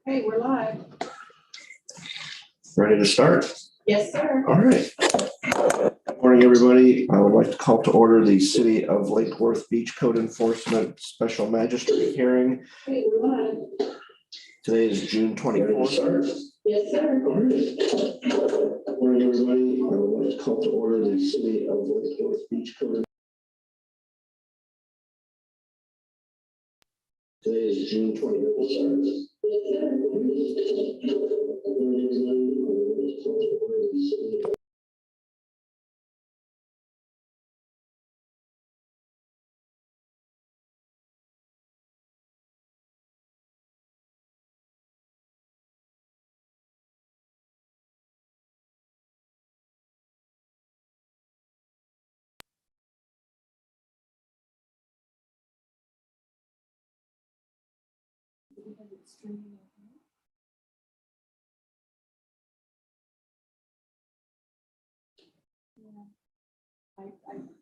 Okay, we're live. Ready to start? Yes, sir. All right. Good morning, everybody. I would like to call to order the City of Lake Worth Beach Code Enforcement Special Magistrate hearing. Okay, we're live. Today is June 24th. Yes, sir. All right. Good morning, everybody. I would like to call to order the City of Lake Worth Beach Code. Today is June 24th.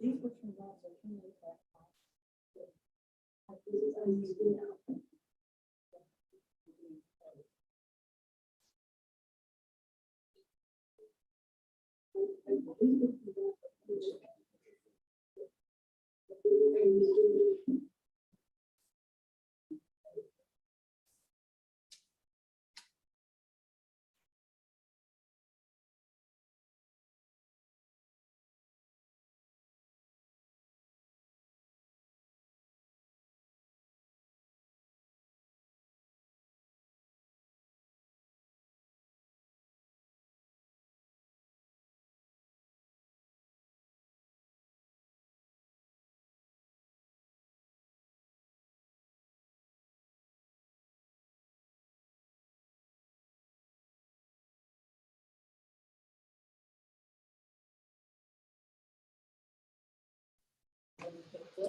These were turned off, so I can't really talk.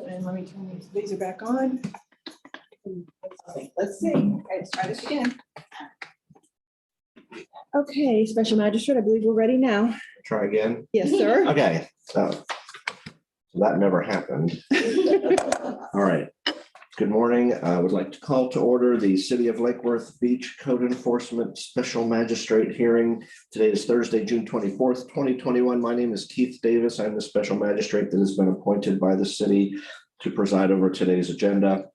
And let me turn these are back on. Okay, let's see. Okay, let's try this again. Okay, Special Magistrate, I believe we're ready now. Try again. Yes, sir. Okay. So that never happened. All right. Good morning. I would like to call to order the City of Lake Worth Beach Code Enforcement Special Magistrate hearing. Today is Thursday, June 24th, 2021. My name is Keith Davis. I'm the Special Magistrate that has been appointed by the city to preside over today's agenda.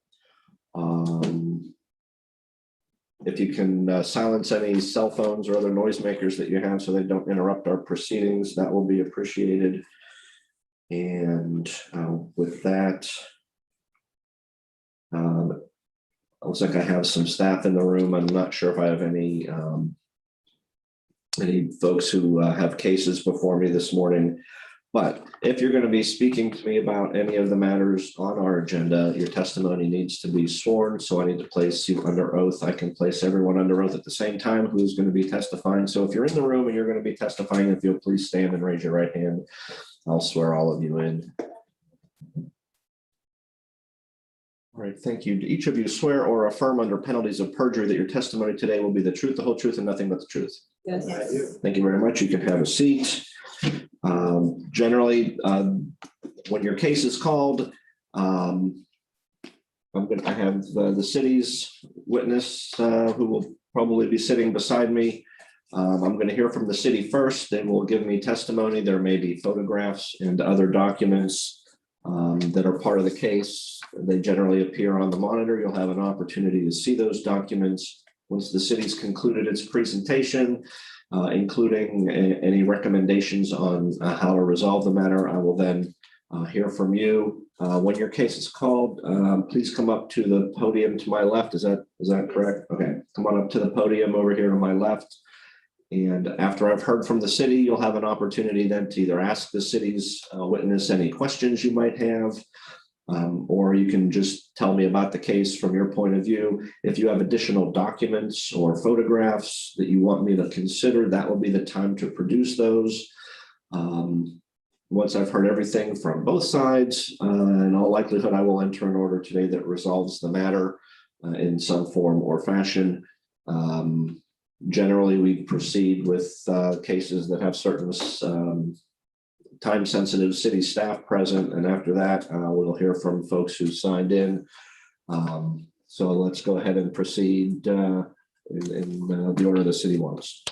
If you can silence any cell phones or other noisemakers that you have so they don't interrupt our proceedings, that will be appreciated. And with that, looks like I have some staff in the room. I'm not sure if I have any folks who have cases before me this morning. But if you're going to be speaking to me about any of the matters on our agenda, your testimony needs to be sworn. So I need to place you under oath. I can place everyone under oath at the same time who's going to be testifying. So if you're in the room and you're going to be testifying, if you'll please stand and raise your right hand, I'll swear all of you in. All right, thank you. Do each of you swear or affirm under penalties of perjury that your testimony today will be the truth, the whole truth, and nothing but the truth? Yes. Thank you very much. You can have a seat. Generally, when your case is called, I have the city's witness who will probably be sitting beside me. I'm going to hear from the city first. They will give me testimony. There may be photographs and other documents that are part of the case. They generally appear on the monitor. You'll have an opportunity to see those documents once the city's concluded its presentation, including any recommendations on how to resolve the matter. I will then hear from you. When your case is called, please come up to the podium to my left. Is that correct? Okay, come on up to the podium over here to my left. And after I've heard from the city, you'll have an opportunity then to either ask the city's witness any questions you might have, or you can just tell me about the case from your point of view. If you have additional documents or photographs that you want me to consider, that will be the time to produce those. Once I've heard everything from both sides, in all likelihood, I will enter an order today that resolves the matter in some form or fashion. Generally, we proceed with cases that have certain time-sensitive city staff present, and after that, we'll hear from folks who signed in. So let's go ahead and proceed in the order the city wants.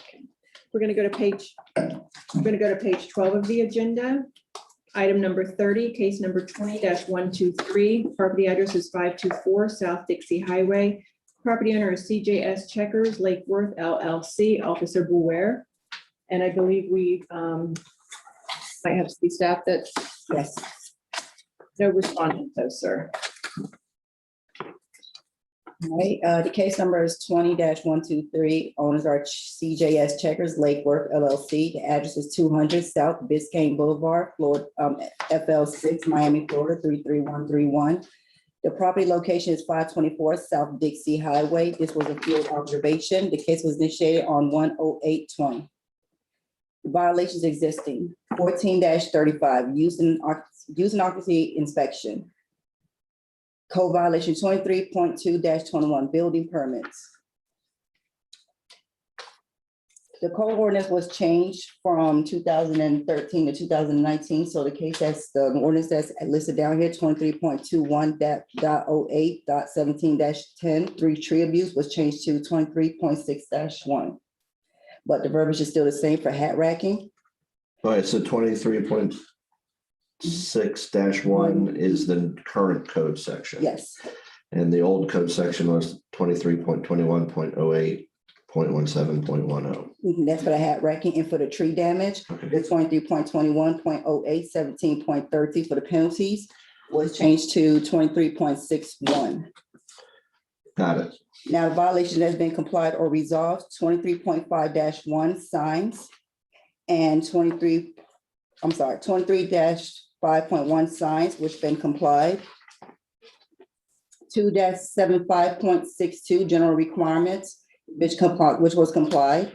We're gonna go to page, we're gonna go to page 12 of the agenda. Item number 30, case number 20-123. Property address is 524 South Dixie Highway. Property owner is CJS Checkers, Lake Worth LLC, Officer Beware. And I believe we might have city staff that, yes. No respondent, though, sir. All right, the case number is 20-123. Owners are CJS Checkers, Lake Worth LLC. The address is 200 South Biscayne Boulevard, Florida, FL6, Miami, Florida, 33131. The property location is 524 South Dixie Highway. This was a field observation. The case was initiated on 1/08/20. The violations existing, 14-35, use and occupancy inspection. Code violation 23.2-21, building permits. The code ordinance was changed from 2013 to 2019. So the case that's the ordinance that's listed down here, 23.21.08.17-10, 3 tree abuse was changed to 23.6-1. But the verbiage is still the same for hat racking. All right, so 23.6-1 is the current code section. Yes, And the old code section was 23.21.08.17.10. that's for the hat racking. And for the tree damage, Okay. the 23.21.08.17.30 for the penalties was changed to 23.61. Got it. Now, the violation has been complied or resolved, 23.5-1 signs and 23-5.1 signs, which been complied. 2-75.62 general requirements, which was complied.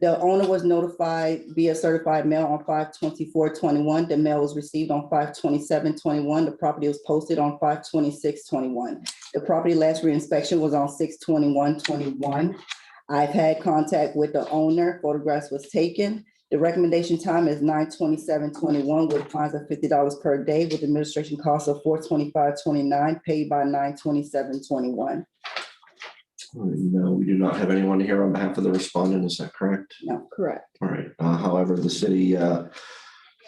The owner was notified via certified mail on 5/24/21. The mail was received on 5/27/21. The property was posted on 5/26/21. The property last reinspection was on 6/21/21. I've had contact with the owner. Photographs was taken. The recommendation time is 9/27/21 with fines of $50 per day with administration costs of $425.29 paid by 9/27/21. No, we do not have anyone here on behalf of the respondent. Is that correct? No, Correct. All right. However, the city,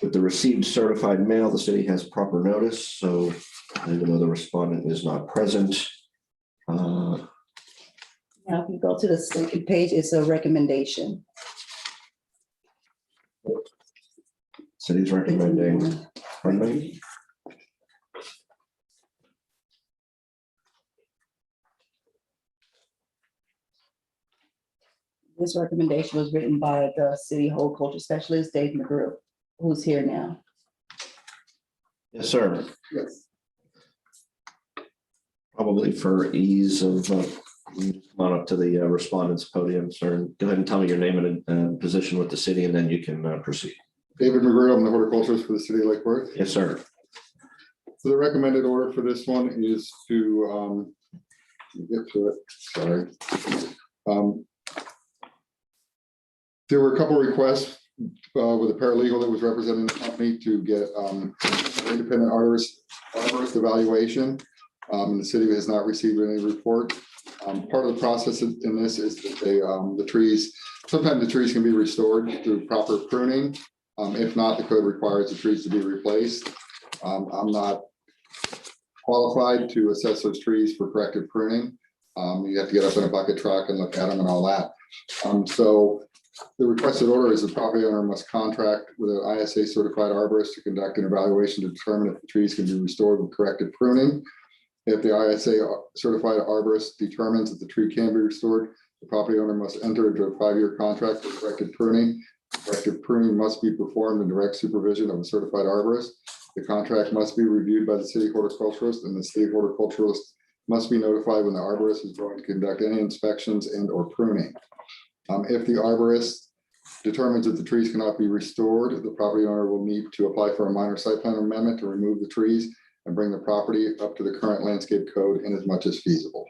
with the received certified mail, the city has proper notice. So even though the respondent is not present, now if you go to the second page, it's a recommendation. city's recommending. Pardon me? This recommendation was written by the city horticulture specialist, Dave McGrew, who's here now. Yes, sir. Yes. Probably for ease of, come on up to the respondent's podium, sir, and go ahead and tell me your name and position with the city, and then you can proceed. David McGrew, I'm the horticulturist for the city of Lake Worth. Yes, sir. So the recommended order for this one is to get to it, sorry. There were a couple of requests with a paralegal that was representing the company to get independent arborist evaluation. The city has not received any report. Part of the process in this is that the trees, sometimes the trees can be restored through proper pruning. If not, the code requires the trees to be replaced. I'm not qualified to assess those trees for corrective pruning. You have to get up in a bucket truck and look at them and all that. So the requested order is the property owner must contract with an ISA certified arborist to conduct an evaluation to determine if the trees can be restored with corrective pruning. If the ISA certified arborist determines that the tree can be restored, the property owner must enter into a 5-year contract for corrective pruning. Corrective pruning must be performed in direct supervision of a certified arborist. The contract must be reviewed by the city horticulturist, and the city horticulturist must be notified when the arborist is going to conduct any inspections and or pruning. If the arborist determines that the trees cannot be restored, the property owner will need to apply for a minor site plan amendment to remove the trees and bring the property up to the current landscape code in as much as feasible.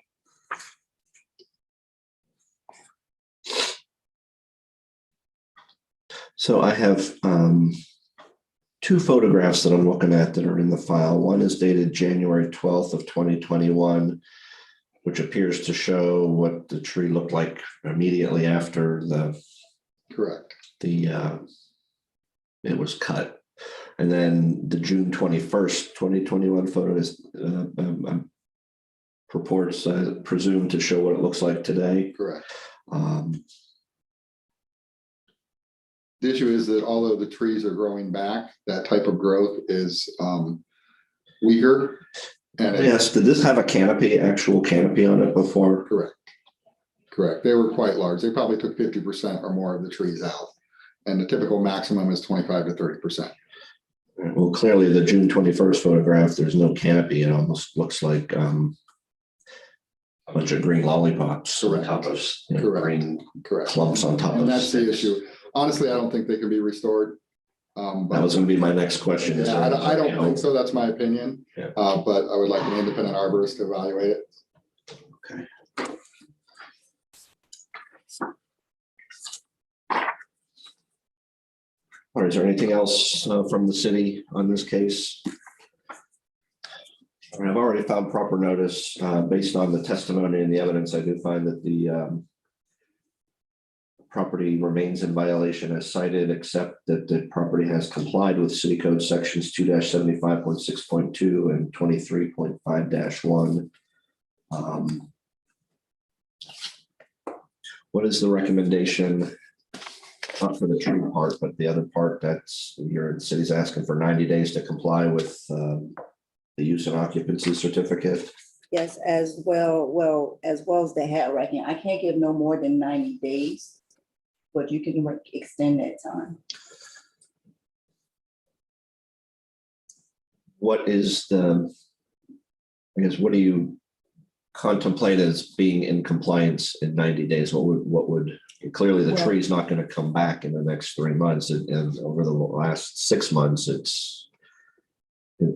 So I have 2 photographs that I'm looking at that are in the file. One is dated January 12th of 2021. which appears to show what the tree looked like immediately after Correct. it was cut. And then the June 21st, 2021 photo is purports, presumed to show what it looks like today. Correct. Um, The issue is that although the trees are growing back, that type of growth is weaker. And it's Yes, did this have a canopy, actual canopy on it before? correct. Correct. They were quite large. They probably took 50% or more of the trees out. And the typical maximum is 25 to 30%. Well, clearly the June 21st photograph, there's no canopy. It almost looks like a bunch of green lollipops on Correct. top of Correct. green Correct. clumps on top of. And that's the issue. Honestly, I don't think they can be restored. That But was going to be my next question. Is yeah, there I don't any think so. That's my opinion. Yeah. But I would like an independent arborist to evaluate it. Okay. All right, is there anything else from the city on this case? All right, I've already found proper notice based on the testimony and the evidence. I do find that the property remains in violation as cited, except that the property has complied with city code sections 2-75.6.2 and 23.5-1. What is the recommendation? Not for the tree part, but the other part that's the city's asking for 90 days to comply with the use and occupancy certificate. Yes, as well as the hat racking. I can't give no more than 90 days, but you can extend that time. What is what do you contemplate as being in compliance in 90 days? What would clearly the Well, tree's not going to come back in the next 3 months, and over the last 6 months, it's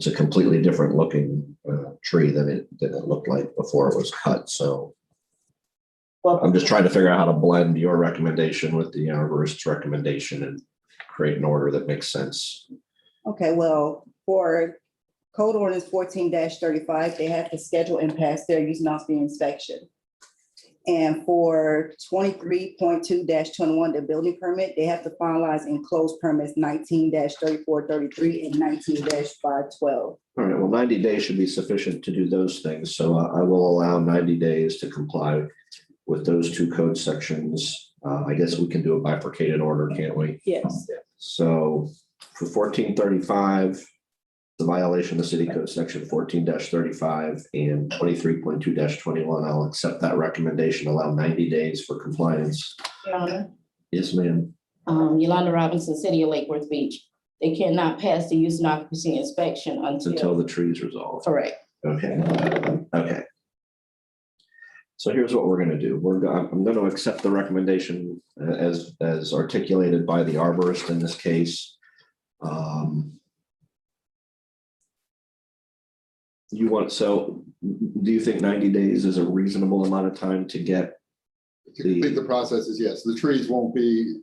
a completely different looking tree than it looked like before it was cut. So well, I'm just trying to figure out how to blend your recommendation with the arborist's recommendation and create an order that makes sense. okay, well, for Code Ordinance 14-35, they have to schedule and pass their use and occupancy inspection. And for 23.2-21, the building permit, they have to finalize and close permits 19-3433 and 19-512. All right, well, 90 days should be sufficient to do those things. So I will allow 90 days to comply with those two code sections. I guess we can do a bifurcated order, can't we? Yes. So for 1435, the violation of city code section 14-35 and 23.2-21, I'll accept that recommendation, allow 90 days for compliance. Your Honor, Yes, ma'am. Yolanda Robinson, City of Lake Worth Beach. They cannot pass the use and occupancy inspection Until until, the tree is resolved. correct. Okay. Okay. So here's what we're going to do. I'm going to accept the recommendation as articulated by the arborist in this case. Do you think 90 days is a reasonable amount of time to get? To complete the process is yes, the trees won't be.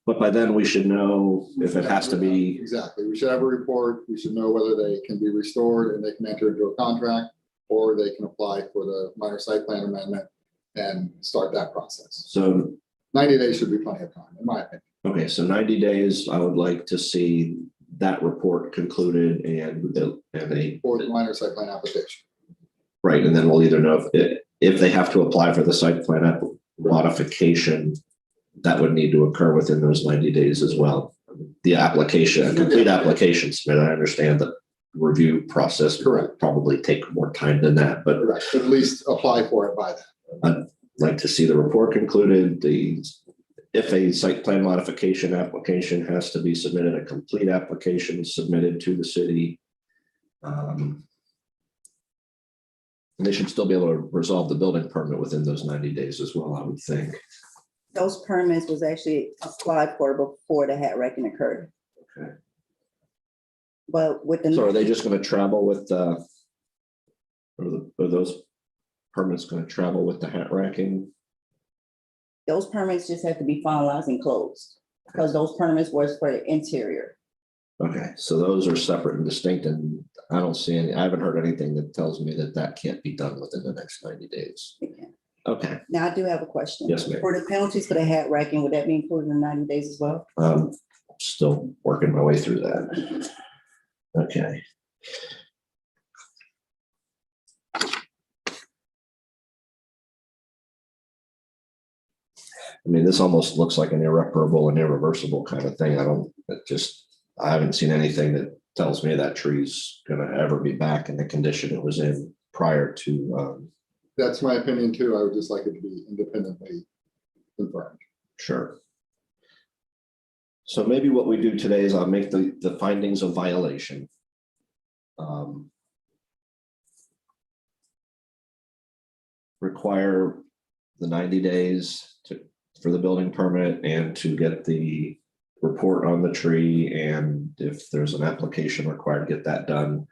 But by then we should know if it has to be. Exactly. We should have a report. We should know whether they can be restored and they can enter into a contract, or they can apply for the minor site plan amendment and start that process. So 90 days should be plenty of time, in my opinion. okay, so 90 days, I would like to see that report concluded and a For the minor site plan application. right, and then we'll either know if they have to apply for the site plan modification, that would need to occur within those 90 days as well. The application, a complete application submit, I understand the review process will Correct. probably take more time than that, but Correct. At least apply for it by then. I'd like to see the report concluded, if a site plan modification application has to be submitted, a complete application submitted to the city. And they should still be able to resolve the building permit within those 90 days as well, I would think. Those permits was actually applied for before the hat wrecking occurred. Okay. But with the. So are they just going to travel with are those permits going to travel with the hat racking? Those permits just have to be finalized and closed, because those permits was for the interior. Okay, so those are separate and distinct, and I don't see any, I haven't heard anything that tells me that that can't be done within the next 90 days. Okay, Now, I do have a question. yes, ma'am. For the penalties for the hat racking, would that be included in 90 days as well? Still working my way through that. Okay. I mean, this almost looks like an irreparable and irreversible kind of thing. I haven't seen anything that tells me that tree's gonna ever be back in the condition it was in prior to, That's my opinion too. I would just like it to be independently confirmed. sure. So maybe what we do today is I'll make the findings of violation. Require the 90 days for the building permit and to get the report on the tree, and if there's an application required, get that done.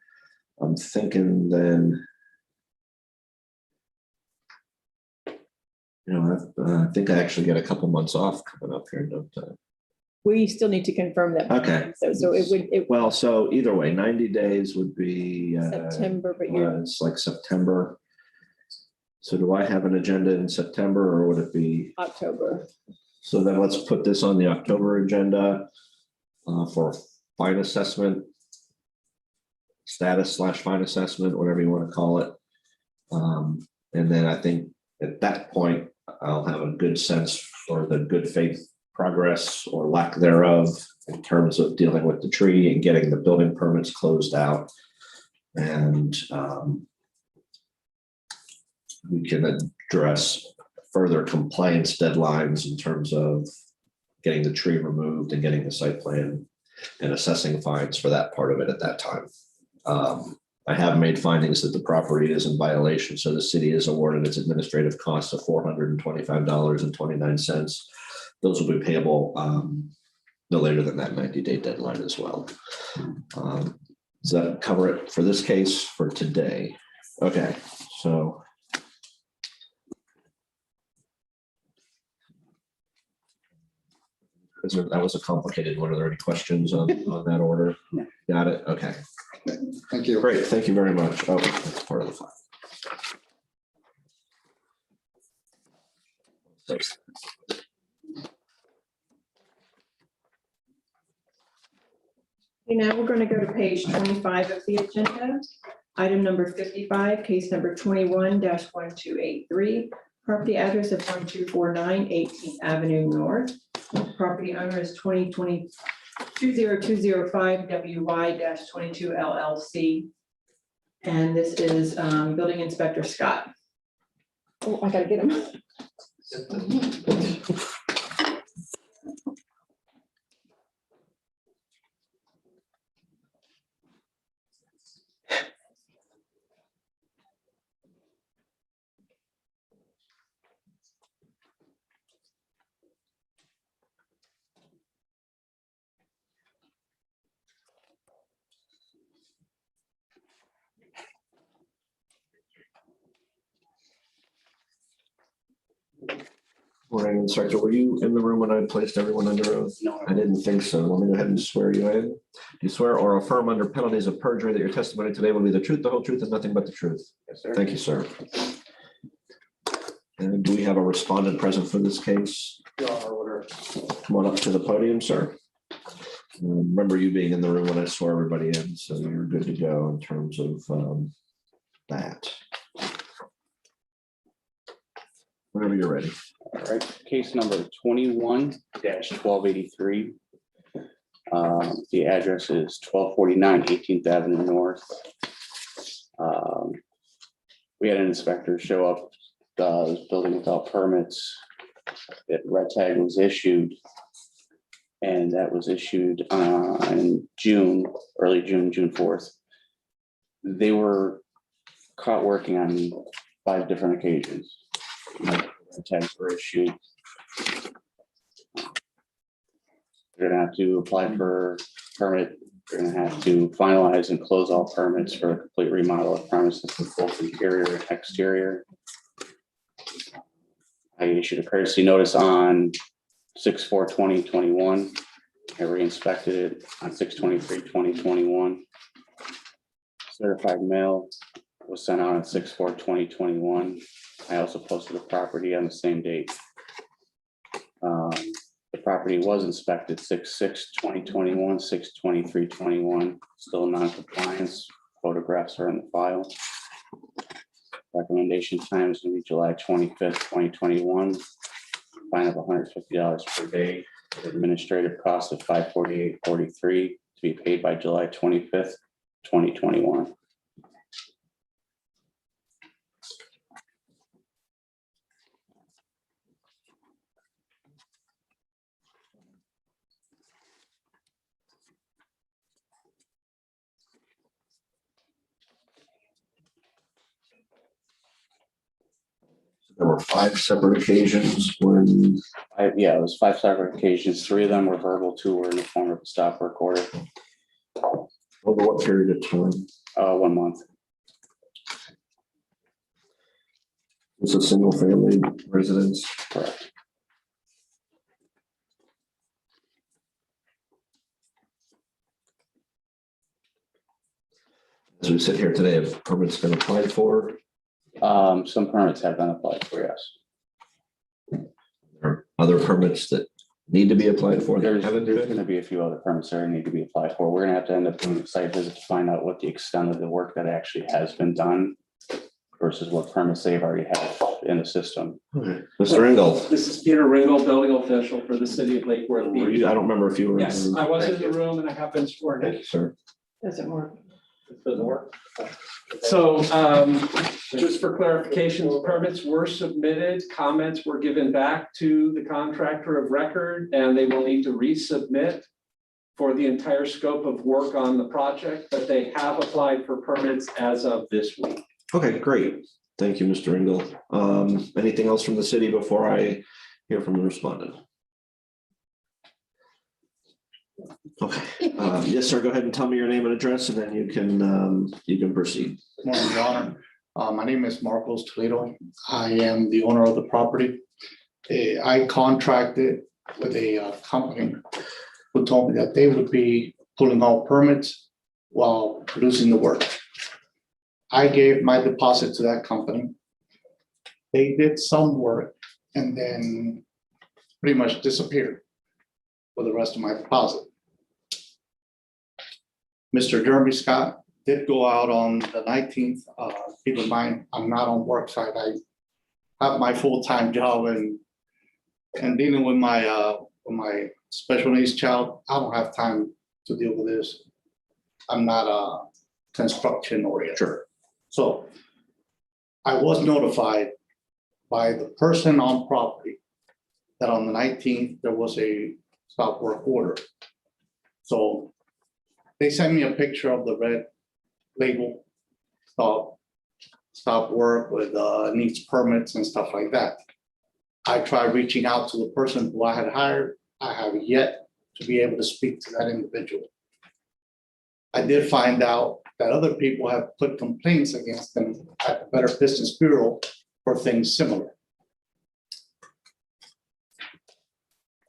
I'm thinking then, I think I actually get a couple months off coming up here, don't I? We still need to confirm that. Okay. So it Well, so either way, 90 days would be September, but you're, it's like September. So do I have an agenda in September, or would it be? October. So then let's put this on the October agenda for fine assessment, status/fine assessment, whatever you want to call it. And then I think at that point, I'll have a good sense for the good faith progress or lack thereof in terms of dealing with the tree and getting the building permits closed out. And we can address further compliance deadlines in terms of getting the tree removed and getting the site plan and assessing fines for that part of it at that time. I have made findings that the property is in violation, so the city is awarded its administrative costs of $425.29. Those will be payable no later than that 90-day deadline as well. Does that cover it for this case for today? Okay, so. That was a complicated one. Are there any questions on that order? No. Got it? Okay. Thank you. Great. Thank you very much. Oh, that's part of the file. Thanks. Okay, now we're going to go to page 25 of the agenda. Item number 55, case number 21-1283. Property address of 1249 18th Avenue North. Property owner is 2020-20205 WY-22 LLC. And this is Building Inspector Scott. Oh, I gotta get him. Morning, Inspector. Were you in the room when I placed everyone under oath? No. I didn't think so. Let me go ahead and swear you in. Do you swear or affirm under penalties of perjury that your testimony today will be the truth, the whole truth, and nothing but the truth? Yes, sir. Thank you, sir. And do we have a respondent present for this case? Come on up to the podium, sir. Remember you being in the room when I swore everybody in, so you're good to go in terms of that. Whenever you're ready. All right, case number 21-1283. The address is 1249 18th Avenue North. We had an inspector show up, this building without permits. That red tag was issued, and that was issued in June, early June, June 4th. They were caught working on 5 different occasions. Tags were issued. They're gonna have to apply for permit. They're gonna have to finalize and close all permits for a complete remodel of premises, both interior and exterior. I issued a courtesy notice on 6/4/2021. I re-inspected it on 6/23/2021. Certified mail was sent out on 6/4/2021. I also posted the property on the same date. The property was inspected 6/6/2021, 6/23/21, still non-compliance. Photographs are in the file. Recommendation time is going to be July 25th, 2021. Fine of $150 per day. Administrative cost of $548.43 to be paid by July 25th, 2021. There were 5 separate occasions when, Yeah, it was 5 separate occasions. 3 of them were verbal, 2 were in the form of a stop work order. over what period of time? 1 month. It's a single family residence. Correct. As we sit here today, have permits been applied for? Some permits have been applied for, yes. Or other permits that need to be applied for that There's haven't going been? to be a few other permits that need to be applied for. We're going to have to end up doing a site visit to find out what the extent of the work that actually has been done versus what permits they've already had in the system. Okay. Mr. Engel, This is Peter Ringel, building official for the city of Lake Worth were Beach. you- I don't remember if you were. Yes, I was in Thank the you. room and I have been sworn Thank in. you, sir. Doesn't work. It doesn't work. So just for clarification, permits were submitted, comments were given back to the contractor of record, and they will need to resubmit for the entire scope of work on the project, but they have applied for permits as of this week. Okay, great. Thank you, Mr. Engel. Anything else from the city before I hear from the respondent? Okay, yes, sir, go ahead and tell me your name and address and then you can proceed. Good morning, Your Honor. My name is Marcos Toledo. I am the owner of the property. I contracted with a company who told me that they would be pulling out permits while producing the work. I gave my deposit to that company. They did some work and then pretty much disappeared with the rest of my deposit. Mr. Jeremy Scott did go out on the 19th. Keep in mind, I'm not on work site. I have my full-time job and dealing with my special needs child. I don't have time to deal with this. I'm not construction oriented. Sure. So I was notified by the person on property that on the 19th, there was a stop work order. So they sent me a picture of the red label, stop work with needs permits and stuff like that. I tried reaching out to the person who I had hired. I have yet to be able to speak to that individual. I did find out that other people have put complaints against them at the Better Business Bureau for things similar.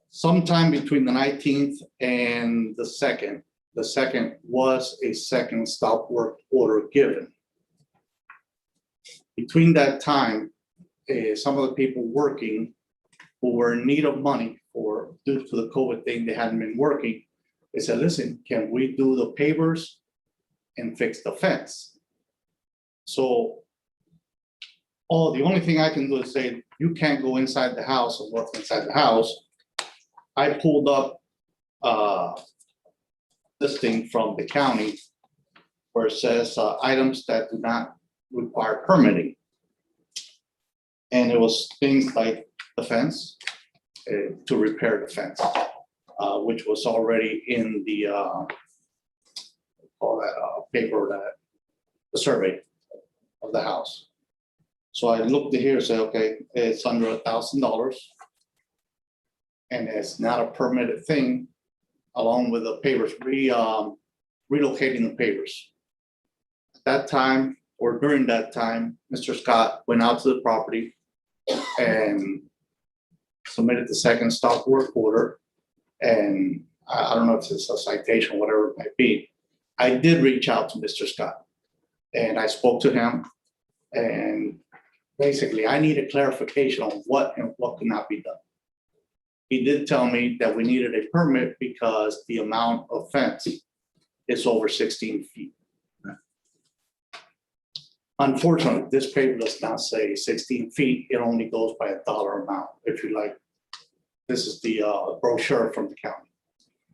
Sometime between the 19th and the 2nd was a second stop work order given. Between that time, some of the people working who were in need of money due to the COVID thing, they hadn't been working. They said, listen, can we do the pavers and fix the fence? So, the only thing I can do is say, you can't go inside the house and work inside the house. I pulled up this thing from the county where it says items that do not require permitting. And it was things like the fence, to repair the fence, which was already in the paper, the survey of the house. So I looked at here and said, okay, it's under $1,000. And it's not a permitted thing, along with the pavers, relocating the pavers. At that time, or during that time, Mr. Scott went out to the property and submitted the second stop work order. And I don't know if it's a citation, whatever it might be. I did reach out to Mr. Scott and I spoke to him. And basically, I need a clarification on what and what could not be done. He did tell me that we needed a permit because the amount of fence is over 16 feet. Unfortunately, this paper does not say 16 feet. It only goes by a dollar amount, if you like. This is the brochure from the county.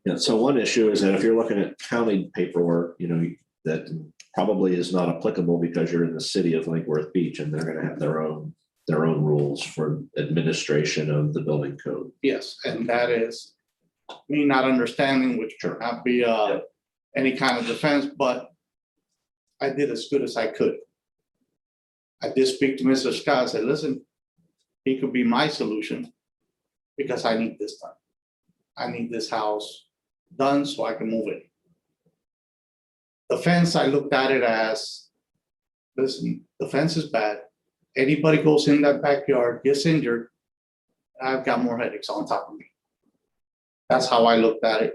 Yeah, so one issue is that if you're looking at county paperwork, that probably is not applicable because you're in the city of Lake Worth Beach and they're gonna have their own rules for administration of the building code. Yes, and that is me not understanding, which should not be any kind of defense, but I did as good as I could. I did speak to Mr. Scott, I said, listen, he could be my solution because I need this done. I need this house done so I can move it. The fence, I looked at it as, listen, the fence is bad. Anybody goes in that backyard, gets injured, I've got more headaches on top of me. That's how I looked at it.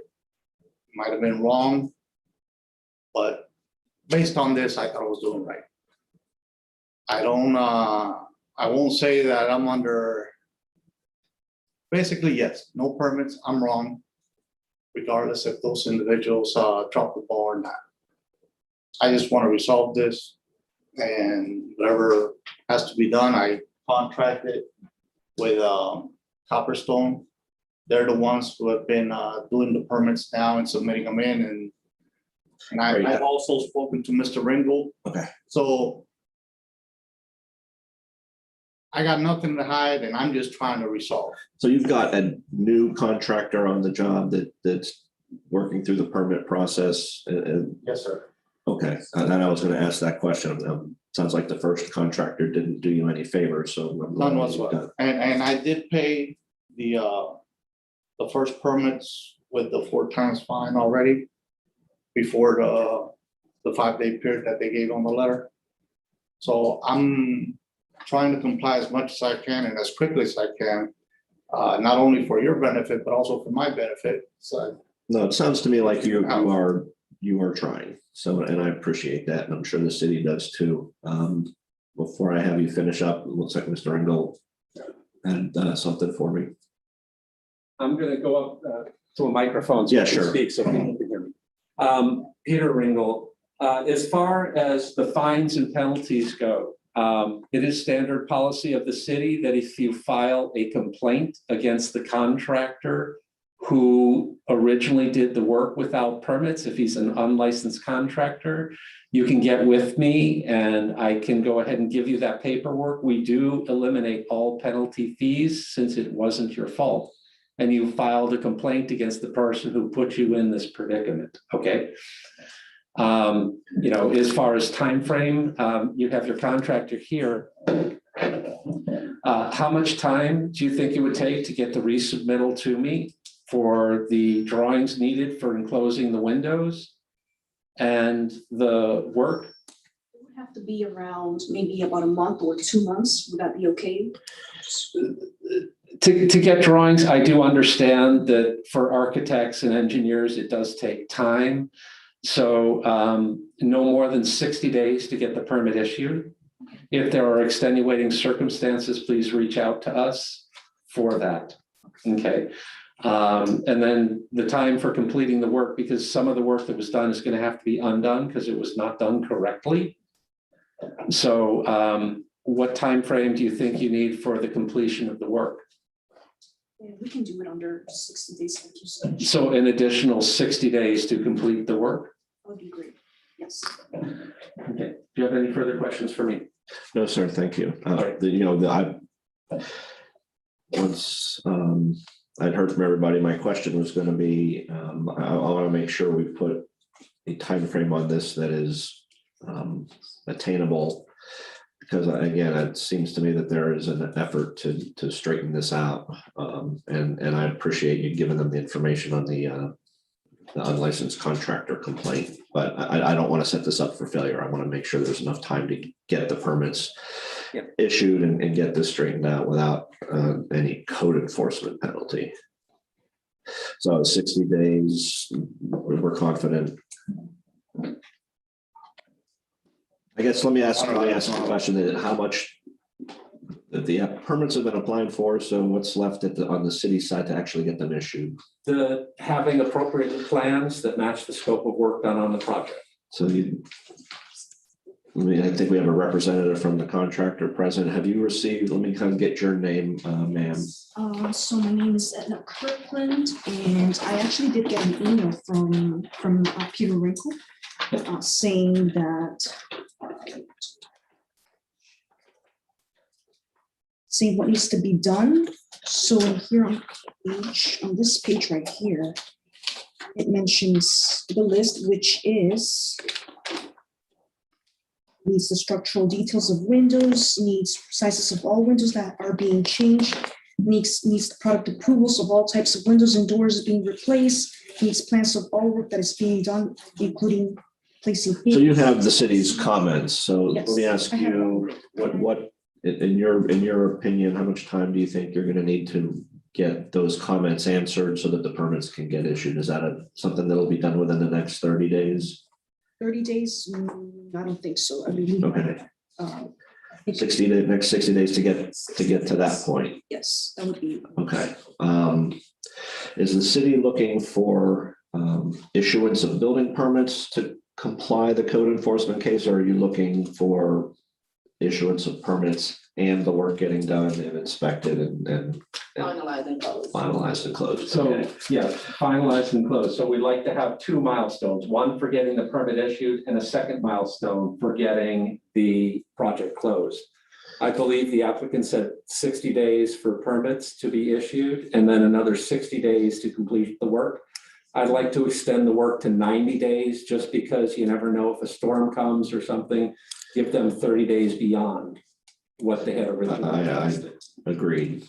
Might have been wrong, but based on this, I thought I was doing right. I won't say that I'm under, basically, yes, no permits, I'm wrong, regardless if those individuals drop the ball or not. I just want to resolve this, and whatever has to be done, I contracted with Copperstone. They're the ones who have been doing the permits now and submitting them in, and I've also spoken to Mr. Ringgold. Okay. So I got nothing to hide, and I'm just trying to resolve. So you've got a new contractor on the job that's working through the permit process and Yes, sir. okay, and I was gonna ask that question. Sounds like the first contractor didn't do you any favors, so. I'm glad None you whatsoever. got- And I did pay the first permits with the 4 times fine already before the 5-day period that they gave on the letter. So I'm trying to comply as much as I can and as quickly as I can, not only for your benefit, but also for my benefit. So No, it sounds to me like you are trying. So, and I appreciate that, and I'm sure the city does too. Before I have you finish up, it looks like Mr. Ringgold had something for me. I'm gonna go up to a microphone. so Yeah, I can sure. Speak so people can hear me. Peter Ringgold, as far as the fines and penalties go, it is standard policy of the city that if you file a complaint against the contractor who originally did the work without permits, if he's an unlicensed contractor, you can get with me and I can go ahead and give you that paperwork. We do eliminate all penalty fees since it wasn't your fault. And you filed a complaint against the person who put you in this predicament, okay? As far as time frame, you have your contractor here. How much time do you think it would take to get the resubmittal to me for the drawings needed for enclosing the windows and the work? It would have to be around maybe about a month or 2 months. Would that be okay? To get drawings, I do understand that for architects and engineers, it does take time. So no more than 60 days to get the permit issued. If there are extenuating circumstances, please reach out to us for that. Okay. And then the time for completing the work, because some of the work that was done is going to have to be undone because it was not done correctly. So what time frame do you think you need for the completion of the work? Yeah, we can do it under 60 days, like you said. So an additional 60 days to complete the work? That would be great. Yes. Okay. Do you have any further questions for me? No, sir, thank you. Once I'd heard from everybody, my question was going to be, I want to make sure we put a time frame on this that is attainable. Because again, it seems to me that there is an effort to straighten this out. And I appreciate you giving them the information on the unlicensed contractor complaint, but I don't want to set this up for failure. I want to make sure there's enough time to get the permits issued and get this straightened out without any code enforcement penalty. So 60 days, we're confident. I guess let me ask the question that how much the permits have been applied for, so what's left on the city side to actually get them issued? Having appropriate plans that match the scope of work done on the project. So I think we have a representative from the contractor present. Have you received, let me kind of get your name, ma'am. So my name is Edna Kirkland, and I actually did get an email from Peter Wrinkle saying that saying what needs to be done. So here on this page right here, it mentions the list, which is needs the structural details of windows, needs sizes of all windows that are being changed, needs the product approvals of all types of windows and doors being replaced, needs plans of all work that is being done, including placing. So you have the city's comments. So let Yes, me ask I have you, what, in your opinion, how much time do you think you're gonna need to get those comments answered so that the permits can get issued? Is that something that'll be done within the next 30 days? 30 days? I don't think so. I mean, Okay, I think- 60 days, next 60 days to get to that point. Yes, that would be. Okay. Is the city looking for issuance of building permits to comply the code enforcement case, or are you looking for issuance of permits and the work getting done and inspected and Finalized and closed. finalized and closed? So, Okay. yes, finalized and closed. So we'd like to have two milestones, one for getting the permit issued and a second milestone for getting the project closed. I believe the applicant said 60 days for permits to be issued and then another 60 days to complete the work. I'd like to extend the work to 90 days just because you never know if a storm comes or something. Give them 30 days beyond what they had originally. I agreed.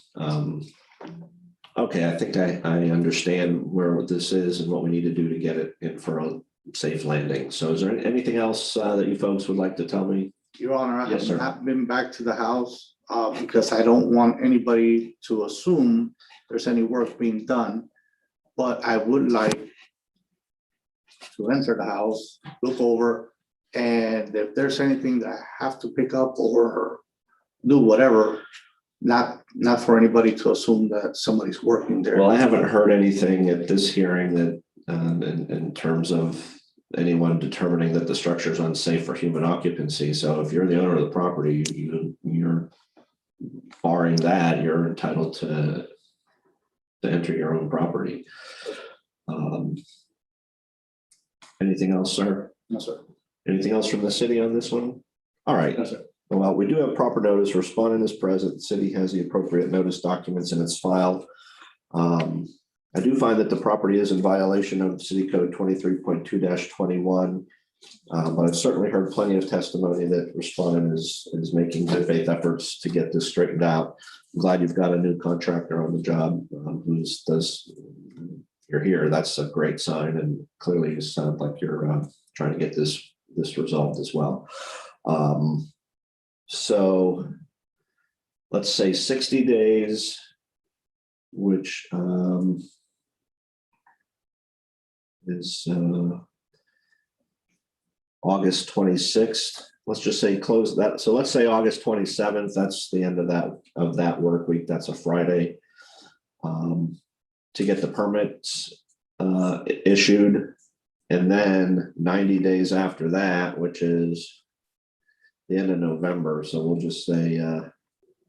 Okay, I think I understand where this is and what we need to do to get it in for a safe landing. So is there anything else that you folks would like to tell me? Your Honor, I Yes, sir. have not been back to the house because I don't want anybody to assume there's any work being done. But I would like to enter the house, look over, and if there's anything that I have to pick up or do whatever, not for anybody to assume that somebody's working there. Well, I haven't heard anything at this hearing that in terms of anyone determining that the structure is unsafe for human occupancy. So if you're the owner of the property, you're barring that, you're entitled to enter your own property. Anything else, sir? No, sir. Anything else from the city on this one? All right. No, sir. Well, we do have proper notice. Respondent is present. The city has the appropriate notice documents in its file. I do find that the property is in violation of City Code 23.2-21. But I've certainly heard plenty of testimony that respondent is making good faith efforts to get this straightened out. I'm glad you've got a new contractor on the job you're here. That's a great sign, and clearly you sound like you're trying to get this resolved as well. So let's say 60 days, which is August 26th. Let's just say close that. So let's say August 27th. That's the end of that work week. That's a Friday. To get the permits issued, and then 90 days after that, which is the end of November. So we'll just say I'm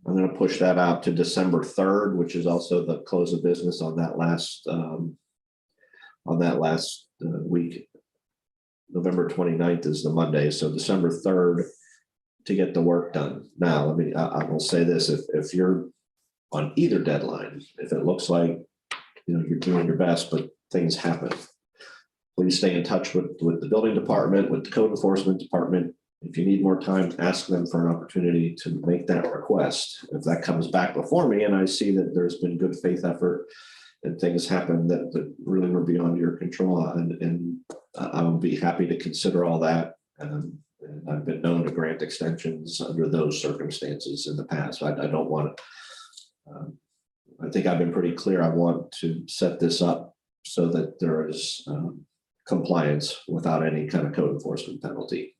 going to push that out to December 3rd, which is also the close of business on that last week. November 29th is the Monday, so December 3rd to get the work done. Now, I will say this: if you're on either deadline, if it looks like you're doing your best, but things happen, please stay in touch with the building department, with the code enforcement department. If you need more time, ask them for an opportunity to make that request. If that comes back before me and I see that there's been good faith effort and things happen that really were beyond your control, and I would be happy to consider all that. And I've been known to grant extensions under those circumstances in the past. I don't want to. I think I've been pretty clear. I want to set this up so that there is compliance without any kind of code enforcement penalty.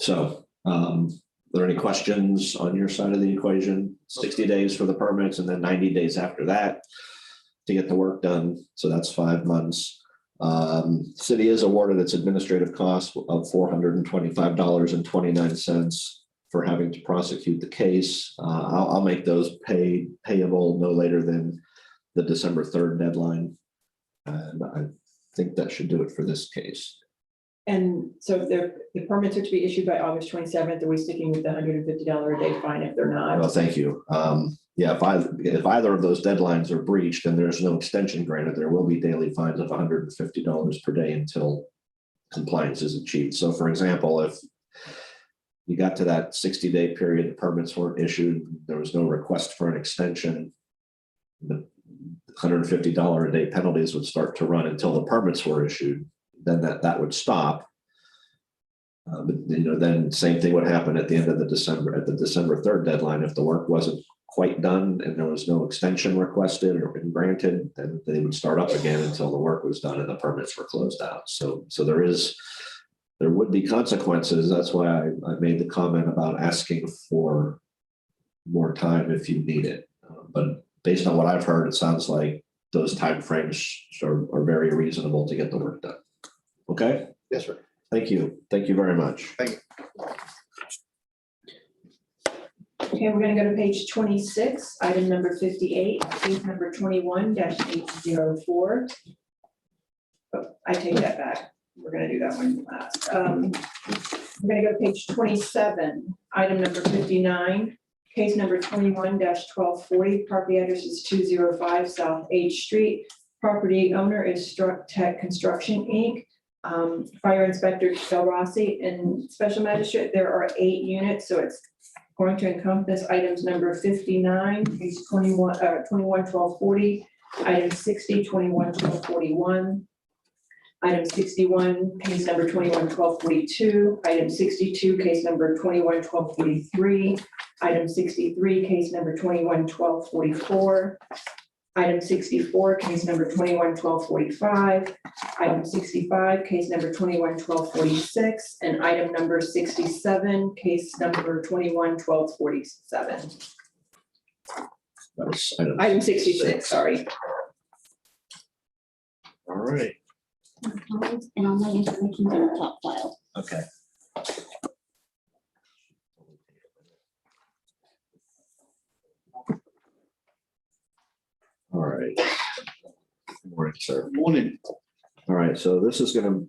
So, are there any questions on your side of the equation? 60 days for the permits and then 90 days after that to get the work done. So that's 5 months. City is awarded its administrative costs of $425.29 for having to prosecute the case. I'll make those payable no later than the December 3rd deadline. And I think that should do it for this case. And so the permits are to be issued by August 27th. Are we sticking with the $150 a day fine if they're Well, not? thank you. Yeah, if either of those deadlines are breached and there's no extension granted, there will be daily fines of $150 per day until compliance is achieved. So for example, if you got to that 60-day period, the permits weren't issued, there was no request for an extension, the $150 a day penalties would start to run until the permits were issued. Then that would stop. But then same thing would happen at the end of the December 3rd deadline. If the work wasn't quite done and there was no extension requested or been granted, then they would start up again until the work was done and the permits were closed out. So there would be consequences. That's why I made the comment about asking for more time if you need it. But based on what I've heard, it sounds like those timeframes are very reasonable to get the work done. Okay? Yes, sir. Thank you. Thank you very much. Thank you. Okay, we're gonna go to page 26, item number 58, case number 21-804. Oh, I take that back. We're gonna do that one last. We're gonna go to page 27, item number 59, case number 21-1240, property address is 205 South H Street. Property owner is Struck Tech Construction, Inc. Fire Inspector Del Rossi and Special Magistrate, there are 8 units, so it's going to encompass items number 59, page 21-1240, item 60, 21-1241, item 61, case number 21-1242, item 62, case number 21-1243, item 63, case number 21-1244, item 64, case number 21-1245, item 65, case number 21-1246, and item number 67, case number 21-1247. That was Item 66, sorry. All right. And all my information's in the top file. Okay. All right. Good morning, sir. Morning. All right, so this is going to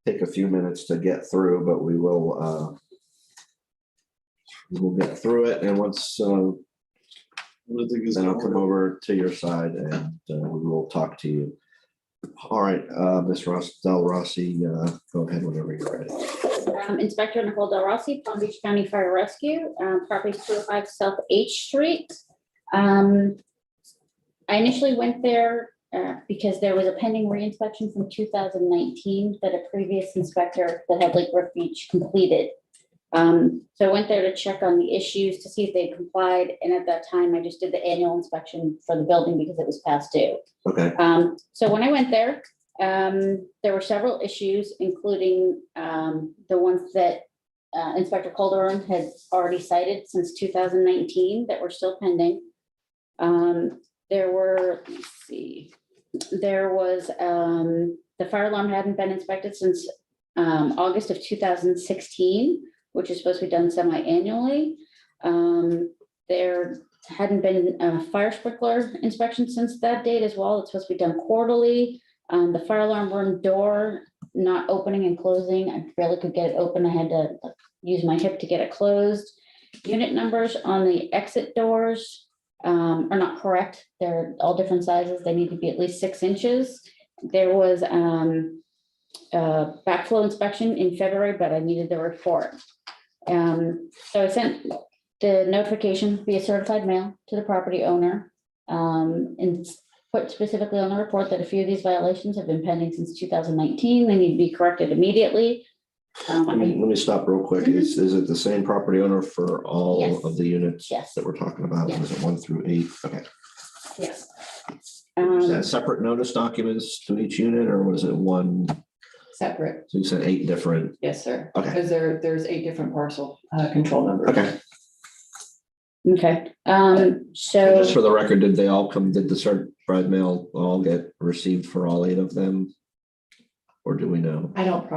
take a few minutes to get through, but we will get through it, and once then I'll come over to your side and we will talk to you. All right, Ms. Del Rossi, go ahead whenever you're ready. Inspector Nicole Del Rossi, Palm Beach County Fire Rescue, property 205 South H Street. I initially went there because there was a pending re-inspection from 2019 that a previous inspector that had Lake Worth Beach completed. So I went there to check on the issues to see if they complied. And at that time, I just did the annual inspection for the building because it was past due. Okay. So when I went there, there were several issues, including the ones that Inspector Calderon had already cited since 2019 that were still pending. There were, let's see, there was the fire alarm hadn't been inspected since August of 2016, which is supposed to be done semi-annually. There hadn't been a fire sprinkler inspection since that date as well. It's supposed to be done quarterly. The fire alarm room door not opening and closing. I barely could get it open. I had to use my hip to get it closed. Unit numbers on the exit doors are not correct. They're all different sizes. They need to be at least 6 inches. There was a backflow inspection in February, but I needed the report. So I sent the notification via certified mail to the property owner and put specifically on the report that a few of these violations have been pending since 2019. They need to be corrected immediately. Let me stop real quick. Is it the same property owner for all Yes. of the units Yes. that we're talking about? Yes. Is it 1 through 8? Okay. Yes. Was Um, that separate notice documents to each unit, or was it one? Separate, So you said 8 different, yes, sir. Okay. Because there's 8 different parcel control numbers. okay. okay, And just so, for the record, did the certified mail all get received for all 8 of them? Or do we know? I don't,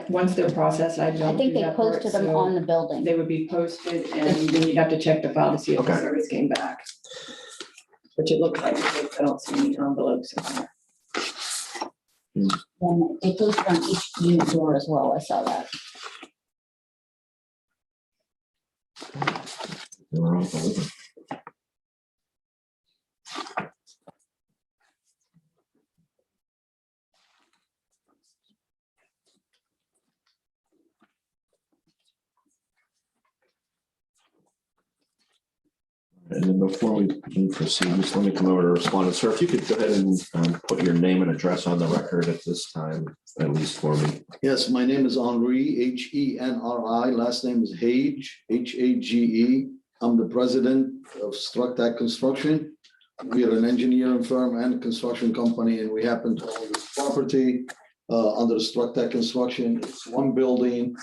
once they're processed, I I don't think do they that part, posted them so on the building. they would be posted and then you'd have to check the file to see if the Okay. service came back. Which it looks like, because I don't see any envelopes in there. And they posted on each unit door as well, I saw that. They were all delivered. And then before we can proceed, just let me come over to respondent. Sir, if you could go ahead and put your name and address on the record at this time, at least for me. Yes, my name is Henri, Henri. Last name is Hage, Hage. I'm the president of Structac Construction. We are an engineering firm and a construction company, and we happen to own this property under Structac Construction. It's one building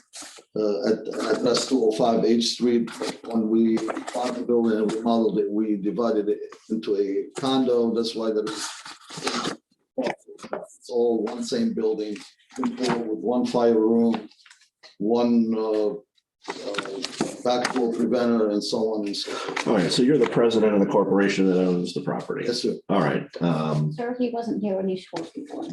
at address 205 H Street. When we bought the building and remodeled it, we divided it into a condo. That's why there is it's all one same building, with one fire room, one backflow preventer, and so on and so forth. All right, so you're the president of the corporation that owns the property. Yes, sir. All right. Sir, he wasn't here when you swore before.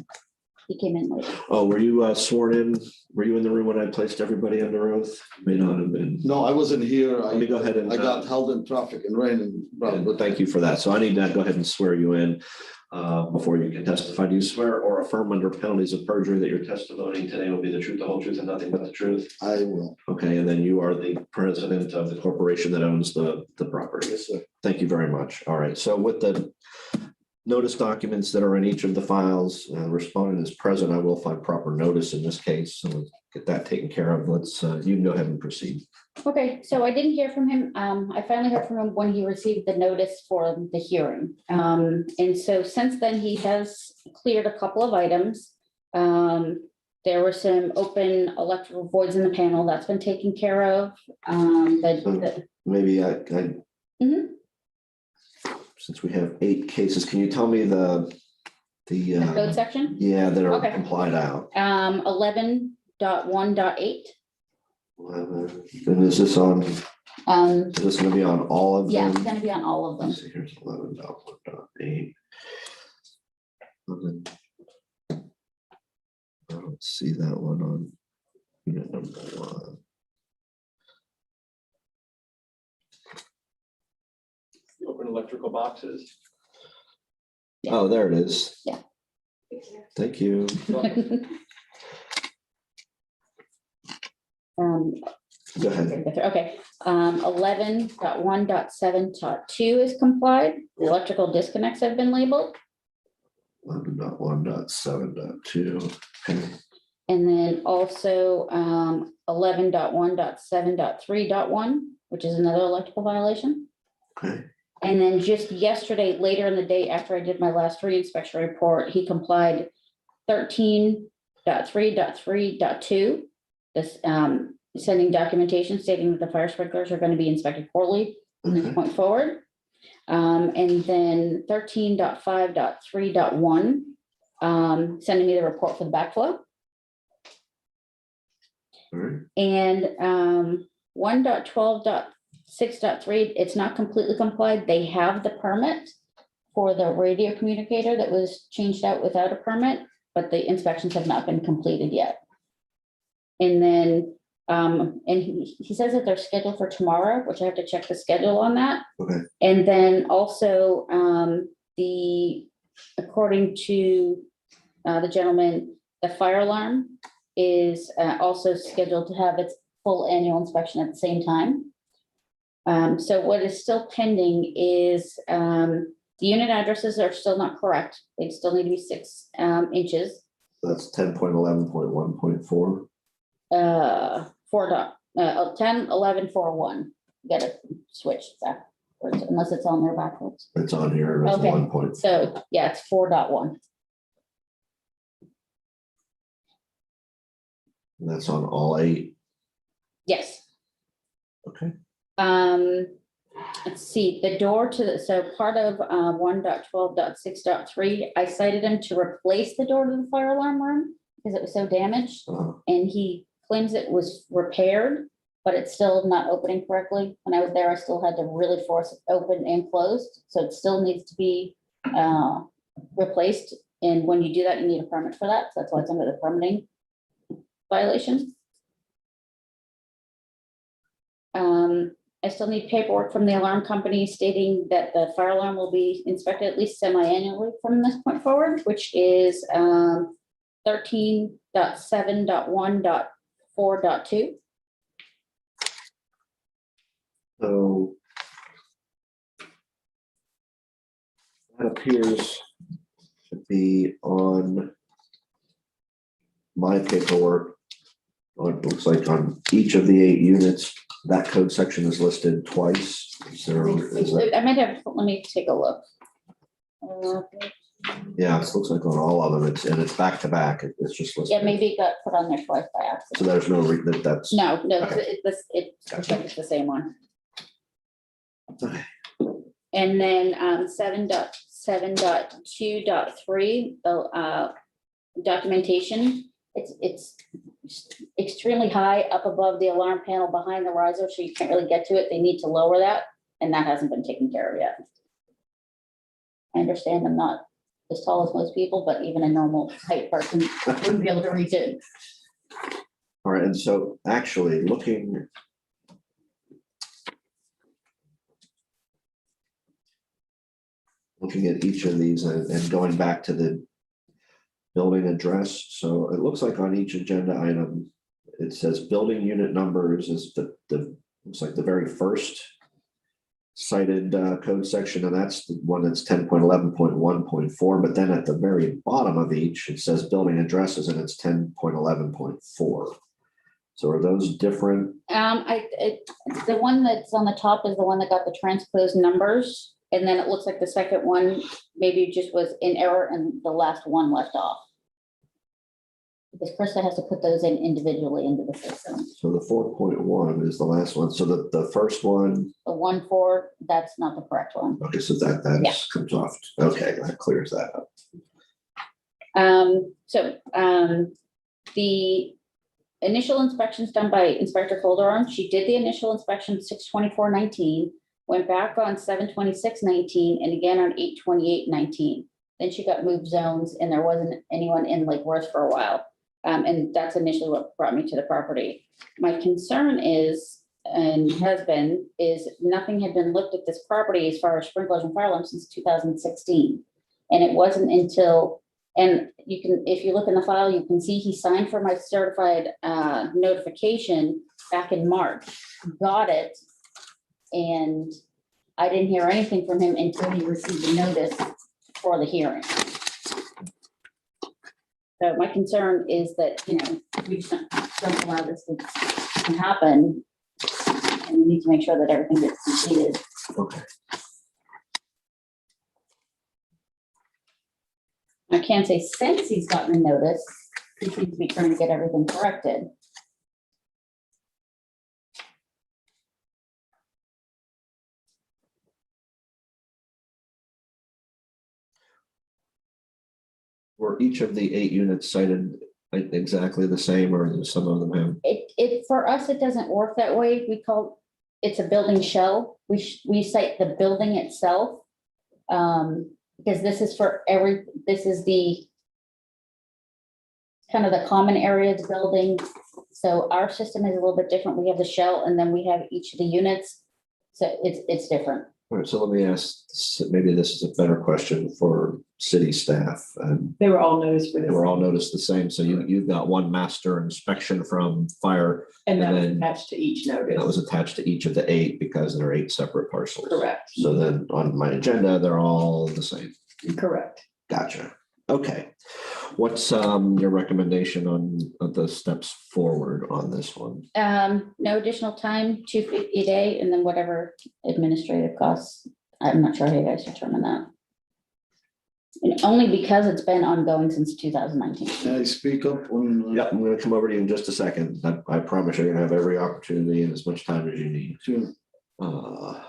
He came in later. Oh, were you sworn in? Were you in the room when I placed everybody under oath? May not have been. No, I wasn't here. Let me go ahead and. I got held in traffic and rain and. But thank you for that. So I need to go ahead and swear you in before you can testify. Do you swear or affirm under penalties of perjury that your testimony today will be the truth, the whole truth, and nothing but the truth? I will. Okay, and then you are the president of the corporation that owns the property. Yes, sir. Thank you very much. All right, so with the notice documents that are in each of the files, respondent is present. I will find proper notice in this case, so we'll get that taken care of. Let's, you can go ahead and proceed. Okay, so I didn't hear from him. I finally heard from him when he received the notice for the hearing. And so since then, he has cleared a couple of items. There were some open electrical voids in the panel that's been taken care of. Maybe I, Mhm. since we have 8 cases, can you tell me the The code section, yeah, that are Okay. complied out? 11.1.8. And is this on, is this gonna be on all of Yeah, them? it's gonna be on all of them. Let's see, here's 11.1.8. I don't see that one on unit number 1. Open electrical boxes. Oh, there it is. Yeah. Thank you. Go ahead. Okay, 11.1.7.2 is complied. The electrical disconnects have been labeled. 11.1.7.2. Okay. And then also 11.1.7.3.1, which is another electrical violation. Okay. And then just yesterday, later in the day, after I did my last re-inspection report, he complied 13.3.3.2. This sending documentation stating that the fire sprinklers are going to be inspected quarterly from this point forward. And then 13.5.3.1, sending me the report for the backflow. All right. And 1.12.6.3, it's not completely complied. They have the permit for the radio communicator that was changed out without a permit, but the inspections have not been completed yet. And then, and he says that they're scheduled for tomorrow, which I have to check the schedule on that. Okay. And then also, according to the gentleman, the fire alarm is also scheduled to have its full annual inspection at the same time. So what is still pending is the unit addresses are still not correct. They still need to be 6 inches. That's 10.11.1.4. 10, 11, 4, 1. Got to switch that backwards, unless it's on there backwards. It's on here as Okay. 1 point. So, yeah, it's 4.1. And that's on all 8. Yes. Okay. Let's see, the door to the, so part of 1.12.6.3, I cited him to replace the door to the fire alarm room because it was so damaged. And he claims it was repaired, but it's still not opening correctly. When I was there, I still had to really force it open and closed. So it still needs to be replaced. And when you do that, you need a permit for that. So that's why it's under the permitting violation. I still need paperwork from the alarm company stating that the fire alarm will be inspected at least semi-annually from this point forward, which is 13.7.1.4.2. So that appears to be on my paperwork. It looks like on each of the 8 units, that code section is listed twice. Is that- I might have, let me take a look. Yeah, it looks like on all of them, it's back to back. It's just listed. Yeah, maybe it got put on there twice by accident. So there's no, that's. No, Okay. it's the same one. Okay. And then 7.7.2.3, the documentation, it's extremely high up above the alarm panel behind the riser, so you can't really get to it. They need to lower that, and that hasn't been taken care of yet. I understand I'm not as tall as most people, but even a normal height person wouldn't be able to reach it. All right, and so actually looking at each of these and going back to the building address, so it looks like on each agenda item, it says building unit numbers is the looks like the very first cited code section, and that's the one that's 10.11.1.4, but then at the very bottom of each, it says building addresses and it's 10.11.4. So are those different? The one that's on the top is the one that got the transposed numbers. And then it looks like the second one maybe just was in error and the last one left off. Because Krista has to put those in individually into the system. So the 4.1 is the last one. So the first one, The 1.4, that's not the correct one. okay, so that Yeah. comes off. Okay, that clears that up. The initial inspections done by Inspector Calderon, she did the initial inspection 6/24/19, went back on 7/26/19, and again on 8/28/19. Then she got moved zones and there wasn't anyone in Lake Worth for a while. And that's initially what brought me to the property. My concern is, and has been, is nothing had been looked at this property as far as sprinklers and fire alarms since 2016. And it wasn't until, and you can, if you look in the file, you can see he signed for my certified notification back in March, got it. And I didn't hear anything from him until he received the notice for the hearing. So my concern is that, we don't allow this to happen. And we need to make sure that everything gets completed. Okay. I can't say since he's gotten a notice, he seems to be trying to get everything corrected. Were each of the 8 units cited exactly the same, or some of them have? For us, it doesn't work that way. We call, it's a building shell. We cite the building itself. Because this is this is the kind of the common area of the building. So our system is a little bit different. We have the shell and then we have each of the units. So it's different. All right, so let me ask, maybe this is a better question for city staff. They were all noticed for They this. were all noticed the same. So you've got one master inspection from fire. And that was then attached to each notice. That was attached to each of the 8 because there are 8 separate parcels. Correct. So then on my agenda, they're all the same. Correct. Gotcha. Okay. What's your recommendation on the steps forward on this one. No additional time, 250 a day, and then whatever administrative costs. I'm not sure how you guys determine that. And only because it's been ongoing since 2019. Can I speak up on? Yep, I'm gonna come over to you in just a second. I promise you're gonna have every opportunity and as much time as you need. Sure. Okay.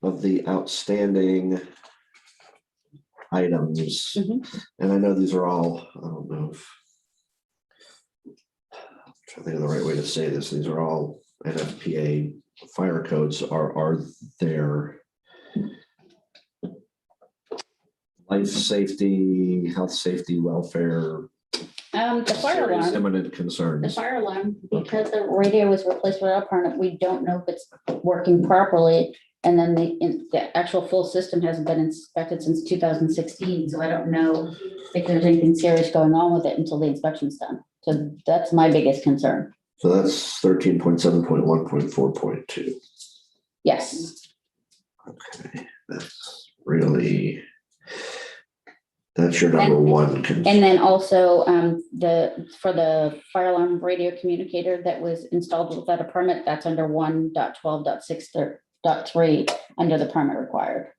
Of the outstanding items, Mhm. and I know these are all, I don't know if I'm trying to think of the right way to say this. These are all NFPA fire codes. Are there life safety, health safety, welfare, The fire serious alarm, imminent the concerns? fire alarm, because the radio was replaced without a permit, we don't know if it's working properly. And then the actual full system hasn't been inspected since 2016, so I don't know if there's anything serious going on with it until the inspection's done. So that's my biggest concern. So that's 13.7.1.4.2. Yes. Okay, that's really, that's your number one And concern. then also, for the fire alarm radio communicator that was installed without a permit, that's under 1.12.6.3 under the permit required.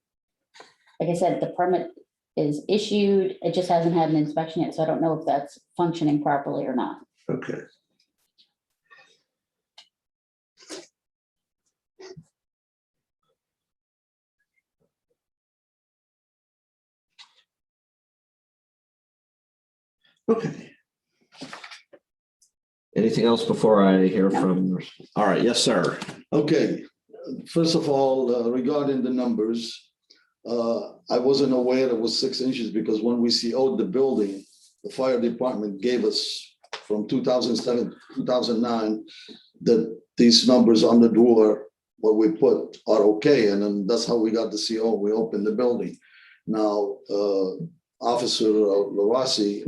Like I said, the permit is issued, it just hasn't had an inspection yet, so I don't know if that's functioning properly or not. Okay. Okay. Anything else before I hear from, all right, yes, sir. Okay, first of all, regarding the numbers, I wasn't aware it was 6 inches because when we CO'd the building, the fire department gave us from 2007, 2009, that these numbers on the door, what we put are okay, and then that's how we got the CO. We opened the building. Now, Officer LaRossi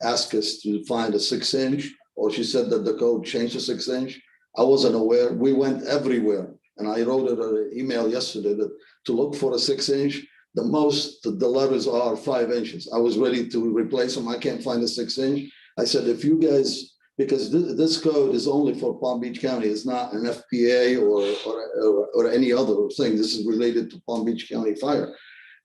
asked us to find a 6 inch, or she said that the code changed to 6 inch. I wasn't aware. We went everywhere, and I wrote it an email yesterday that to look for a 6 inch. The most, the letters are 5 inches. I was ready to replace them. I can't find a 6 inch. I said, if you guys, because this code is only for Palm Beach County, it's not an FPA or any other thing. This is related to Palm Beach County Fire.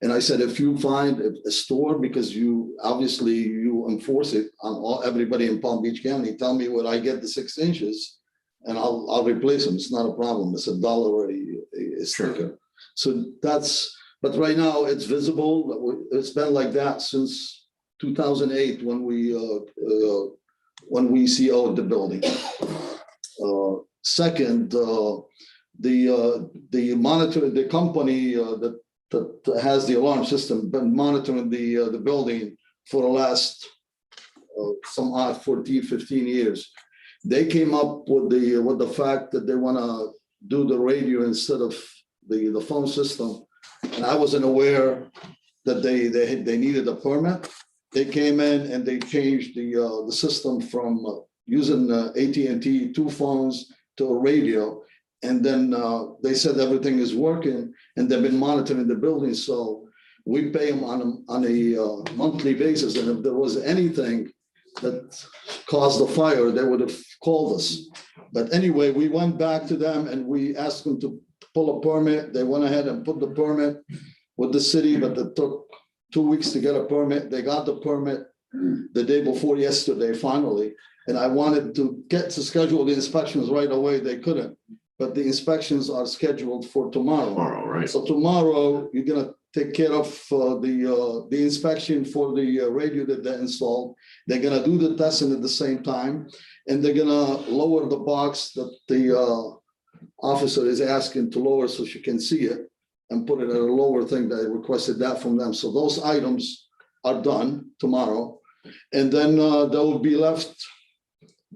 And I said, if you find a store, because you obviously you enforce it on everybody in Palm Beach County, tell me where I get the 6 inches, and I'll replace them. It's not a problem. It's $1 a sticker. So that's. But right now it's visible. It's been like that since 2008 when we CO'd the building. Second, the monitor, the company that has the alarm system been monitoring the building for the last some odd 14, 15 years. They came up with the fact that they want to do the radio instead of the phone system. And I wasn't aware that they needed a permit. They came in and they changed the system from using AT&T 2 phones to a radio. And then they said everything is working, and they've been monitoring the building. So we pay them on a monthly basis. And if there was anything that caused the fire, they would have called us. But anyway, we went back to them and we asked them to pull a permit. They went ahead and put the permit with the city, but it took 2 weeks to get a permit. They got the permit the day before yesterday, finally. And I wanted to get to schedule the inspections right away. They couldn't. But the inspections are scheduled for tomorrow. Tomorrow, right? So tomorrow, you're gonna take care of the inspection for the radio that they installed. They're gonna do the testing at the same time, and they're gonna lower the box that the officer is asking to lower so she can see it, and put it at a lower thing. That I requested that from them. So those items are done tomorrow, and then there will be left.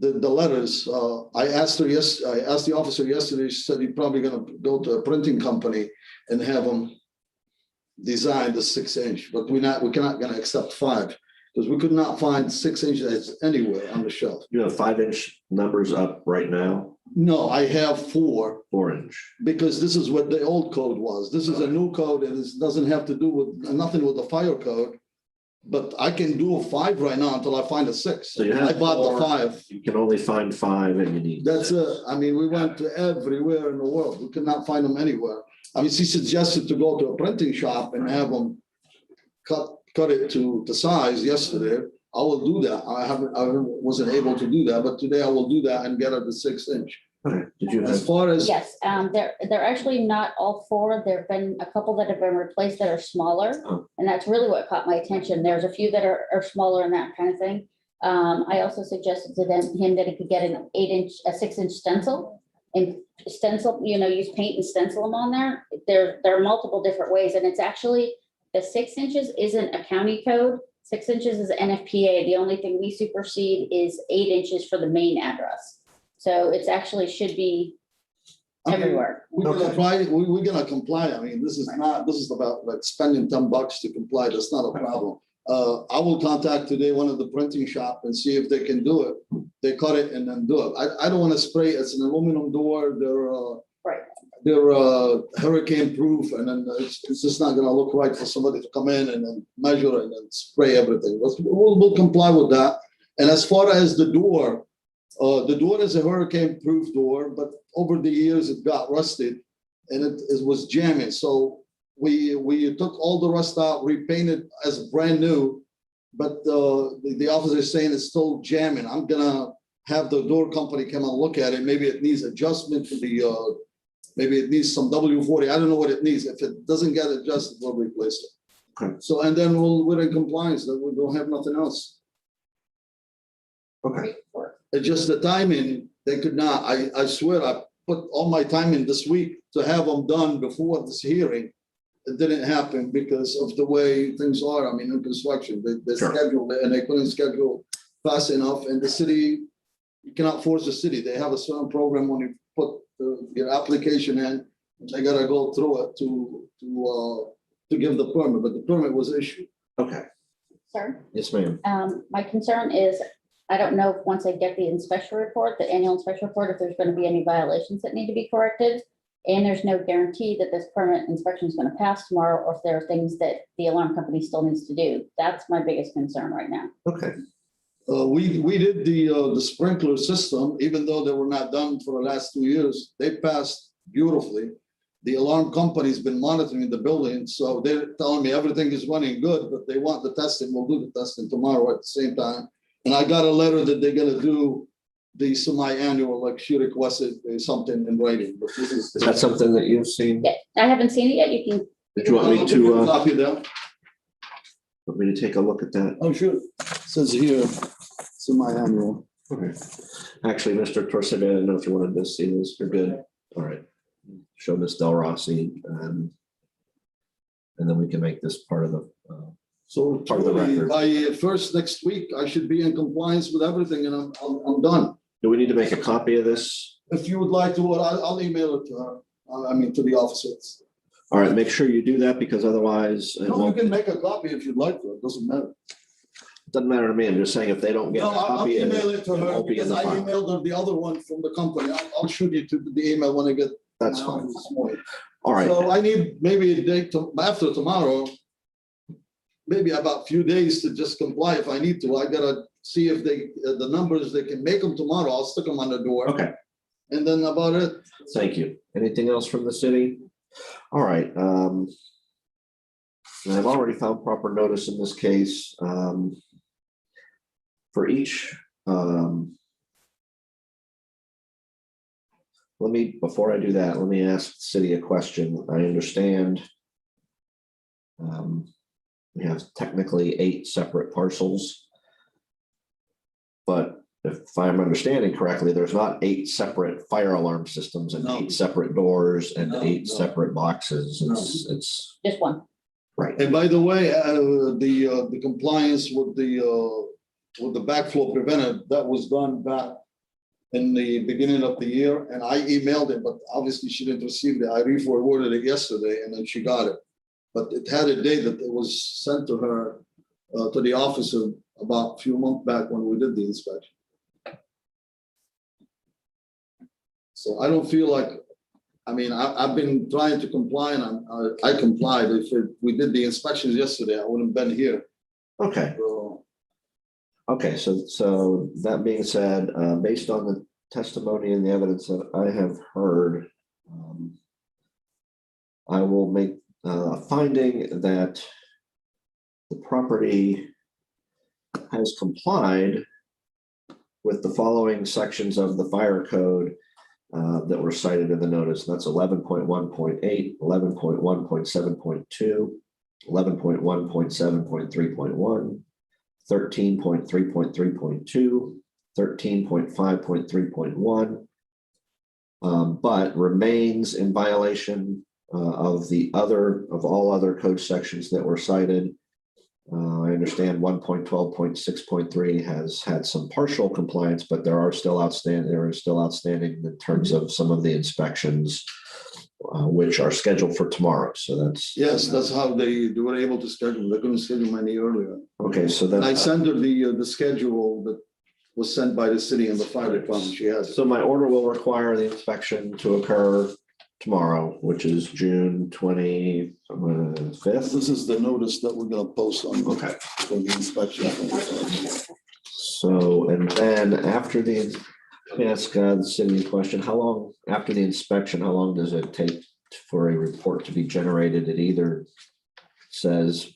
The letters, I asked the officer yesterday, she said he's probably gonna go to a printing company and have them design the 6 inch, but we're not gonna accept 5, because we could not find 6 inches anywhere on the shelf. You have 5 inch numbers up right now. No, I have 4 4-inch. because this is what the old code was. This is a new code and it doesn't have to do with, nothing with the fire code. But I can do a 5 right now until I find a 6. So you have I bought the 4. 5. You can only find 5 and you need. That's it. I mean, we went to everywhere in the world. We could not find them anywhere. I mean, she suggested to go to a printing shop and have them cut it to the size yesterday. I will do that. I wasn't able to do that, but today I will do that and get her the 6-inch. Okay. Did you As have, far as, Yes, they're actually not all 4. There've been a couple that have been replaced that are smaller. Oh. And that's really what caught my attention. There's a few that are smaller and that kind of thing. I also suggested to him that he could get an 8-inch, a 6-inch stencil. And stencil, use paint and stencil them on there. There are multiple different ways, and it's actually, the 6 inches isn't a county code. 6 inches is NFPA. The only thing we supersede is 8 inches for the main address. So it's actually should be I mean, everywhere. we're gonna try, we're gonna comply. I mean, this is about like spending $10 to comply. That's not a problem. I will contact today one of the printing shop and see if they can do it. They cut it and then do it. I don't want to spray. It's an aluminum door. Right. They're hurricane proof, and then it's just not gonna look right for somebody to come in and then measure and then spray everything. We'll comply with that. And as far as the door is a hurricane proof door, but over the years it got rusted and it was jamming. So we took all the rust out, repainted as brand new, but the officer is saying it's still jamming. I'm gonna have the door company come and look at it. Maybe it needs adjustment to the, maybe it needs some W40. I don't know what it needs. If it doesn't get adjusted, we'll replace it. Okay. So, and then we're in compliance, then we don't have nothing else. okay. It's just the timing, they could not, I swear, I put all my time in this week to have them done before this hearing. It didn't happen because of the way things are. I mean, in construction, they Sure. scheduled it and they couldn't schedule fast enough. And the city, you cannot force the city. They have a certain program when you put your application in, they gotta go through it to give the permit, but the permit was issued. Okay. Sir, Yes, ma'am. my concern is, I don't know if once I get the inspection report, the annual inspection report, if there's going to be any violations that need to be corrected. And there's no guarantee that this permit inspection is going to pass tomorrow, or if there are things that the alarm company still needs to do. That's my biggest concern right now. Okay. We did the sprinkler system, even though they were not done for the last 2 years, they passed beautifully. The alarm company's been monitoring the building, so they're telling me everything is running good, but they want the testing. We'll do the testing tomorrow at the same time. And I got a letter that they're gonna do the semi-annual, like she requested something in writing, but this is. Is that something that you've seen? Yeah, I haven't seen it yet. You can, Did you want me to, Copy them? want me to take a look at that? Oh, sure. Says here, semi-annual. Okay. Actually, Mr. Torsiga, I didn't know if you wanted to see this. You're good. All right. Show Ms. Del Rossi. And then we can make this part of the, So Part of the record. by first next week, I should be in compliance with everything and I'm done. do we need to make a copy of this? If you would like to, I'll email it to her, I mean, to the officers. All right, make sure you do that because otherwise it No, you won't, can make a copy if you'd like to, it doesn't matter. doesn't matter to me. I'm just saying if they don't get a No, I'll copy of email it, it to it her won't be in because the I file. emailed her the other one from the company. I'll shoot you to the email when I get. That's my fine. office this morning. All right. So I need maybe a day after tomorrow, maybe about a few days to just comply if I need to. I gotta see if the numbers, they can make them tomorrow. I'll stick them on the door. Okay. And then about it. Thank you. Anything else from the city? All right. I've already found proper notice in this case. For each, before I do that, let me ask the city a question. I understand we have technically 8 separate parcels. But if I'm understanding correctly, there's not 8 separate fire alarm systems and No. 8 separate doors and No, 8 no. separate boxes. No. It's just one. right. And by the way, the compliance with the backflow preventer, that was done back in the beginning of the year, and I emailed it, but obviously she didn't receive it. I re-forwarded it yesterday, and then she got it. But it had a date that it was sent to her, to the officer about a few months back when we did the inspection. So I don't feel like, I mean, I've been trying to comply and I complied. If we did the inspections yesterday, I wouldn't have been here. Okay, So, okay, so that being said, based on the testimony and the evidence that I have heard, I will make a finding that the property has complied with the following sections of the fire code that were cited in the notice. That's 11.1.8, 11.1.7.2, 11.1.7.3.1, 13.3.3.2, 13.5.3.1, but remains in violation of all other code sections that were cited. I understand 1.12.6.3 has had some partial compliance, but there are still outstanding in terms of some of the inspections, which are scheduled for tomorrow. So that's. yes, that's how they were able to schedule. They couldn't schedule any earlier. Okay, so And I that, sent her the schedule that was sent by the city and the fire department. She has it. so my order will require the inspection to occur tomorrow, which is June 25th. This is the notice that we're gonna post on. Okay. For the inspection. So, and then after the, let me ask the city a question, how long, after the inspection, how long does it take for a report to be generated? It either says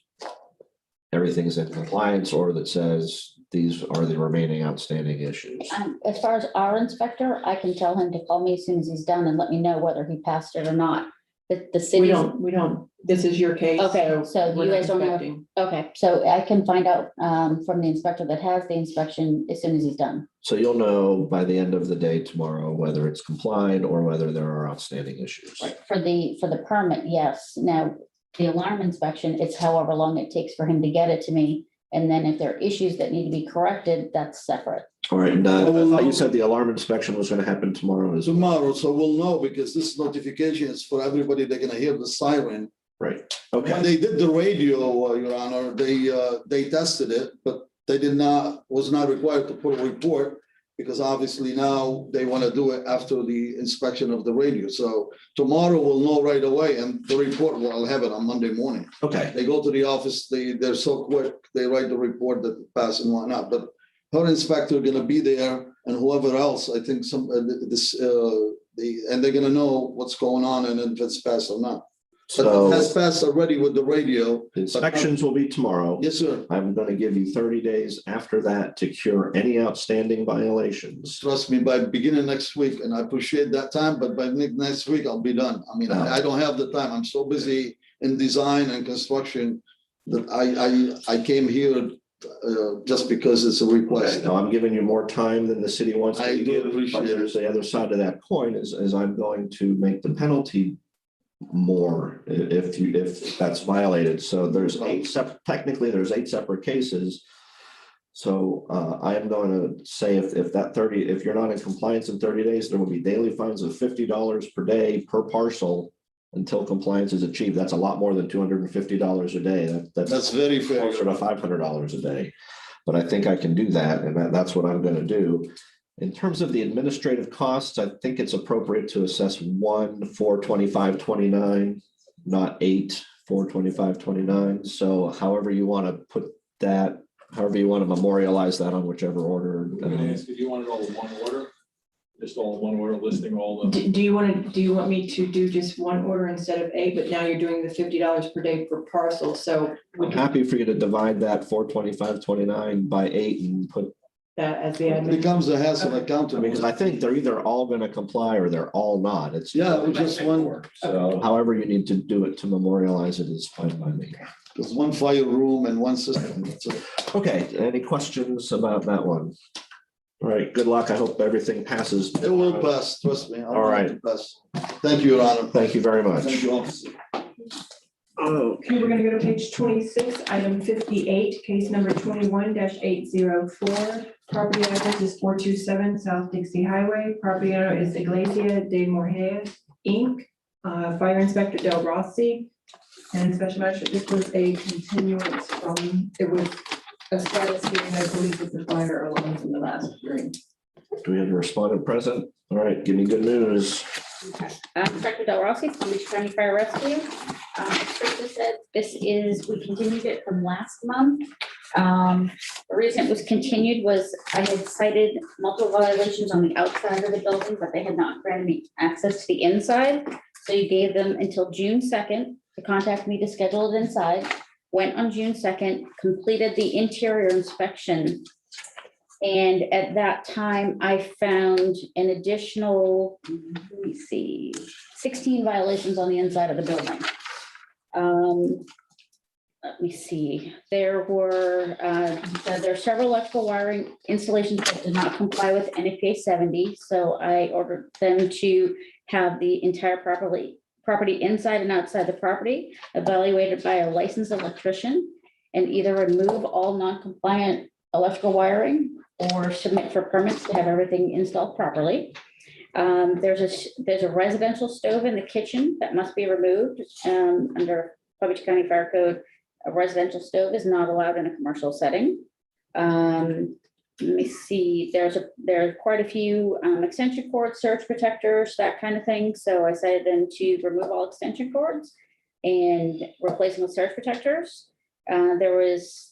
everything's in compliance or that says these are the remaining outstanding issues. As far as our inspector, I can tell him to call me as soon as he's done and let me know whether he passed it or not. The We city. don't, this is your case. Okay, so we're you not guys don't know. inspecting. Okay, so I can find out from the inspector that has the inspection as soon as he's done. So you'll know by the end of the day tomorrow whether it's complied or whether there are outstanding issues. For the permit, yes. Now, the alarm inspection, it's however long it takes for him to get it to me. And then if there are issues that need to be corrected, that's separate. All right, and I thought you said the alarm inspection was going to happen tomorrow as well. Tomorrow, so we'll know because this notification is for everybody. They're gonna hear the siren. Right, When okay, they did the radio, Your Honor, they tested it, but they was not required to put a report because obviously now they want to do it after the inspection of the radio. So tomorrow we'll know right away and the report, I'll have it on Monday morning. okay. They go to the office, they're so quick, they write the report that it passed and whatnot, but her inspector gonna be there and whoever else, I think and they're gonna know what's going on and if it's passed or not. But So it has passed already with the radio. the inspections will be tomorrow. Yes, sir. I'm going to give you 30 days after that to cure any outstanding violations. Trust me, by beginning next week, and I appreciate that time, but by next week, I'll be done. I mean, I don't have the time. I'm so busy in design and construction that I came here just because it's a request. Now, I'm giving you more time than the city wants I to do give, appreciate but there's the other side of that coin is I'm going to make the penalty more if that's violated. So there's technically there's 8 separate cases. So I am going to say if you're not in compliance in 30 days, there will be daily fines of $50 per day per parcel until compliance is achieved. That's a lot more than $250 a day. That's very fair. Closer to $500 a day. But I think I can do that, and that's what I'm going to do. In terms of the administrative costs, I think it's appropriate to assess 1 425.29, not 8 425.29. So however you want to put that, however you want to memorialize that on whichever order. I'm gonna ask if you want it all in one order, just all in one order, listing all the. Do you want me to do just one order instead of 8, but now you're doing the $50 per day per parcel, so I'm happy for you to divide that 425.29 by 8 and put. That as the It admin. becomes a hassle accounting. Because I think they're either all going to comply or they're all not. It's. Yeah, we just one, So however you need to do it to memorialize it is fine by me. there's one fire room and one system. That's it. Okay, any questions about that one? All right, good luck. I hope everything passes. It will pass, trust me. All right. Pass. Thank you, Your Honor. Thank you very much. Thank you, officer. Okay, we're gonna go to page 26, item 58, case number 21-804. Property address is 427 South Dixie Highway. Property owner is Iglesia de Morjes, Inc. Fire Inspector Del Rossi. And Special Magistrate, this was a continuance from, it was a status hearing, I believe, with the fire alarm from the last hearing. Do we have a respondent present? All right, give me good news. Inspector Del Rossi, Palm Beach County Fire Rescue. As Krista said, we continued it from last month. The reason it was continued was I had cited multiple violations on the outside of the building, but they had not granted me access to the inside. So you gave them until June 2nd to contact me to schedule it inside. Went on June 2nd, completed the interior inspection. And at that time, I found an additional, let me see, 16 violations on the inside of the building. Let me see, there were several electrical wiring installations that did not comply with NFPA 70. So I ordered them to have the entire property inside and outside the property evaluated by a licensed electrician and either remove all non-compliant electrical wiring or submit for permits to have everything installed properly. There's a residential stove in the kitchen that must be removed. Under Palm Beach County Fire Code, a residential stove is not allowed in a commercial setting. Let me see, there are quite a few extension cords, surge protectors, that kind of thing. So I decided then to remove all extension cords and replace them with surge protectors. There was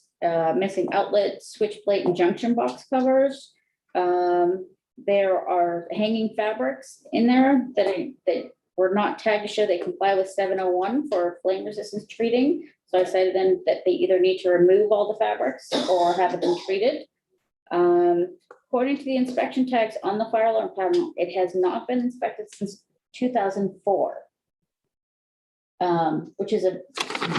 missing outlet, switch plate, and junction box covers. There are hanging fabrics in there that were not tagged to show they comply with 701 for flame resistance treating. So I decided then that they either need to remove all the fabrics or have them treated. According to the inspection tags on the fire alarm panel, it has not been inspected since 2004, which is a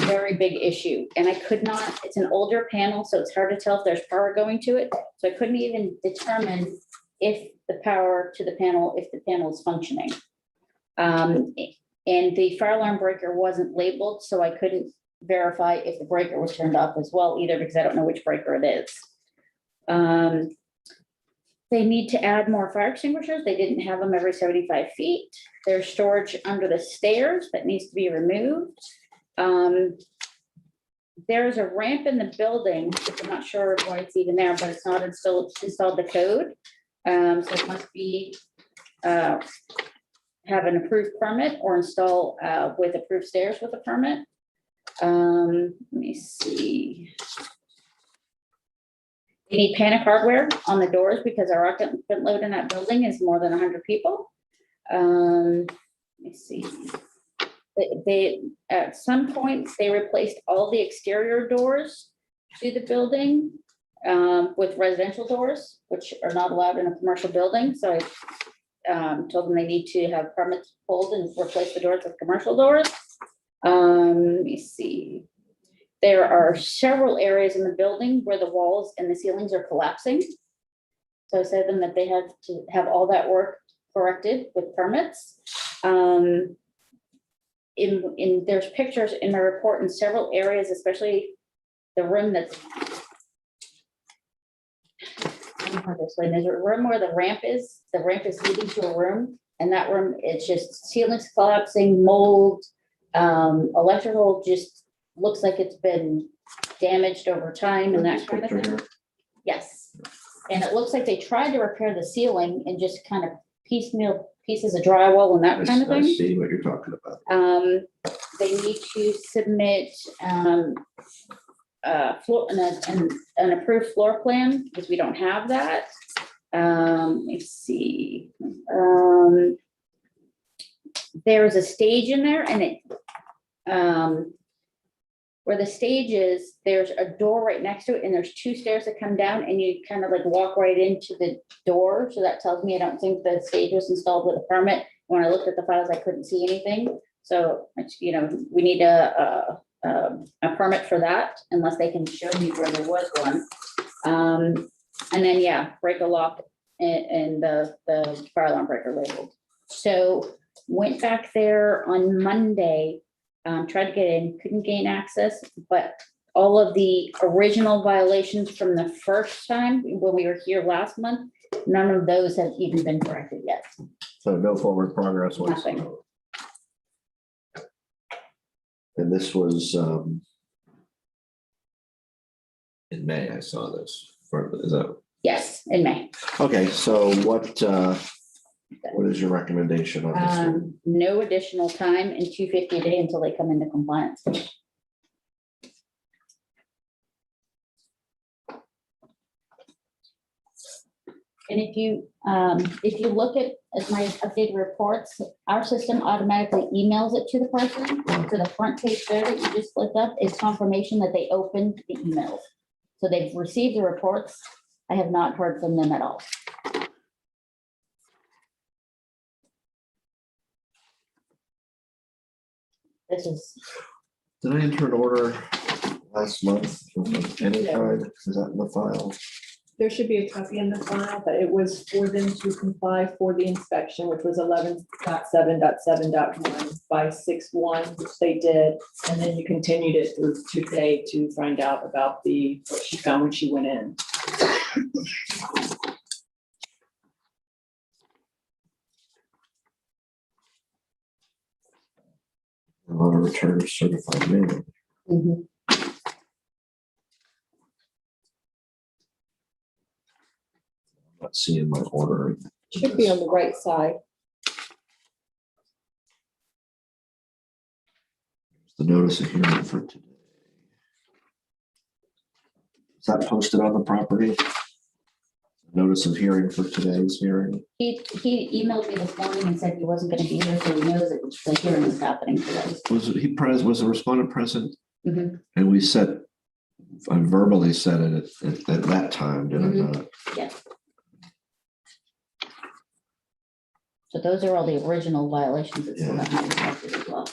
very big issue. And I could not, it's an older panel, so it's hard to tell if there's power going to it. So I couldn't even determine if the power to the panel, if the panel is functioning. And the fire alarm breaker wasn't labeled, so I couldn't verify if the breaker was turned off as well either, because I don't know which breaker it is. They need to add more fire extinguishers. They didn't have them every 75 feet. There's storage under the stairs that needs to be removed. There's a ramp in the building, which I'm not sure why it's even there, but it's not installed the code. So it must be have an approved permit or install with approved stairs with a permit. Let me see. We need panic hardware on the doors because our occupant load in that building is more than 100 people. Let me see. They at some point they replaced all the exterior doors to the building with residential doors, which are not allowed in a commercial building. So I told them they need to have permits pulled and replace the doors with commercial doors. Let me see. There are several areas in the building where the walls and the ceilings are collapsing. So I said to them that they had to have all that work corrected with permits. There's pictures in my report in several areas, especially the room that's, there's a room where the ramp is leading to a room, and that room, it's just ceilings collapsing, mold, electrical just looks like it's been damaged over time and that kind of thing. Yes. And it looks like they tried to repair the ceiling and just kind of piecemeal pieces of drywall and that kind of thing. I see what you're talking about. They need to submit floor an approved floor plan because we don't have that. Let's see. There's a stage in there, and it where the stage is, there's a door right next to it, and there's two stairs that come down, and you kind of like walk right into the door. So that tells me I don't think the stage was installed with a permit. When I looked at the files, I couldn't see anything. So, you know, we need a permit for that, unless they can show me where there was one. And then, yeah, break a lock and the fire alarm breaker labeled. So went back there on Monday. Tried to get in, couldn't gain access, but all of the original violations from the first time when we were here last month, none of those have even been corrected yet. So no forward progress Nothing. whatsoever. And this was in May, I saw this. Is that Yes, in May. Okay, so what is your recommendation on this one? No additional time and $250 a day until they come into compliance. And if you look at my updated reports, our system automatically emails it to the person. So the front page there that you just flipped up is confirmation that they opened the emails. So they've received the reports. I have not heard from them at all. This is, Did I enter an order last month of any kind? Is that in the file? There should be a copy in the file, but it was for them to comply for the inspection, which was 11.7.7.1 by 6/1, which they did. And then you continued it through today to find out about what she found when she went in. A lot of return of certified mail. Not seeing my order. Should be on the right side. The notice of hearing for today. Is that posted on the property? Notice of hearing for today's hearing. he emailed me this morning and said he wasn't going to be here, so he knows that the hearing is happening today. Was the respondent present? Mhm. And I verbally said it at that time, did I not? Yes. So those are all the original violations that still haven't been corrected as well.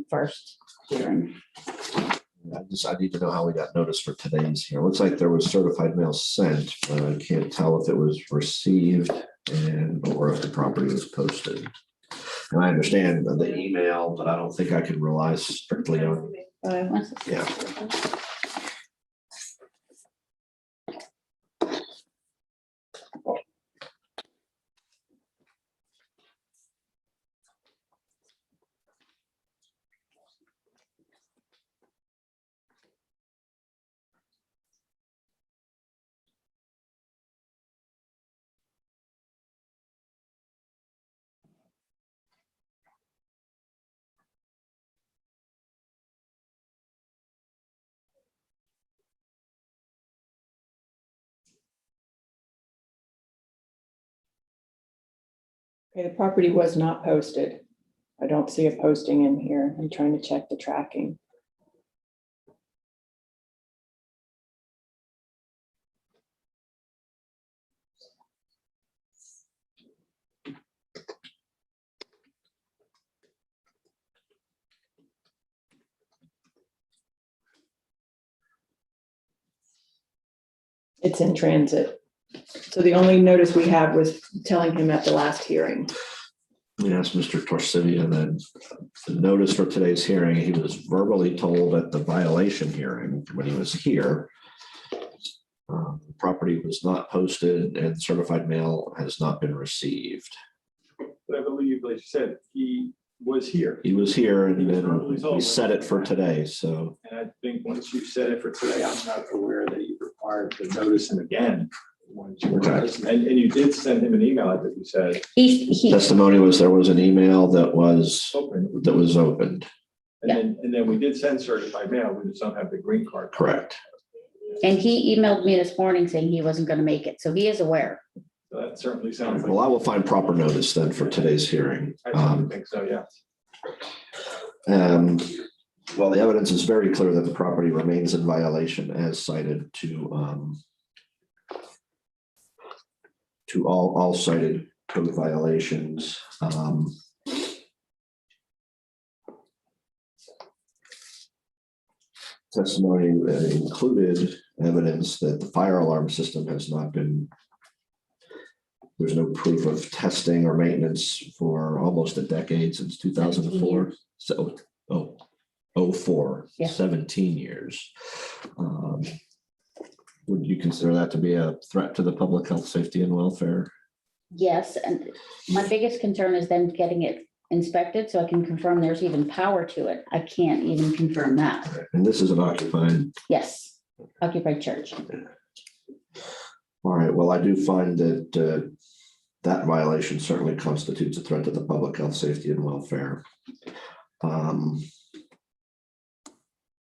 First hearing. I need to know how we got notice for today's here. Looks like there was certified mail sent, but I can't tell if it was received or if the property was posted. And I understand the email, but I don't think I can rely strictly on, yeah. Okay, the property was not posted. I don't see a posting in here. I'm trying to check the tracking. It's in transit. So the only notice we have was telling him at the last hearing. Yes, Mr. Torsivi, and then the notice for today's hearing, he was verbally told at the violation hearing when he was here. Property was not posted and certified mail has not been received. But I believe, like you said, he was here. He was here and then we set it for today, so. And I think once you set it for today, I'm not aware that you required to notice him again. Okay. And you did send him an email, I think you said. He Testimony was there was an email that was Open. opened. And then we did send certified mail. We just don't have the green card. Correct. And he emailed me this morning saying he wasn't going to make it, so he is aware. So that certainly sounds like. Well, I will find proper notice then for today's hearing. I certainly think so, yeah. Well, the evidence is very clear that the property remains in violation as cited to all cited code violations. Testimony included evidence that the fire alarm system has not been, there's no proof of testing or maintenance for almost a decade, since 2004. So, 04, Yeah. 17 years. Would you consider that to be a threat to the public health, safety, and welfare? Yes, and my biggest concern is then getting it inspected, so I can confirm there's even power to it. I can't even confirm that. And this is an occupied. Yes, occupied church. All right, well, I do find that that violation certainly constitutes a threat to the public health, safety, and welfare. And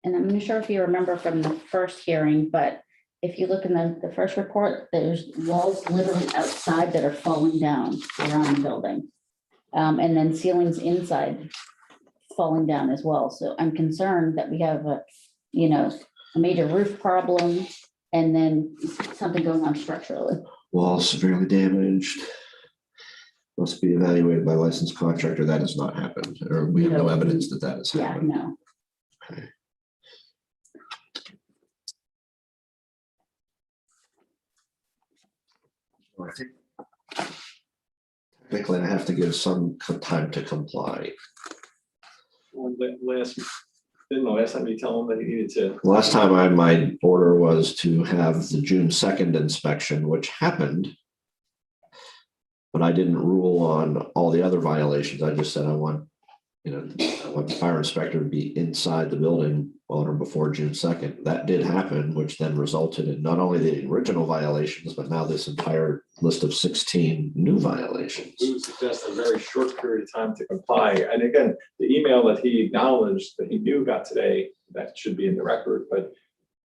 I'm not sure if you remember from the first hearing, but if you look in the first report, there's walls literally outside that are falling down around the building. And then ceilings inside falling down as well. So I'm concerned that we have a major roof problem and then something going on structurally. Wall severely damaged. Must be evaluated by licensed contractor. That has not happened, or we have no No. evidence that that has Yeah, happened. no. Okay. Well, I think technically I have to give some time to comply. Didn't the last time you tell them that you needed to? Last time my order was to have the June 2nd inspection, which happened. But I didn't rule on all the other violations. I just said I want the fire inspector to be inside the building on or before June 2nd. That did happen, which then resulted in not only the original violations, but now this entire list of 16 new violations. We would suggest a very short period of time to comply. And again, the email that he acknowledged that he knew about today, that should be in the record, but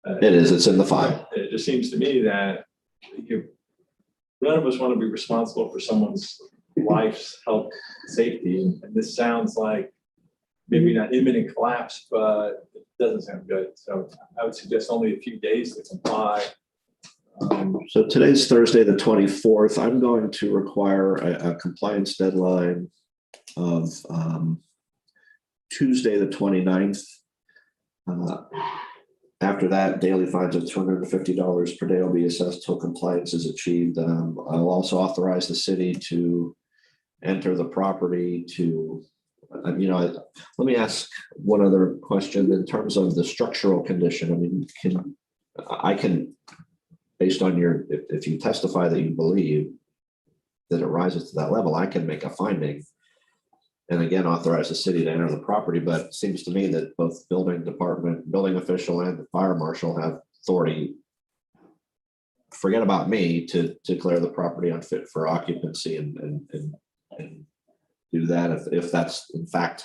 It's in the file. it just seems to me that none of us want to be responsible for someone's life's health, safety, and this sounds like maybe not imminent collapse, but it doesn't sound good. So I would suggest only a few days to comply. So today's Thursday, the 24th. I'm going to require a compliance deadline of Tuesday, the 29th. After that, daily fines of $250 per day will be assessed till compliance is achieved. I'll also authorize the city to enter the property to, let me ask one other question in terms of the structural condition. I mean, I can, based on if you testify that you believe that it rises to that level, I can make a finding. And again, authorize the city to enter the property, but it seems to me that both building department, building official and the fire marshal have authority, forget about me, to declare the property unfit for occupancy and do that if that's in fact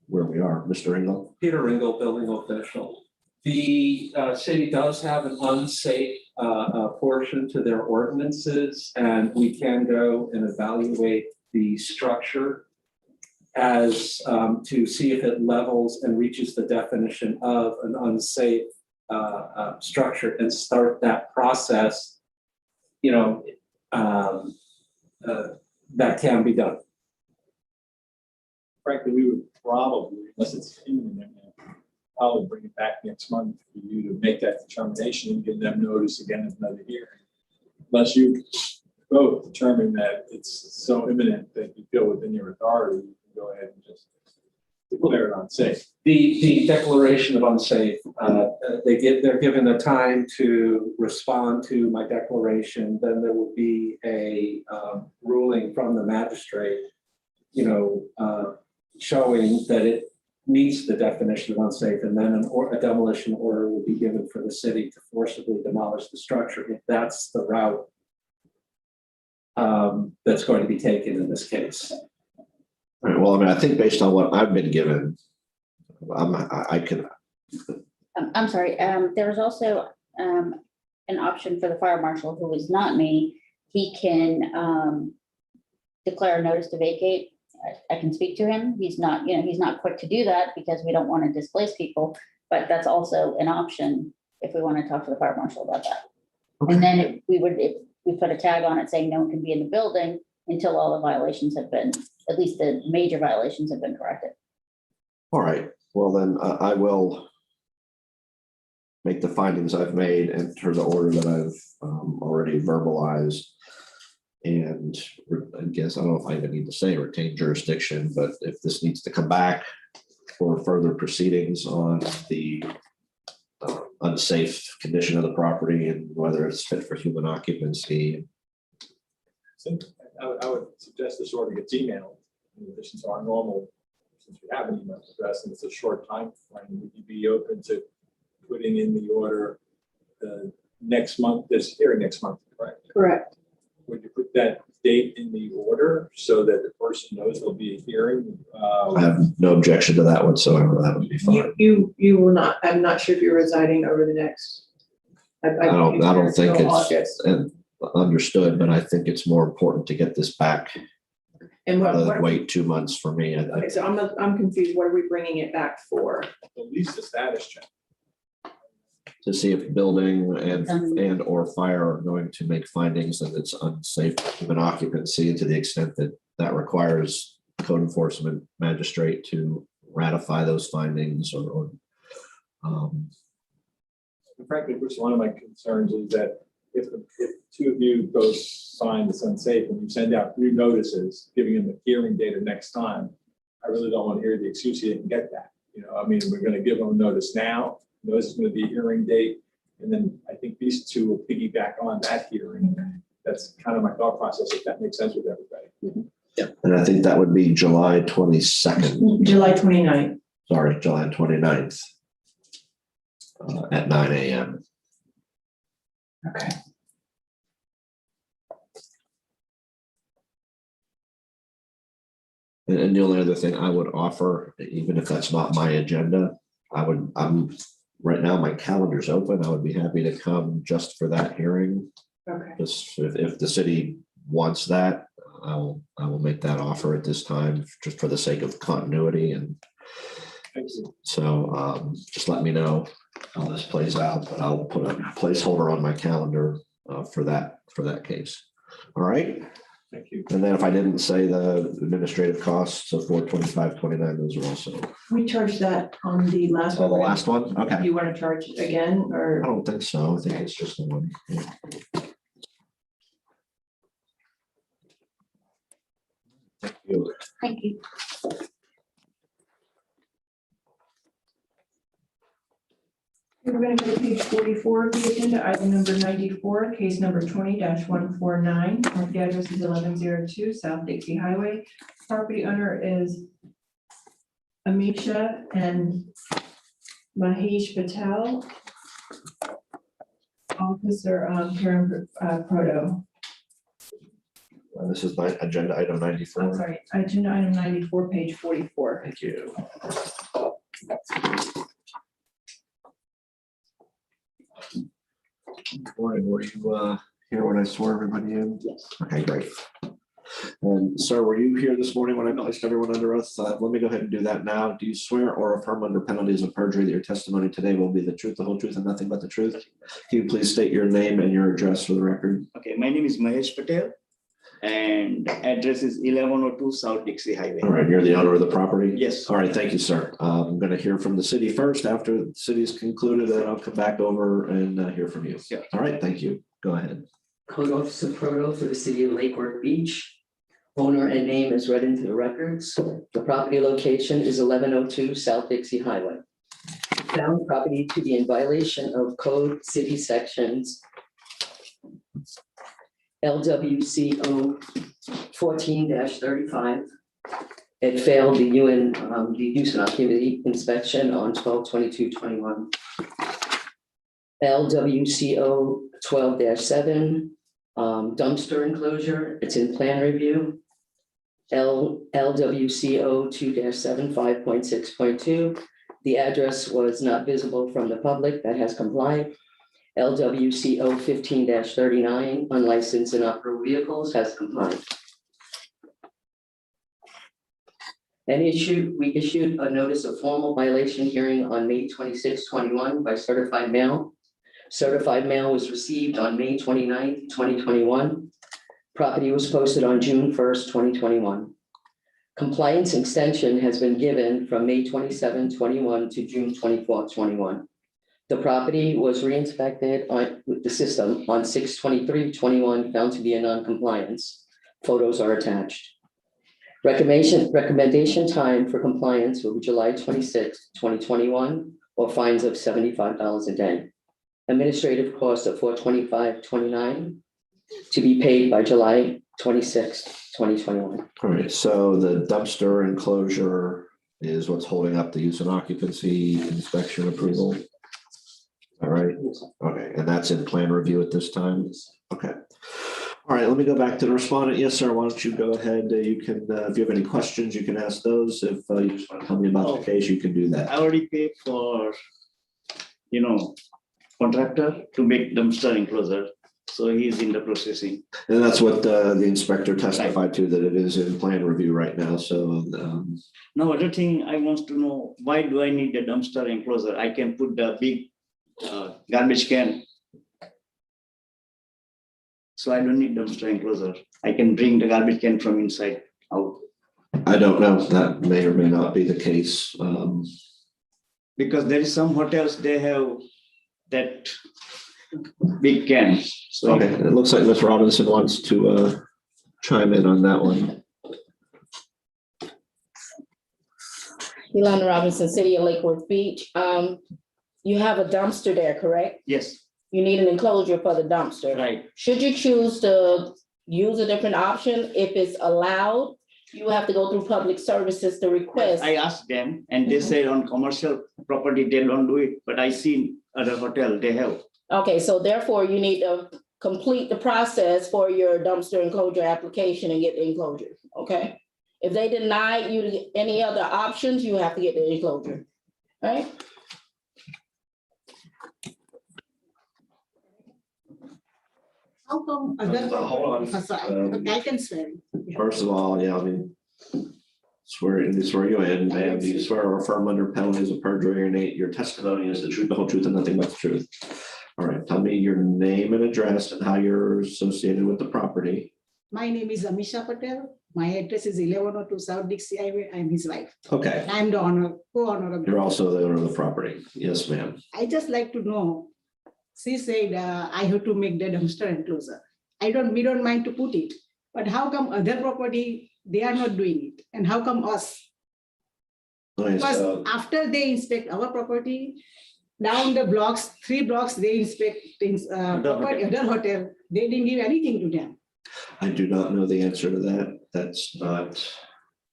where we are. Mr. Engel? Peter Engel, building official. The city does have an unsafe portion to their ordinances, and we can go and evaluate the structure as to see if it levels and reaches the definition of an unsafe structure and start that process. That can be done. Frankly, we would probably, unless it's imminent, probably bring it back next month for you to make that determination and give them notice again of another hearing. Unless you both determine that it's so imminent that you feel within your authority, you can go ahead and just declare it unsafe. The declaration of unsafe, they're given the time to respond to my declaration. Then there will be a ruling from the magistrate, showing that it meets the definition of unsafe, and then a demolition order will be given for the city to forcibly demolish the structure if that's the route that's going to be taken in this case. All right, well, I mean, I think based on what I've been given, I can. I'm sorry, there was also an option for the fire marshal, who is not me. He can declare a notice to vacate. I can speak to him. He's not quick to do that because we don't want to displace people, but that's also an option if we want to talk to the fire marshal about that. Okay. And then we put a tag on it saying no one can be in the building until all the violations have been, at least the major violations have been corrected. All right, well then I will make the findings I've made, enter the order that I've already verbalized. And I guess, I don't know if I even need to say retain jurisdiction, but if this needs to come back for further proceedings on the unsafe condition of the property and whether it's fit for human occupancy. So I would suggest this order gets emailed in addition to our normal, since we have an email address and it's a short time frame, would you be open to putting in the order next month, this hearing next month, correct? Correct. Would you put that date in the order so that the person knows there'll be a hearing? I have no objection to that whatsoever. That would be fine. You will not, I'm not sure if you're residing over the next. I don't think Till it's August. understood, but I think it's more important to get this back. And Rather what, than wait 2 months for me. okay, so I'm confused. What are we bringing it back for? At least a status check. To see if building and or fire are going to make findings that it's unsafe for human occupancy, to the extent that that requires code enforcement magistrate to ratify those findings or Frankly, Bruce, one of my concerns is that if two of you both find it's unsafe and you send out 3 notices, giving them the hearing date of next time, I really don't want to hear the excuse you didn't get that. You know, I mean, we're going to give them notice now, notice is going to be a hearing date, and then I think these two will piggyback on that hearing. That's kind of my thought process, if that makes sense with everybody. yeah. And I think that would be July 22nd, July 29th. sorry, July 29th. At 9 a.m. Okay. And the only other thing I would offer, even if that's not my agenda, I'm right now, my calendar's open. I would be happy to come just for that hearing. Okay. Just if the city wants that, I will make that offer at this time, just for the sake of continuity. And so just let me know how this plays out, but I'll put a placeholder on my calendar for that case. All right. Thank you. And then if I didn't say the administrative costs of $425.29, those are also. We charged that on the last Oh, one. the last one? Okay. You want to charge it again I or? don't think so. I think it's just the one. Yeah. Thank you. Thank you. We're going to go to page 44 of the agenda, item number 94, case number 20-149. The address is 1102 South Dixie Highway. Property owner is Amisha and Mahesh Patel. Officer Karen Proto. This is my agenda item I'm 94. sorry, agenda item 94, page 44. Thank you. Morning, were you here when I swore everybody in? Yes. Okay, great. Sir, were you here this morning when I placed everyone under oath? Let me go ahead and do that now. Do you swear or affirm under penalties of perjury that your testimony today will be the truth, the whole truth, and nothing but the truth? Can you please state your name and your address for the record? Okay, my name is Mahesh Patel and address is 1102 South Dixie Highway. All right, you're the owner of the property? Yes. All right, thank you, sir. I'm going to hear from the city first. After the city's concluded, then I'll come back over and hear from you. Yeah. All right, thank you. Go ahead. Code Officer Proto for the city of Lake Worth Beach. Owner and name is read into the records. The property location is 1102 South Dixie Highway. Found property to be in violation of code city sections LWCO 14-35. It failed the the use and occupancy inspection on 12/22/21. LWCO 12-7. Dumpster enclosure, it's in plan review. LWCO 2-75.6.2. The address was not visible from the public, that has complied. LWCO 15-39, unlicensed and operable vehicles, has complied. We issued a notice of formal violation hearing on May 26, 21 by certified mail. Certified mail was received on May 29, 2021. Property was posted on June 1st, 2021. Compliance extension has been given from May 27, 21 to June 24, 21. The property was re-inspected with the system on 6/23/21, found to be a non-compliance. Photos are attached. Recommendation time for compliance will be July 26, 2021, or fines of $75 a day. Administrative cost of $425.29 to be paid by July 26/2021. All right, so the dumpster enclosure is what's holding up the use and occupancy inspection approval. All right, okay, and that's in plan review at this time? Okay. All right, let me go back to the respondent. Yes, sir, why don't you go ahead? You can, if you have any questions, you can ask those. If you just want to tell me about the case, you can do I that. already paid for, contractor to make dumpster enclosure. So he's in the processing. And that's what the inspector testified to, that it is in plan review right now, so. Now, other thing I want to know, why do I need the dumpster enclosure? I can put the big garbage can. So I don't need dumpster enclosure. I can bring the garbage can from inside out. I don't know, that may or may not be the case. Because there is some hotels, they have that big cans. So Okay, it looks like Ms. Robinson wants to chime in on that one. Yolanda Robinson, City of Lake Worth Beach. You have a dumpster there, correct? yes, You need an enclosure for the dumpster. right. Should you choose to use a different option, if it's allowed, you have to go through public services to request. I asked them and they said on commercial property, they don't do it, but I seen other hotel, they have. Okay, so therefore you need to complete the process for your dumpster enclosure application and get the enclosure, okay? If they deny you any other options, you have to get the enclosure, right? How come other? Hold on. I can swear. First of all, yeah, I mean, swear you in, ma'am, do you swear or affirm under penalties of perjury or your testimony is the truth, the whole truth, and nothing but the truth? All right, tell me your name and address and how you're associated with the property. My name is Amisha Patel. My address is 1102 South Dixie Highway. I'm his wife. Okay, I'm the co-owner of. you're also the owner of the property. Yes, ma'am. I just like to know, she said, I have to make the dumpster enclosure. We don't mind to put it, but how come other property, they are not doing it? And how come us? Nice, Because after they inspect our property, down the blocks, 3 blocks, they inspect things, property, other hotel, they didn't give anything to them. I do not know the answer to that. That's not,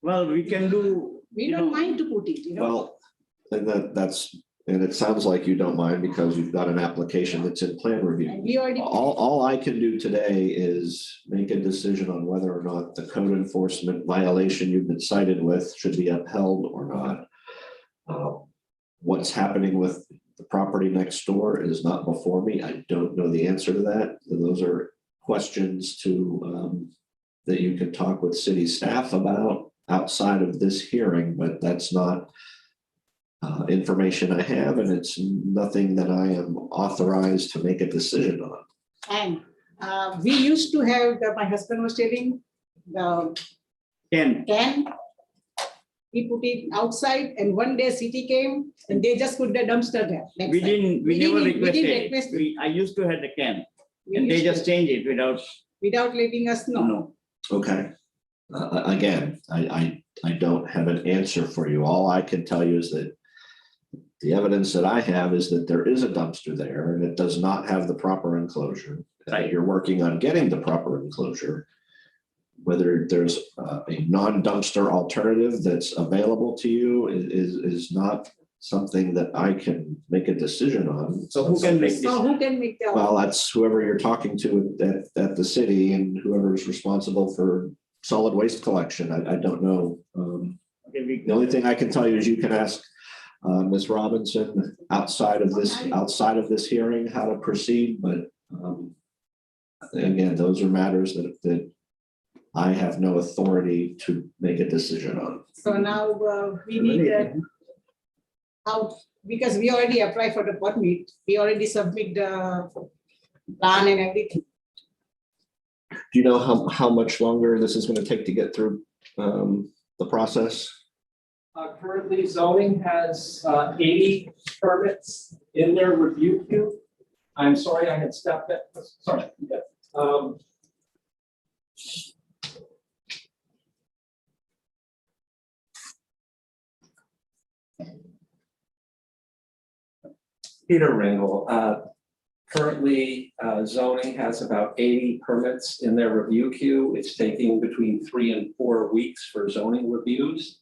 Well, we can do. We don't mind to put it, well, and that's, and it sounds like you don't mind because you've got an application that's in plan review. And we already. All I can do today is make a decision on whether or not the code enforcement violation you've been cited with should be upheld or not. What's happening with the property next door is not before me. I don't know the answer to that. Those are questions to that you can talk with city staff about outside of this hearing, but that's not information I have, and it's nothing that I am authorized to make a decision on. And we used to have, my husband was telling, the Can. we put it outside, and one day city came and they just put the dumpster there. We never requested. request I used to have the can We and they used just to- changed it without letting us know. no. Okay. Again, I don't have an answer for you. All I can tell you is that the evidence that I have is that there is a dumpster there and it does not have the proper enclosure. That you're working on getting the proper enclosure. Whether there's a non-dumpster alternative that's available to you is not something that I can make a decision on. So who can make this? So who can make the? Well, that's whoever you're talking to at the city and whoever is responsible for solid waste collection. I don't know. The only thing I can tell you is you can ask Ms. Robinson outside of this hearing how to proceed, but again, those are matters that I have no authority to make a decision on. So now we need how, because we already applied for the permit, we already submit the plan and everything. Do you know how much longer this is going to take to get through the process? Currently zoning has 80 permits in their review queue. I'm sorry, I had stepped it. Sorry. Peter Ringel, Currently, zoning has about 80 permits in their review queue. It's taking between 3 and 4 weeks for zoning reviews.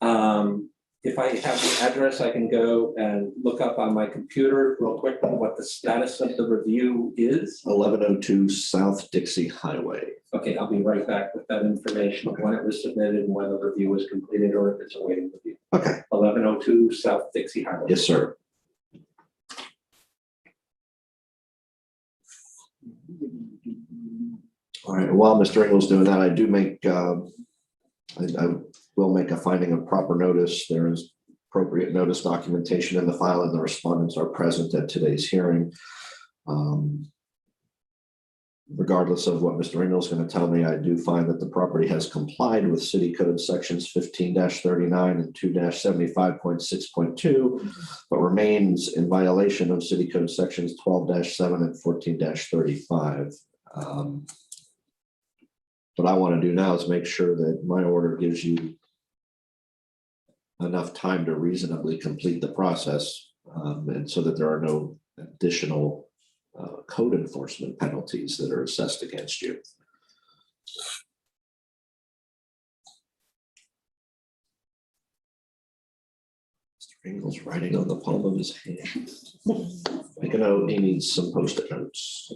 If I have the address, I can go and look up on my computer real quick what the status of the review is. 1102 South Dixie Highway. Okay, I'll be right back with that information, when it was submitted and when the review was completed, or if it's awaiting review. Okay. 1102 South Dixie Highway. Yes, sir. All right, while Mr. Engel's doing that, I do make, I will make a finding of proper notice. There is appropriate notice documentation in the file, and the respondents are present at today's hearing. Regardless of what Mr. Engel's going to tell me, I do find that the property has complied with City Code sections 15-39 and 2-75.6.2, but remains in violation of City Code sections 12-7 and 14-35. What I want to do now is make sure that my order gives you enough time to reasonably complete the process, and so that there are no additional code enforcement penalties that are assessed against you. Mr. Engel's writing on the palm of his hand. Make a note, he needs some Post-it notes.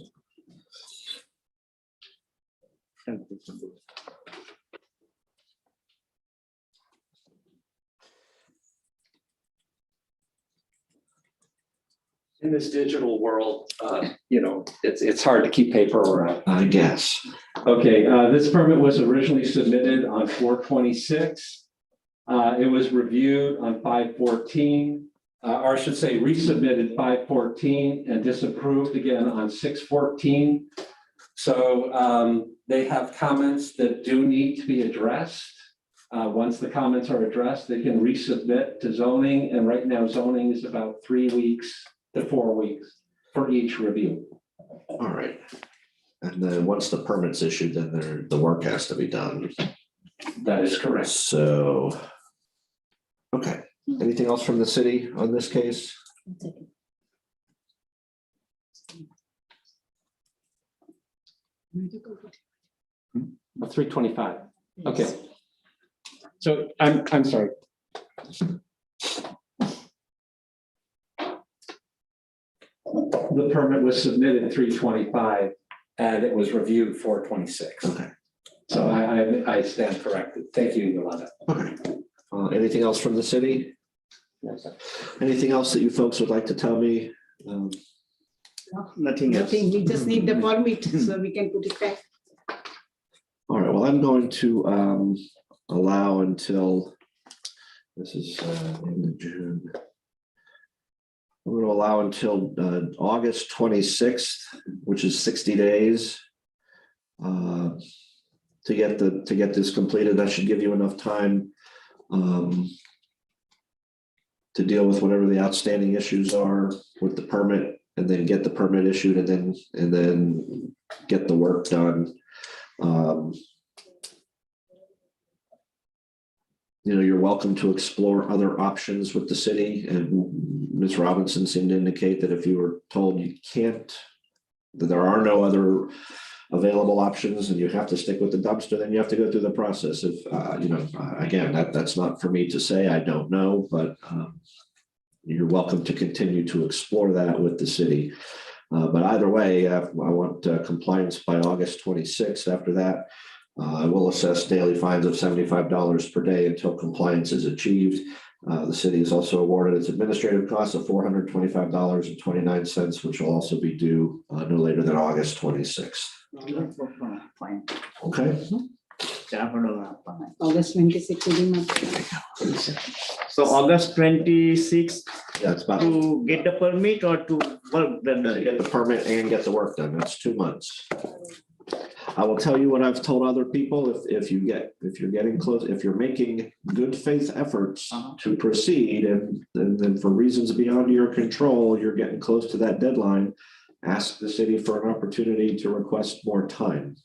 In this digital world, it's hard to keep paper around. I guess. Okay, this permit was originally submitted on 4/26. It was reviewed on 5/14, or I should say resubmitted 5/14 and disapproved again on 6/14. So they have comments that do need to be addressed. Once the comments are addressed, they can resubmit to zoning, and right now zoning is about 3 weeks to 4 weeks for each review. All right. And then once the permit's issued, then the work has to be done. That is correct. So, okay. Anything else from the city on this case? 325. Okay. So I'm sorry. The permit was submitted 3/25 and it was reviewed 4/26. Okay. So I stand corrected. Thank you, Yolanda. Okay. Anything else from the city? No, sir. Anything else that you folks would like to tell me? Nothing else. Nothing, we just need the permit, so we can put it back. All right, well, I'm going to allow until, this is end of June. I'm going to allow until August 26th, which is 60 days to get this completed. That should give you enough time to deal with whatever the outstanding issues are with the permit, and then get the permit issued, and then get the work done. You're welcome to explore other options with the city, and Ms. Robinson seemed to indicate that if you were told you can't, that there are no other available options and you have to stick with the dumpster, then you have to go through the process. If again, that's not for me to say, I don't know, but you're welcome to continue to explore that with the city. But either way, I want compliance by August 26th. After that, I will assess daily fines of $75 per day until compliance is achieved. The city is also awarded its administrative costs of $425.29, which will also be due no later than August 26th. Fine. Okay. August 26th. So August 26th Yeah, it's about to get the permit or to work to get the permit and get the work done. That's 2 months. I will tell you what I've told other people. If you're getting close, if you're making good faith efforts to proceed, and then for reasons beyond your control, you're getting close to that deadline, ask the city for an opportunity to request more time.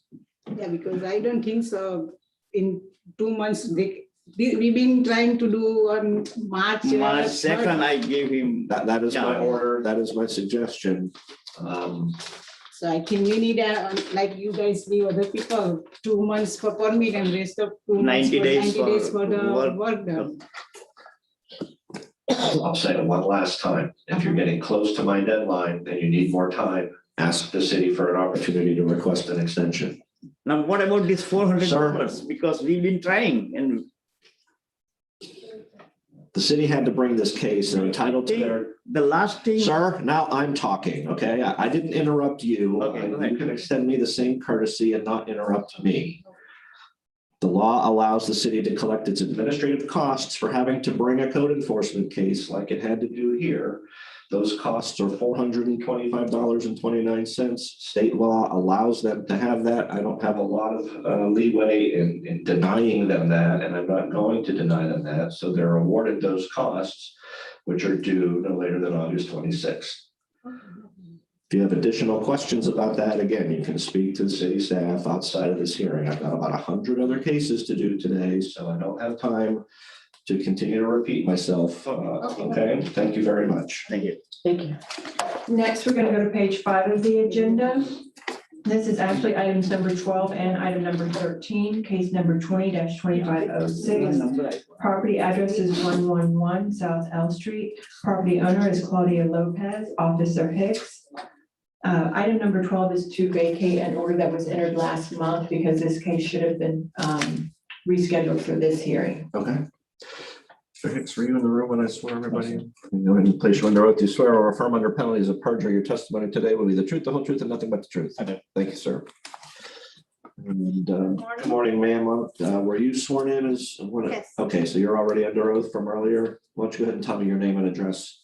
Yeah, because I don't think so. In 2 months, we've been trying to do on March. March 2nd, I gave him. That is my Yeah. order. That is my suggestion. So I think we need like you guys give other people 2 months for permit and rest of 2 months 90 for days 90 days for for the work. work done. I'll say it one last time. If you're getting close to my deadline and you need more time, ask the city for an opportunity to request an extension. Now, what about this $400? Sir. Because we've been trying and The city had to bring this case. They're entitled to their. the last thing. Sir, now I'm talking, okay? I didn't interrupt you. Okay, go ahead. You can extend me the same courtesy and not interrupt me. The law allows the city to collect its administrative costs for having to bring a code enforcement case like it had to do here. Those costs are $425.29. State law allows them to have that. I don't have a lot of leeway in denying them that, and I'm not going to deny them that. So they're awarded those costs, which are due no later than August 26th. If you have additional questions about that, again, you can speak to the city staff outside of this hearing. I've got about 100 other cases to do today, so I don't have time to continue to repeat myself. Okay, thank you very much. Thank you. Thank you. Next, we're going to go to page 5 of the agenda. This is actually items number 12 and item number 13, case number 20-2506. Property address is 111 South L Street. Property owner is Claudia Lopez, Officer Hicks. Item number 12 is to vacate an order that was entered last month because this case should have been rescheduled for this hearing. Okay. Mr. Hicks, were you in the room when I swear everybody? You go ahead and place you under oath. You swear or affirm under penalties of perjury your testimony today will be the truth, the whole truth, and nothing but the truth. I do. Thank you, sir. And good morning, ma'am. Were you sworn in as what? Yes. Okay, so you're already under oath from earlier. Why don't you go ahead and tell me your name and address?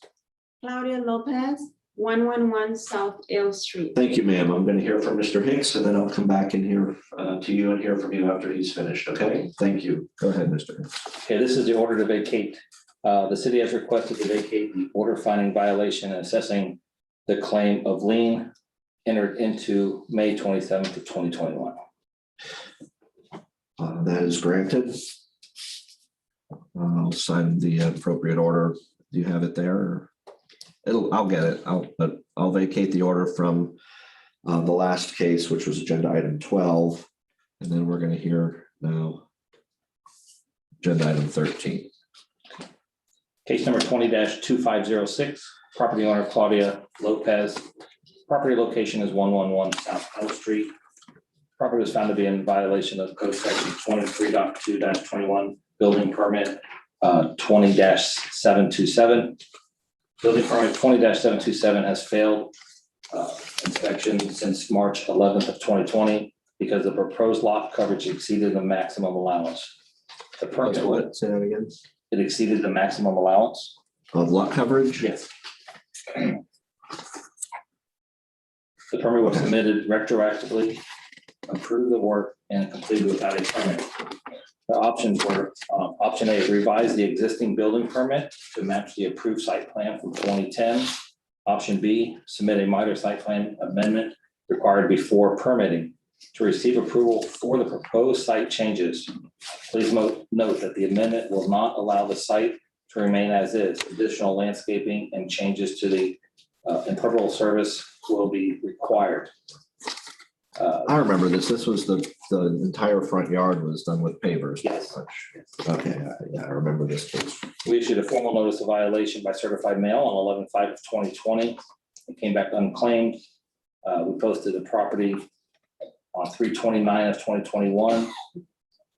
Claudia Lopez, 111 South L Street. Thank you, ma'am. I'm going to hear from Mr. Hicks, and then I'll come back and hear to you and hear from you after he's finished. Okay, thank you. Go ahead, Mr. Hicks. Okay, this is the order to vacate. The city has requested to vacate the order finding violation and assessing the claim of lien entered into May 27th of 2021. That is granted. I'll sign the appropriate order. Do you have it there? I'll get it. I'll vacate the order from the last case, which was agenda item 12. And then we're going to hear now agenda item 13. Case number 20-2506, property owner Claudia Lopez. Property location is 111 South L Street. Property was found to be in violation of code section 23.2-21, building permit 20-727. Building permit 20-727 has failed inspection since March 11th of 2020 because the proposed lot coverage exceeded the maximum allowance. The permit, What? Say that again. it exceeded the maximum allowance. Of lot coverage? Yes. The permit was submitted retroactively, approved the work, and completed without a permit. The options were, option A, revise the existing building permit to match the approved site plan from 2010. Option B, submit a minor site plan amendment required before permitting. To receive approval for the proposed site changes, please note that the amendment will not allow the site to remain as is. Additional landscaping and changes to the impermeable surface will be required. I remember this. This was the entire front yard was done with pavers. Yes. Okay, yeah, I remember this case. We issued a formal notice of violation by certified mail on 11/5 of 2020. It came back unclaimed. We posted the property on 3/29 of 2021,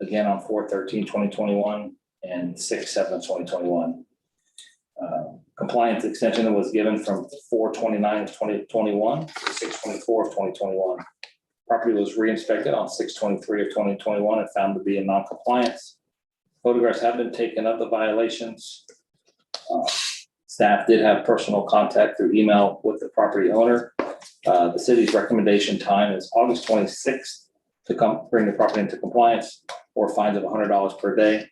again on 4/13/2021, and 6/7 of 2021. Compliance extension was given from 4/29 of 2021 to 6/24 of 2021. Property was re-inspected on 6/23 of 2021 and found to be in non-compliance. Photographs have been taken of the violations. Staff did have personal contact through email with the property owner. The city's recommendation time is August 26th to bring the property into compliance, or fines of $100 per day,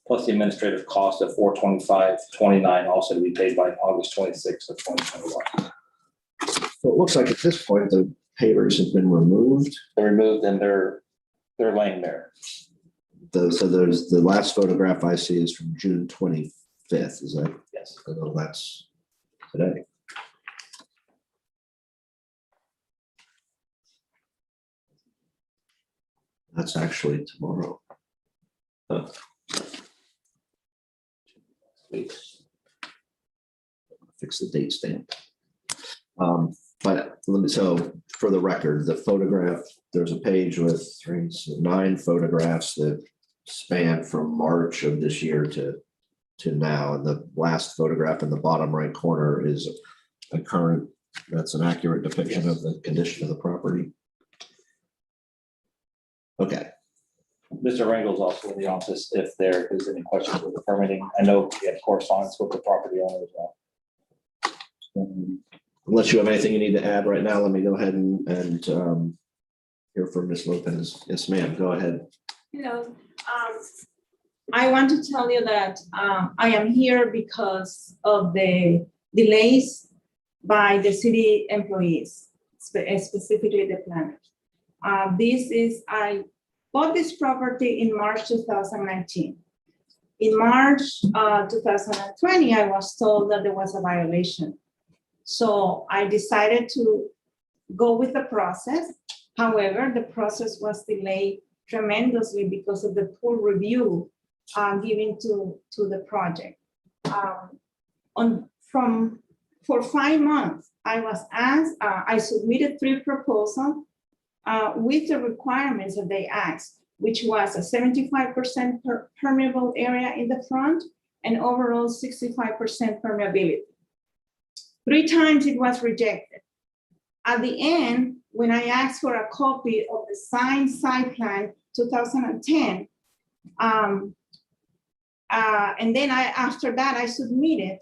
plus the administrative cost of $425.29 also to be paid by August 26th of 2021. So it looks like at this point, the pavers have been removed. They're removed and they're laying there. So there's the last photograph I see is from June 25th. Is that? Yes. I know that's today. That's actually tomorrow. Huh. Fix the date stamp. But let me, so for the record, the photograph, there's a page with 9 photographs that span from March of this year to now. And the last photograph in the bottom right corner is a current, that's an accurate depiction of the condition of the property. Okay. Mr. Rangel's also in the office if there is any questions with the permitting. I know we have correspondence with the property owner as well. Unless you have anything you need to add right now, let me go ahead and hear from Ms. Lopez. Yes, ma'am, go ahead. Hello. I want to tell you that I am here because of the delays by the city employees, specifically the planners. I bought this property in March 2019. In March 2020, I was told that there was a violation. So I decided to go with the process. However, the process was delayed tremendously because of the poor review given to the project. For 5 months, I was asked, I submitted 3 proposals with the requirements that they asked, which was a 75% permeable area in the front and overall 65% permeability. 3 times it was rejected. At the end, when I asked for a copy of the signed site plan 2010, and then after that I submitted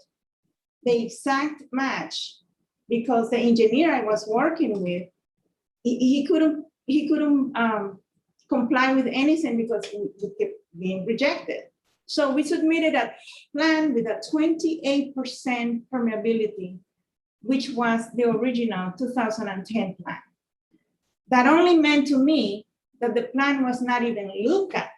the exact match because the engineer I was working with, he couldn't comply with anything because we kept being rejected. So we submitted a plan with a 28% permeability, which was the original 2010 plan. That only meant to me that the plan was not even looked at.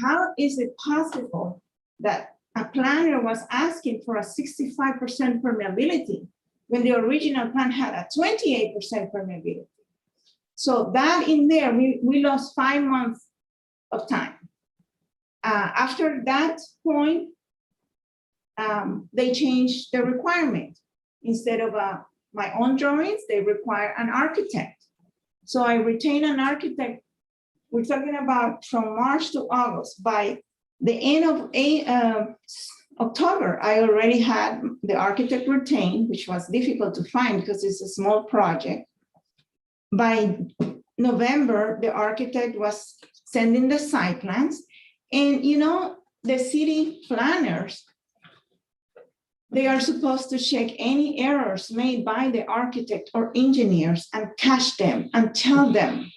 How is it possible that a planner was asking for a 65% permeability when the original plan had a 28% permeability? So that in there, we lost 5 months of time. After that point, they changed the requirement. Instead of my own drawings, they require an architect. So I retain an architect. We're talking about from March to August. By the end of October, I already had the architect retained, which was difficult to find because it's a small project. By November, the architect was sending the site plans. And you know, the city planners, they are supposed to check any errors made by the architect or engineers and catch them and tell them.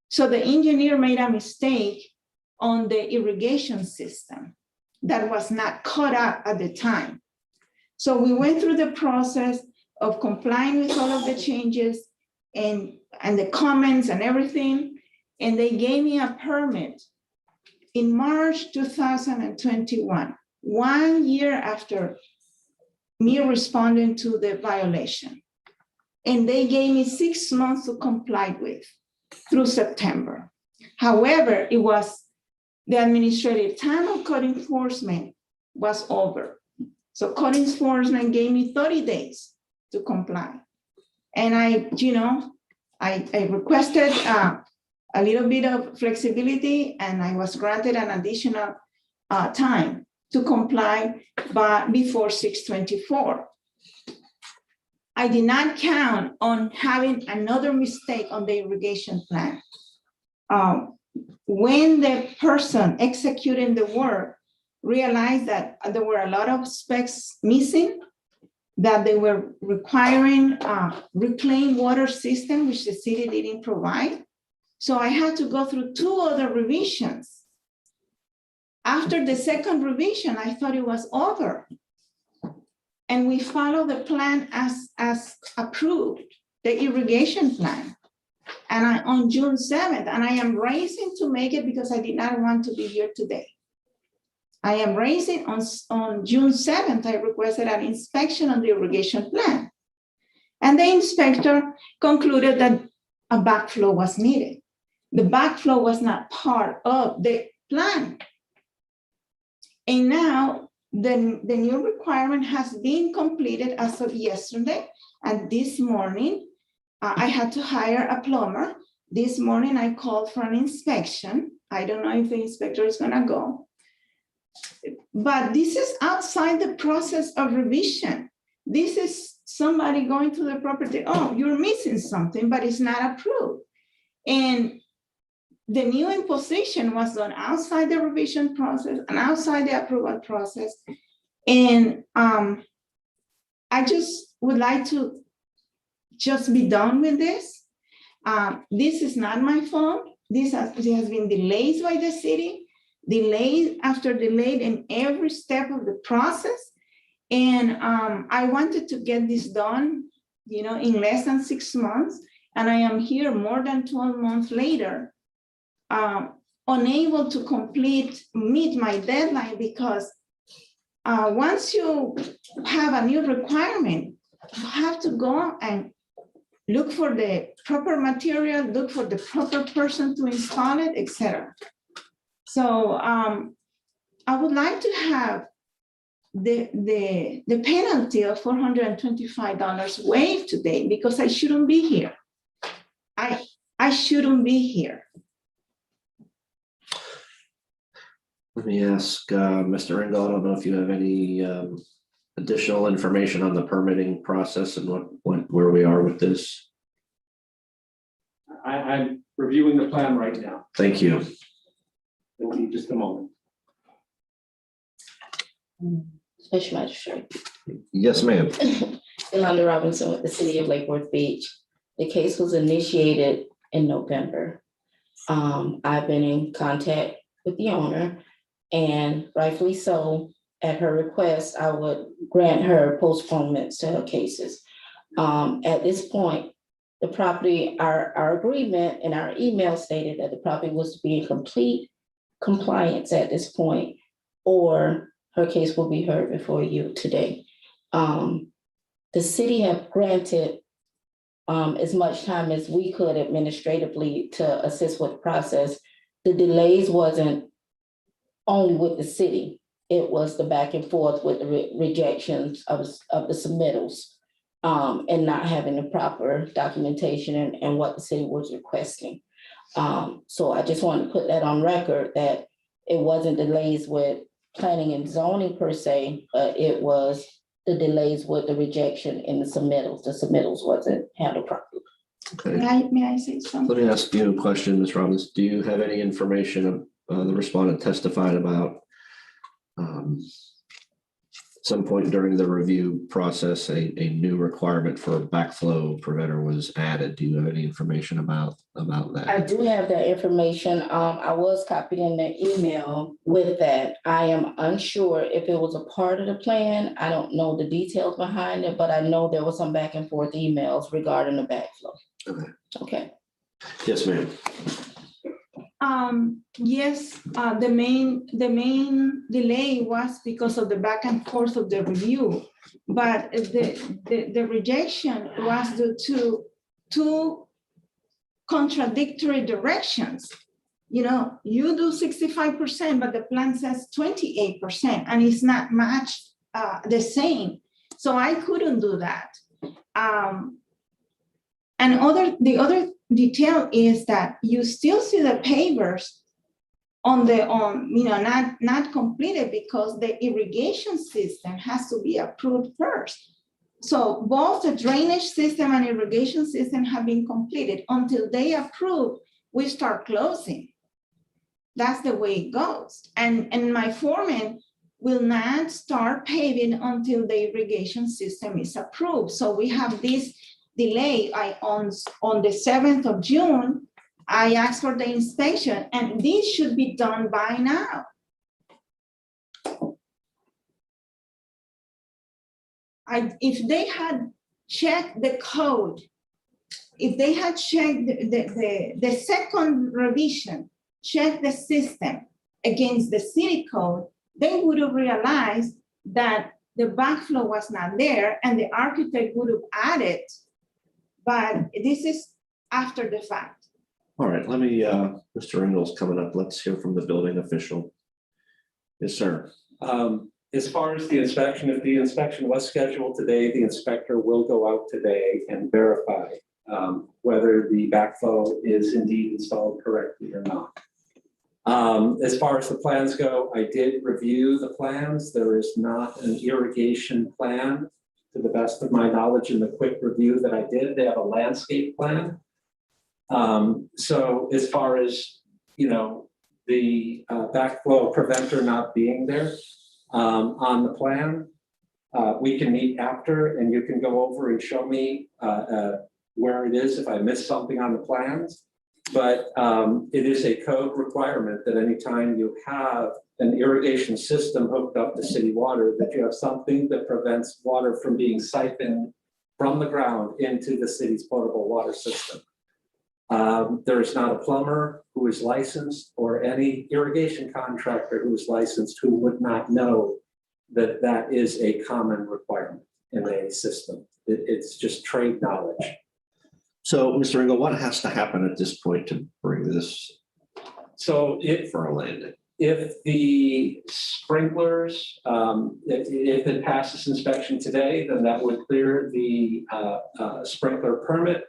So the engineer made a mistake on the irrigation system that was not caught up at the time. So we went through the process of complying with all of the changes and the comments and everything, and they gave me a permit in March 2021, 1 year after me responding to the violation. And they gave me 6 months to comply with through September. However, it was the administrative time of code enforcement was over. So code enforcement gave me 30 days to comply. And I requested a little bit of flexibility, and I was granted an additional time to comply before 6/24. I did not count on having another mistake on the irrigation plan. When the person executing the work realized that there were a lot of specs missing, that they were requiring a reclaimed water system, which the city didn't provide. So I had to go through 2 other revisions. After the second revision, I thought it was over. And we followed the plan as approved, the irrigation plan. And on June 7th, and I am racing to make it because I did not want to be here today. I am raising on June 7th, I requested an inspection on the irrigation plan. And the inspector concluded that a backflow was needed. The backflow was not part of the plan. And now the new requirement has been completed as of yesterday. And this morning, I had to hire a plumber. This morning I called for an inspection. I don't know if the inspector is gonna go. But this is outside the process of revision. This is somebody going to the property, oh, you're missing something, but it's not approved. And the new imposition was done outside the revision process and outside the approval process. And I just would like to just be done with this. This is not my fault. This has been delayed by the city, delayed after delayed in every step of the process. And I wanted to get this done, in less than 6 months. And I am here more than 12 months later, unable to meet my deadline, because once you have a new requirement, you have to go and look for the proper material, look for the proper person to install it, etc. So I would like to have the penalty of $425 waived today, because I shouldn't be here. I shouldn't be here. Let me ask Mr. Ringgold, I don't know if you have any additional information on the permitting process and where we are with this. I'm reviewing the plan right now. Thank you. It will be just a moment. Special Magistrate. Yes, ma'am. Yolanda Robinson with the City of Lake Worth Beach. The case was initiated in November. I've been in contact with the owner, and rightfully so, at her request, I would grant her postponements to her cases. At this point, the property, our agreement and our email stated that the property was to be in complete compliance at this point, or her case will be heard before you today. The city have granted as much time as we could administratively to assist with the process. The delays wasn't only with the city, it was the back and forth with the rejections of the submittals, and not having the proper documentation and what the city was requesting. So I just wanted to put that on record, that it wasn't delays with planning and zoning per se, but it was the delays with the rejection in the submittals. The submittals wasn't handled properly. Okay. May I say something? Let me ask you a question, Ms. Robbins. Do you have any information of the respondent testified about some point during the review process, a new requirement for a backflow preventer was added? Do you have any information about that? I do have that information. I was copied in the email with that. I am unsure if it was a part of the plan. I don't know the details behind it, but I know there was some back and forth emails regarding the backflow. Okay. Okay. Yes, ma'am. Yes, the main delay was because of the back and forth of the review, but the rejection was due to two contradictory directions. You do 65%, but the plan says 28%, and it's not matched the same. So I couldn't do that. And the other detail is that you still see the pavers not completed, because the irrigation system has to be approved first. So both the drainage system and irrigation system have been completed. Until they approve, we start closing. That's the way it goes. And my foreman will not start paving until the irrigation system is approved. So we have this delay. On the 7th of June, I asked for the inspection, and this should be done by now. If they had checked the code, if they had checked the second revision, checked the system against the city code, they would have realized that the backflow was not there, and the architect would have added. But this is after the fact. All right, let me, Mr. Engel's coming up. Let's hear from the building official. Yes, sir. As far as the inspection, if the inspection was scheduled today, the inspector will go out today and verify whether the backflow is indeed installed correctly or not. As far as the plans go, I did review the plans. There is not an irrigation plan to the best of my knowledge in the quick review that I did. They have a landscape plan. So as far as, you know, the backflow preventer not being there on the plan, we can meet after and you can go over and show me where it is if I missed something on the plans. But it is a code requirement that anytime you have an irrigation system hooked up to city water, that you have something that prevents water from being siphoned from the ground into the city's potable water system. There is not a plumber who is licensed or any irrigation contractor who is licensed who would not know that that is a common requirement in a system. It's just trade knowledge. So, Mr. Engel, what has to happen at this point to bring this So for a landing? if the sprinklers, if it passes inspection today, then that would clear the sprinkler permit.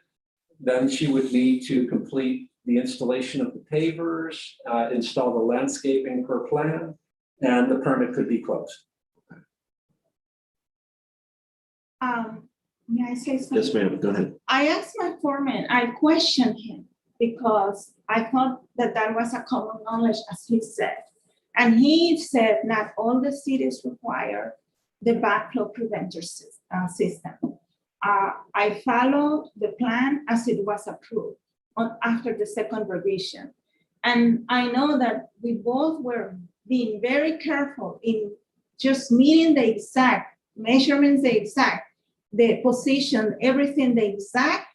Then she would need to complete the installation of the pavers, install the landscaping per plan, and the permit could be closed. May I say something? Yes, ma'am, go ahead. I asked my foreman, I questioned him because I thought that that was a common knowledge, as he said. And he said not all the cities require the backflow preventer system. I followed the plan as it was approved after the second revision. And I know that we both were being very careful in just meeting the exact measurements, the position, everything the exact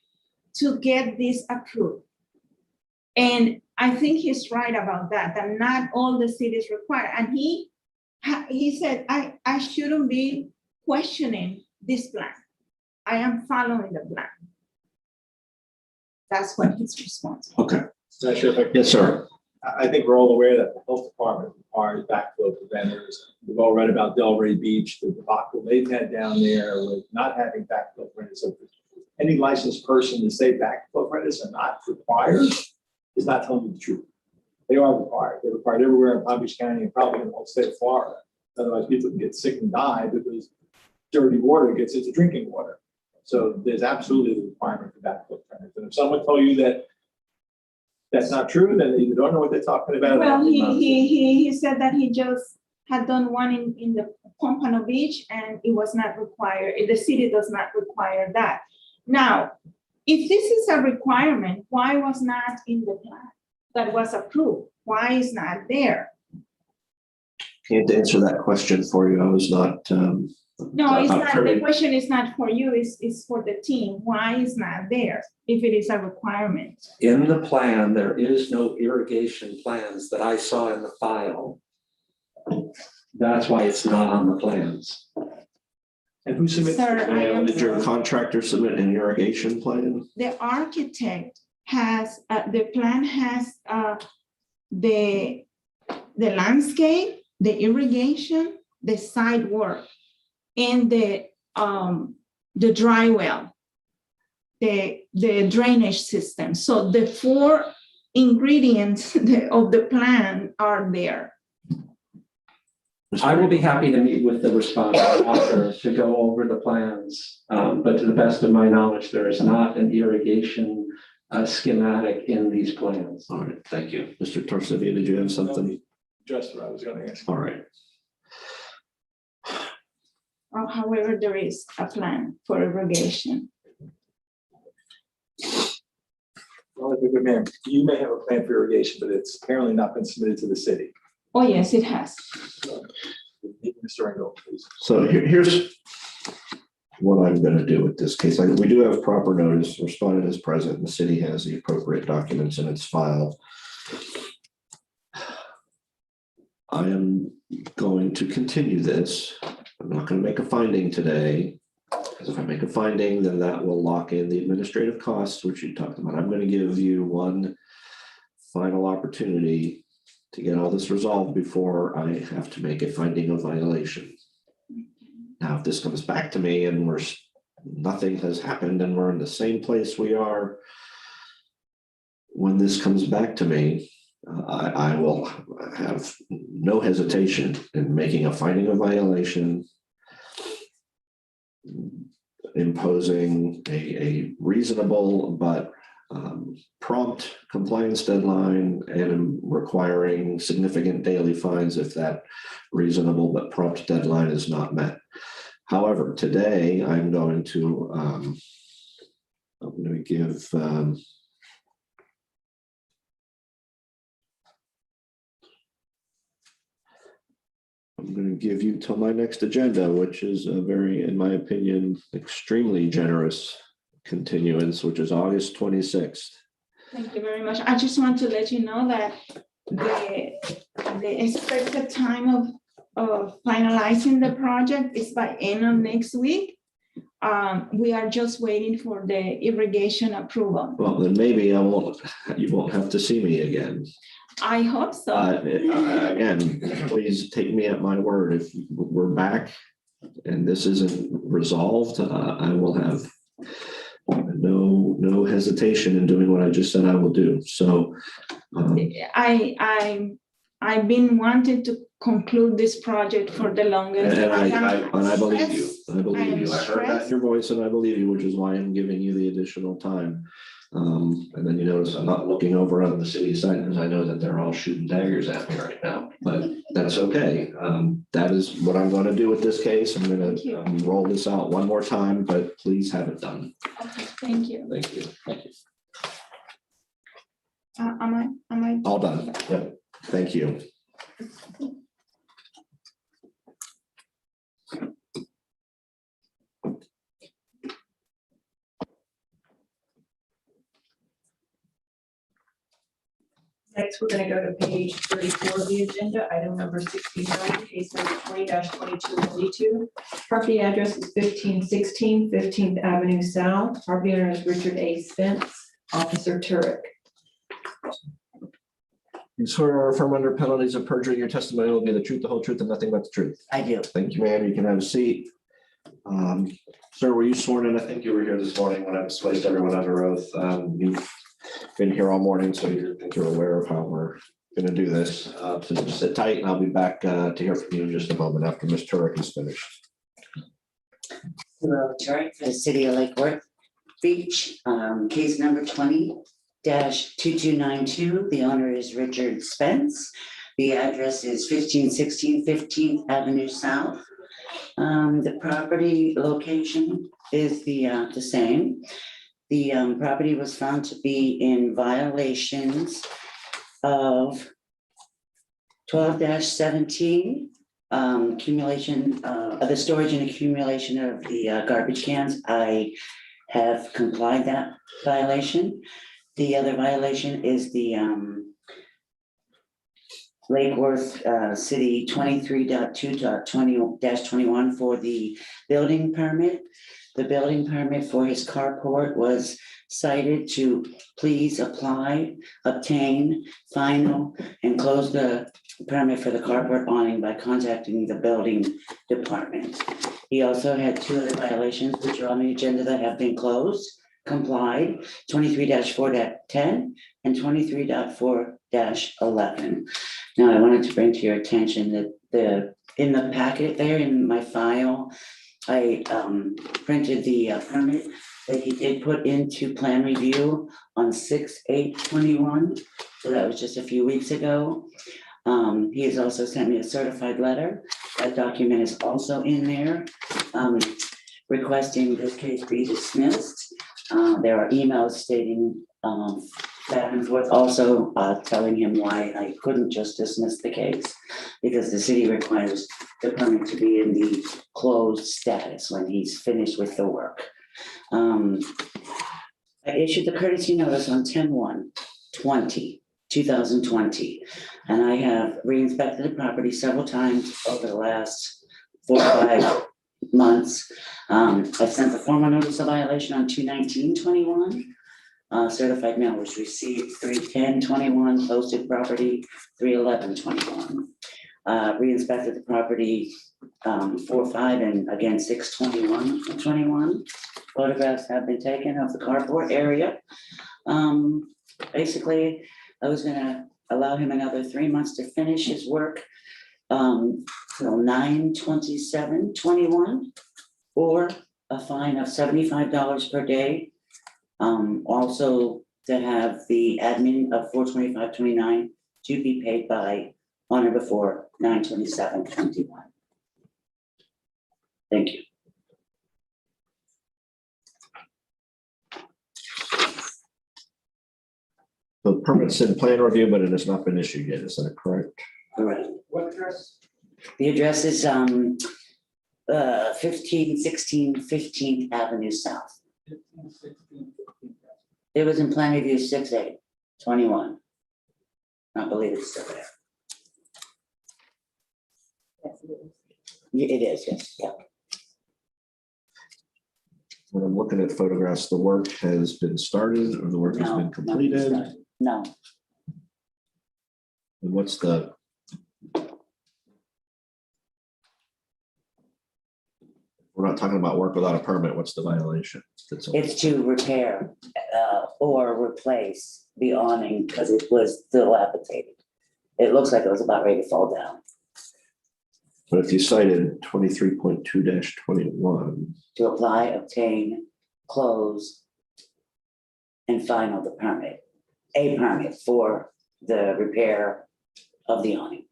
to get this approved. And I think he's right about that, that not all the cities require. And he said, I shouldn't be questioning this plan. I am following the plan. That's what his response was. Okay. Not sure if I. Yes, sir. I think we're all aware that the health department requires backflow preventers. We've all read about Delray Beach, the debacle they've had down there with not having backflow preventers. So any licensed person to say backflow preventers are not required is not telling you the truth. They are required. They're required everywhere in Palm Beach County and probably in the whole state of Florida. Otherwise, people can get sick and die because dirty water gets into drinking water. So there's absolutely a requirement for backflow preventers. And if someone told you that that's not true, then they either don't know what they're talking about. Well, he said that he just had done one in the Pompano Beach and it was not required. The city does not require that. Now, if this is a requirement, why was not in the plan that was approved? Why is not there? Can't answer that question for you. I was not. No, it's not. The privy. question is not for you, it's for the team. Why is not there if it is a requirement? In the plan, there is no irrigation plans that I saw in the file. That's why it's not on the plans. And who submits? Sir, I am Did your contractor submit an irrigation plan? the architect has, the plan has the landscape, the irrigation, the side work, and the dry well, the drainage system. So the 4 ingredients of the plan are there. I will be happy to meet with the respondent author to go over the plans. But to the best of my knowledge, there is not an irrigation schematic in these plans. All right, thank you. Mr. Torsivi, did you have something? Just what I was going to ask. All right. Or however, there is a plan for irrigation. Well, good man, you may have a plan for irrigation, but it's apparently not been submitted to the city. Oh, yes, it has. Mr. Engel, please. So here's what I'm going to do with this case. We do have proper notice. Respondent is present. The city has the appropriate documents in its file. I am going to continue this. I'm not going to make a finding today, because if I make a finding, then that will lock in the administrative costs, which you talked about. I'm going to give you one final opportunity to get all this resolved before I have to make a finding of violation. Now, if this comes back to me and nothing has happened and we're in the same place we are when this comes back to me, I will have no hesitation in making a finding of violation, imposing a reasonable but prompt compliance deadline and requiring significant daily fines if that reasonable but prompt deadline is not met. However, today I'm going to give I'm going to give you till my next agenda, which is a very, in my opinion, extremely generous continuance, which is August 26th. Thank you very much. I just want to let you know that the expected time of finalizing the project is by end of next week. We are just waiting for the irrigation approval. Well, then maybe you won't have to see me again. I hope so. Again, please take me at my word. If we're back and this isn't resolved, I will have no hesitation in doing what I just said I will do. So I've been wanting to conclude this project for the longest. and I believe you. I believe you. I heard that in stressed. your voice and I believe you, which is why I'm giving you the additional time. And then you notice I'm not looking over on the city side because I know that they're all shooting daggers at me right now, but that's okay. That is what I'm going to do with this case. I'm going to roll this out one more time, but please have it done. Okay, thank you. Thank you. Thank you. Am I? All done. Yep. Thank you. Next, we're going to go to page 34 of the agenda, item number 69, case number 20-2292. Property address is 1516 15th Avenue South. Property owner is Richard A. Spence, Officer Turek. You swear or affirm under penalties of perjury, your testimony will be the truth, the whole truth, and nothing but the truth. I do. Thank you, ma'am. You can have a seat. Sir, were you sworn in? I think you were here this morning when I placed everyone under oath. You've been here all morning, so you're aware of how we're going to do this. So just sit tight, and I'll be back to hear from you in just a moment after Ms. Turek is finished. Hello, Turek for the city of Lake Worth Beach, case number 20-2292. The owner is Richard Spence. The address is 1516 15th Avenue South. The property location is the same. The property was found to be in violations of 12-17, accumulation of the storage and accumulation of the garbage cans. I have complied that violation. The other violation is the Lake Worth City 23.2.20-21 for the building permit. The building permit for his carport was cited to please apply, obtain, final, and close the permit for the carport awning by contacting the building department. He also had two other violations which are on the agenda that have been closed, complied, 23-4.10 and 23.4-11. Now, I wanted to bring to your attention that in the packet there in my file, I printed the permit that he did put into plan review on 6/8/21. So that was just a few weeks ago. He has also sent me a certified letter. That document is also in there, requesting this case be dismissed. There are emails stating back and forth, also telling him why I couldn't just dismiss the case, because the city requires the permit to be in the closed status when he's finished with the work. I issued the courtesy notice on 10/1/2020, and I have re-inspected the property several times over the last 4 or 5 months. I sent the formal notice of violation on 2/19/21. Certified mail was received 3/10/21, posted property 3/11/21. Re-inspected the property 4/5 and again 6/21/21. Photographs have been taken of the carport area. Basically, I was gonna allow him another 3 months to finish his work till 9/27/21, or a fine of $75 per day. Also to have the admin of 4/25/29 to be paid by on or before 9/27/21. Thank you. The permit's in plan review, but it has not been issued yet. Is that correct? Correct. What address? The address is 1516 15th Avenue South. 1516. It was in plan review 6/8/21. I believe it's still there. Yeah, it is, yes, yeah. When I'm looking at photographs, the work has been started or the work has been completed. No, And what's the? We're not talking about work without a permit. What's the violation? it's to repair or replace the awning because it was dilapidated. It looks like it was about ready to fall down. But if you cited 23.2-21. To apply, obtain, close, and final the permit, a permit for the repair of the awning.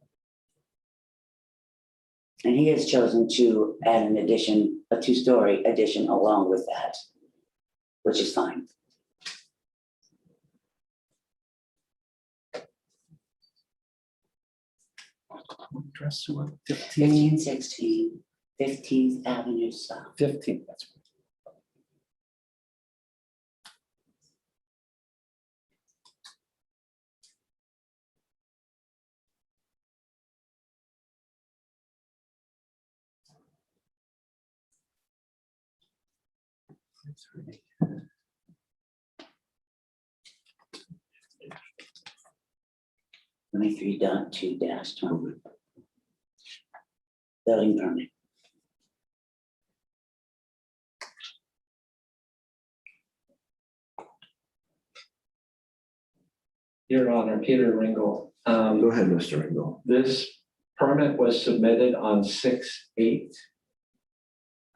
And he has chosen to add an addition, a 2-story addition along with that, which is fine. Address what? 1516 15th Avenue South. 15, that's. Twenty-three dot 2-20. Building permit. Your Honor, Peter Ringel. Go ahead, Mr. Engel. This permit was submitted on 6/8.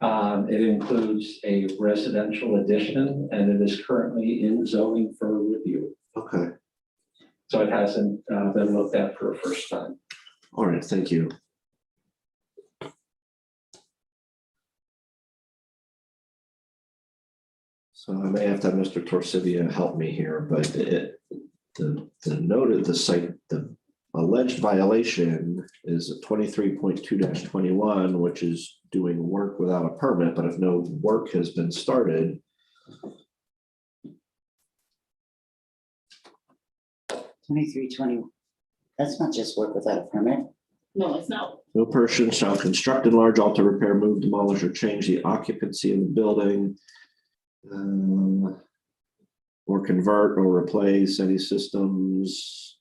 It includes a residential addition and it is currently in zoning for review. Okay. So it hasn't been looked at for a first time. All right, thank you. So I may have to have Mr. Torsivia help me here, but the note of the site, the alleged violation is 23.2-21, which is doing work without a permit, but if no work has been started. 2320. That's not just work without a permit. No, it's not. No person shall construct, enlarge, alter, repair, move, demolish, or change the occupancy of the building. Or convert or replace any systems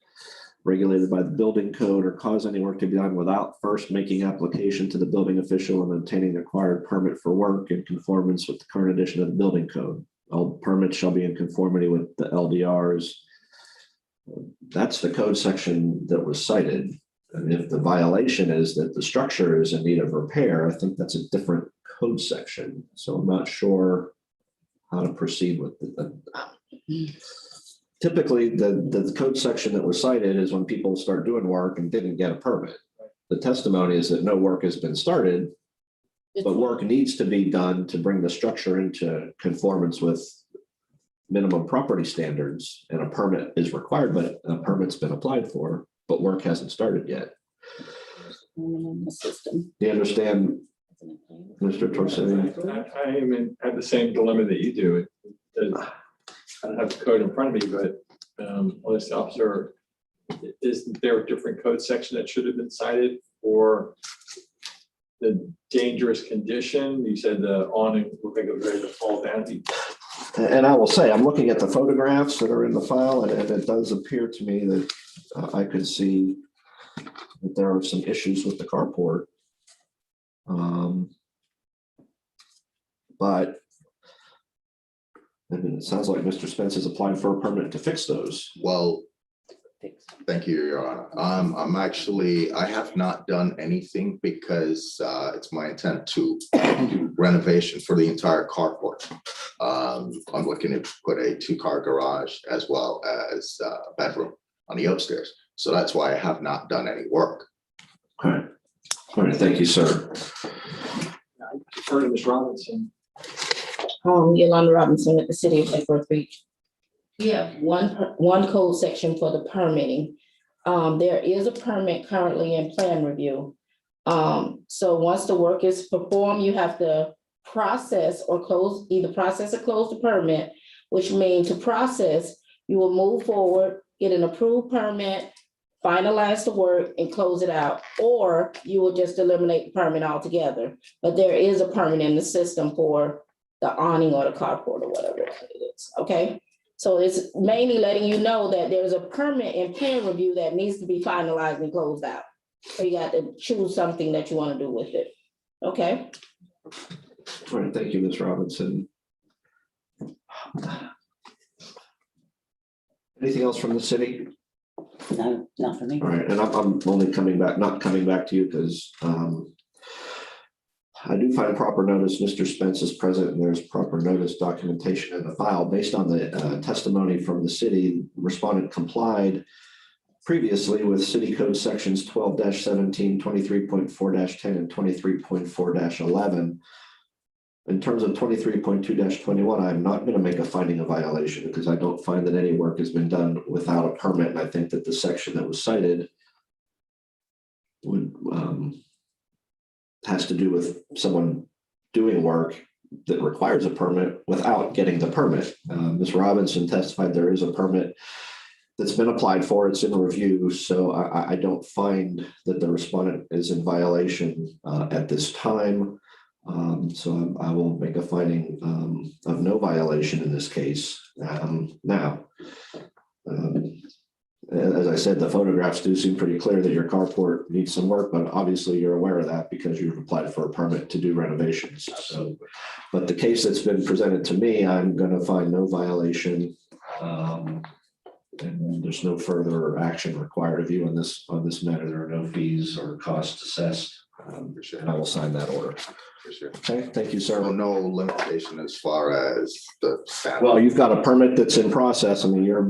regulated by the building code or cause any work to be done without first making application to the building official and obtaining the required permit for work in conformance with the current edition of the building code. All permits shall be in conformity with the LDRs. That's the code section that was cited. And if the violation is that the structure is in need of repair, I think that's a different code section. So I'm not sure how to proceed with it. Typically, the code section that was cited is when people start doing work and didn't get a permit. The testimony is that no work has been started, but work needs to be done to bring the structure into conformance with minimum property standards, and a permit is required, but a permit's been applied for, but work hasn't started yet. The system. Do you understand, Mr. Torsini? I am at the same dilemma that you do. I don't have the code in front of me, but police officer, isn't there a different code section that should have been cited for the dangerous condition? You said the awning looked like it was ready to fall down. And I will say, I'm looking at the photographs that are in the file, and it does appear to me that I could see that there are some issues with the carport. But I mean, it sounds like Mr. Spence is applying for a permit to fix those. Well, thank you, Your Honor. I have not done anything because it's my intent to do renovation for the entire carport. I'm looking to put a 2-car garage as well as a bedroom on the upstairs. So that's why I have not done any work. All right. All right, thank you, sir. Defer to Ms. Robinson. Yolanda Robinson with the city of Lake Worth Beach. We have one code section for the permitting. There is a permit currently in plan review. So once the work is performed, you have to process or close, either process or close the permit, which means to process, you will move forward, get an approved permit, finalize the work and close it out, or you will just eliminate the permit altogether. But there is a permit in the system for the awning or the carport or whatever it is, okay? So it's mainly letting you know that there's a permit in plan review that needs to be finalized and closed out. So you got to choose something that you want to do with it, okay? All right, thank you, Ms. Robinson. Anything else from the city? No, not for me. All right, and I'm only not coming back to you because I do find proper notice Mr. Spence is present and there's proper notice documentation in the file. Based on the testimony from the city, respondent complied previously with city code sections 12-17, 23.4-10, and 23.4-11. In terms of 23.2-21, I'm not going to make a finding of violation because I don't find that any work has been done without a permit. And I think that the section that was cited would has to do with someone doing work that requires a permit without getting the permit. Ms. Robinson testified there is a permit that's been applied for, it's in review, so I don't find that the respondent is in violation at this time. So I will make a finding of no violation in this case. Now, as I said, the photographs do seem pretty clear that your carport needs some work, but obviously you're aware of that because you've applied for a permit to do renovations. So, but the case that's been presented to me, I'm going to find no violation. And there's no further action required of you on this matter. There are no fees or costs assessed. And I will sign that order. For sure. Okay, thank you, sir. So no limitation as far as the staff. Well, you've got a permit that's in process. I mean, you are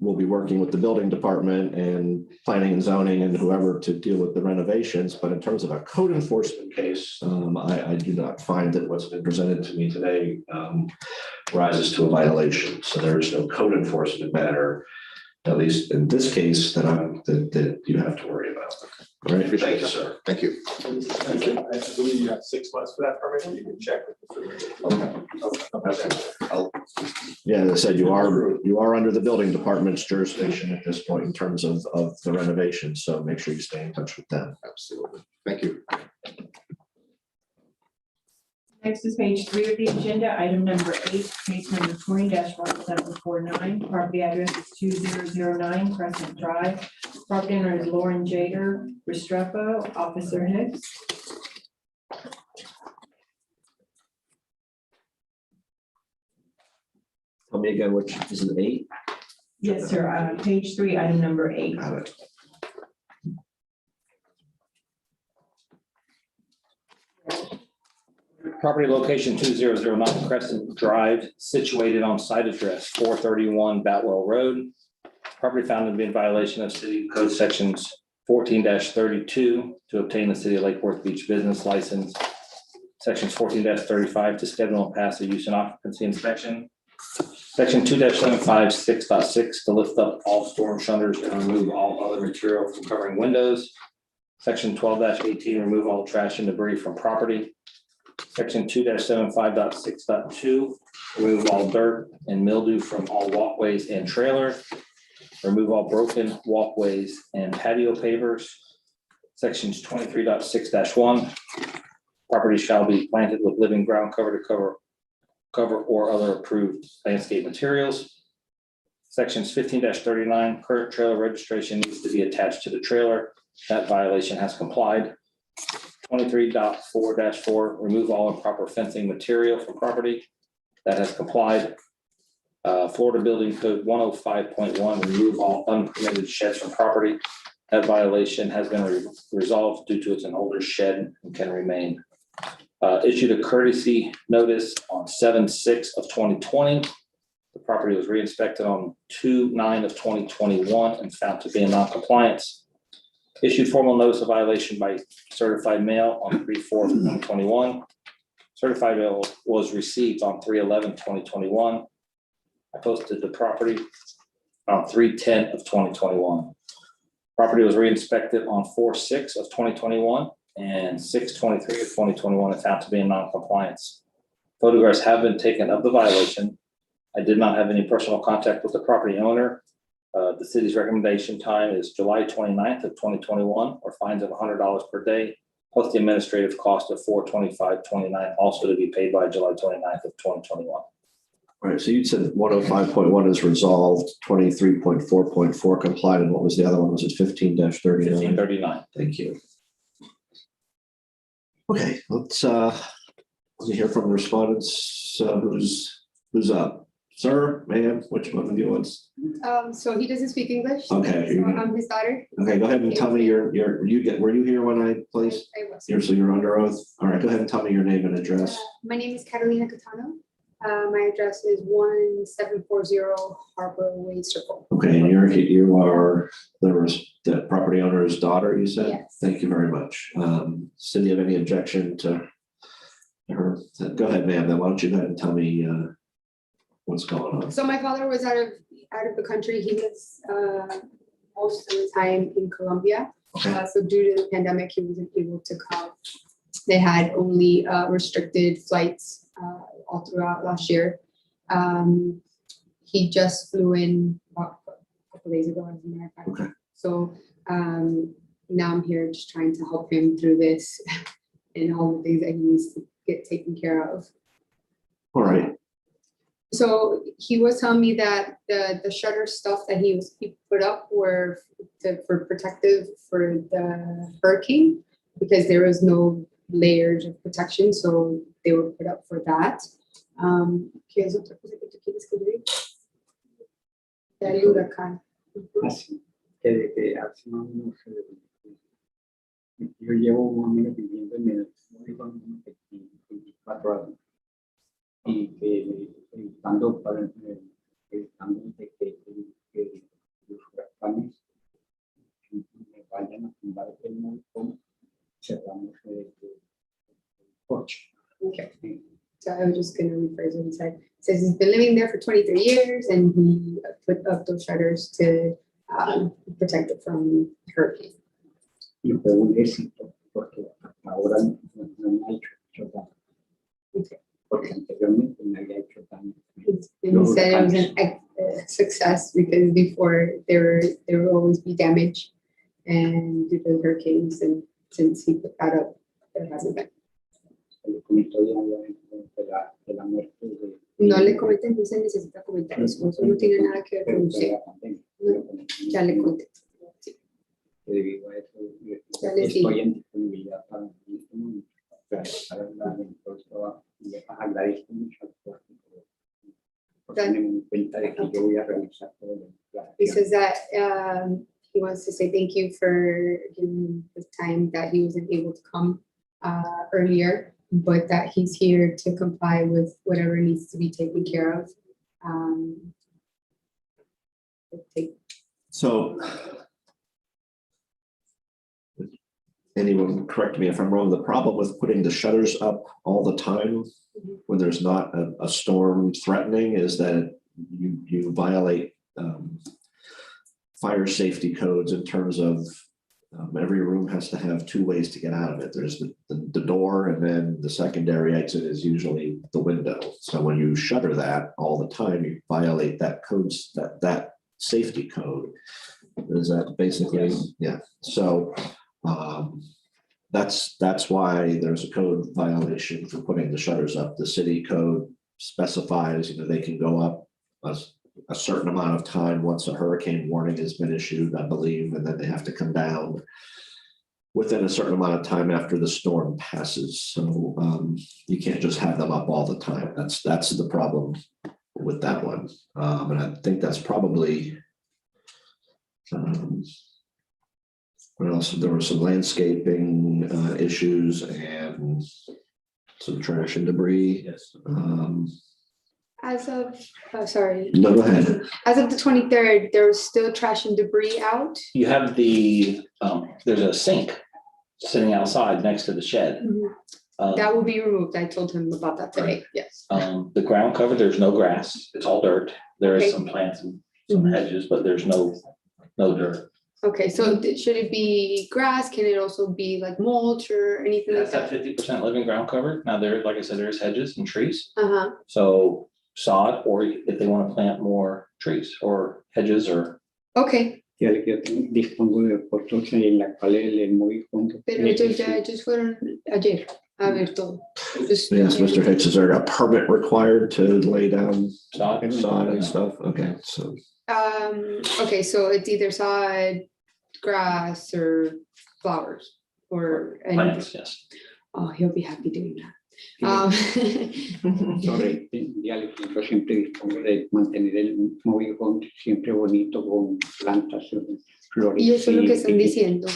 we'll be working with the building department and planning and zoning and whoever to deal with the renovations. But in terms of a code enforcement case, I do not find that what's been presented to me today rises to a violation. So there is no code enforcement matter, at least in this case, that you have to worry about. All right, thank you, sir. Thank you. I believe you have 6 months for that permit. You can check with the. Yeah, as I said, you are under the building department's jurisdiction at this point in terms of the renovation. So make sure you stay in touch with them. Absolutely. Thank you. Next is page 3 of the agenda, item number 8, case number 20-1749. Property address is 2009 Crescent Drive. Property owner is Lauren Jader Restrepo, Officer Hicks. Tell me again, which is it 8? Yes, sir. Page 3, item number 8. Got it. Property location 2009 Crescent Drive, situated on site address 431 Batwell Road. Property found to be in violation of city code sections 14-32 to obtain the city of Lake Worth Beach business license. Sections 14-35 to schedule and pass a use and occupancy inspection. Section 2-756.6 to lift up all storm shutters and remove all other material from covering windows. Section 12-18, remove all trash and debris from property. Section 2-75.6.2, remove all dirt and mildew from all walkways and trailers. Remove all broken walkways and patio pavers. Sections 23.6-1, Property shall be planted with living ground cover to cover or other approved landscape materials. Sections 15-39, current trailer registration needs to be attached to the trailer. That violation has complied. 23.4-4, remove all improper fencing material from property. That has complied. Florida Building Code 105.1, remove all unpermitted sheds from property. That violation has been resolved due to it's an older shed and can remain. Issued a courtesy notice on 7/6/2020. The property was re-inspected on 2/9/2021 and found to be in non-compliance. Issued formal notice of violation by certified mail on 3/4/2021. Certified mail was received on 3/11/2021. I posted the property on 3/10/2021. Property was re-inspected on 4/6/2021 and 6/23/2021 and found to be in non-compliance. Photographs have been taken of the violation. I did not have any personal contact with the property owner. The city's recommendation time is July 29th/2021, or fines of $100 per day, plus the administrative cost of $425.29, also to be paid by July 29th/2021. All right, so you said 105.1 is resolved, 23.4.4 complied, and what was the other one? Was it 15-39? 1539. Thank you. Okay, let's hear from the respondents. Who's up? Sir, ma'am, which one of you wants? So he doesn't speak English. Okay. So I'm his daughter. Okay, go ahead and tell me were you here when I placed? I was. So you're under oath? All right, go ahead and tell me your name and address. My name is Catalina Catano. My address is 1740 Harbor Way Circle. Okay, and you are the property owner's daughter, you said? Yes. Thank you very much. Cindy, have any objection to her? Go ahead, ma'am, then why don't you go ahead and tell me what's going on? So my father was out of the country. He was most of the time in Colombia. Okay. So due to the pandemic, he wasn't able to come. They had only restricted flights all throughout last year. He just flew in about a couple days ago, as a matter of fact. Okay. So now I'm here just trying to help him through this and all the things that he needs to get taken care of. All right. So he was telling me that the shutter stuff that he put up were for protective for the hurricane, because there was no layers of protection, so they were put up for that. ¿Qué es otra cosa que tú quieres que diga? Del huracán. Así que hace más o menos, yo llevo más o menos viviendo en el 24 años y que estando de que los huracanes me vayan a tumbar el mundo, cerramos el porche. Okay. So I was just going to rephrase what he said. It says he's been living there for 23 years and he put up those shutters to protect it from hurricane. Y fue un éxito porque hasta ahora no me ha hecho daño. Okay. Porque anteriormente me había hecho daño. And he said it was a success because before there will always be damage, and due to hurricanes, and since he put that up, there hasn't been. No le comenten, no se necesita comentar eso, eso no tiene nada que ver con usted. Ya le conté. Sí. Debido a eso, Ya les estoy dije. en disponibilidad para hablar en todo esto. Les agradezco mucho por tener en cuenta de que yo voy a realizar todo el plan. He says that he wants to say thank you for giving him the time that he wasn't able to come earlier, but that he's here to comply with whatever needs to be taken care of. So anyone correct me if I'm wrong, the problem with putting the shutters up all the time when there's not a storm threatening is that you violate fire safety codes in terms of every room has to have two ways to get out of it. There's the door, and then the secondary exit is usually the window. So when you shutter that all the time, you violate that codes, that safety code. Is that basically, Yes. yeah. So that's why there's a code violation for putting the shutters up. The city code specifies, they can go up a certain amount of time once a hurricane warning has been issued, I believe, and then they have to come down within a certain amount of time after the storm passes. So you can't just have them up all the time. That's the problem with that one. And I think that's probably what else? There were some landscaping issues and some trash and debris. Yes. As of, sorry. No, go ahead. As of the 23rd, there was still trash and debris out. You have there's a sink sitting outside next to the shed. That will be removed. I told him about that today. Yes. The ground cover, there's no grass. It's all dirt. There is Okay. some plants and some hedges, but there's no dirt. Okay, so should it be grass? Can it also be like mulch or anything like That's that? at 50% living ground cover. Now there, like I said, there's hedges and trees. Uh-huh. So sod, or if they want to plant more trees or hedges or. Okay, Ya le quedo, dispongo de fotos en la cual le moví junto. pero ellos fueron ayer a ver todo. Just- Yes, Mr. Hicks, is there a permit required to lay down Sod. and stuff? Okay, so. Okay, so it's either sod, grass, or flowers, or anything. Plants, yes. Oh, he'll be happy doing that. Sobre, ya le yo siempre dispongo de mantener el movijón siempre bonito con plantas, flores. Y eso es lo que están y- diciendo,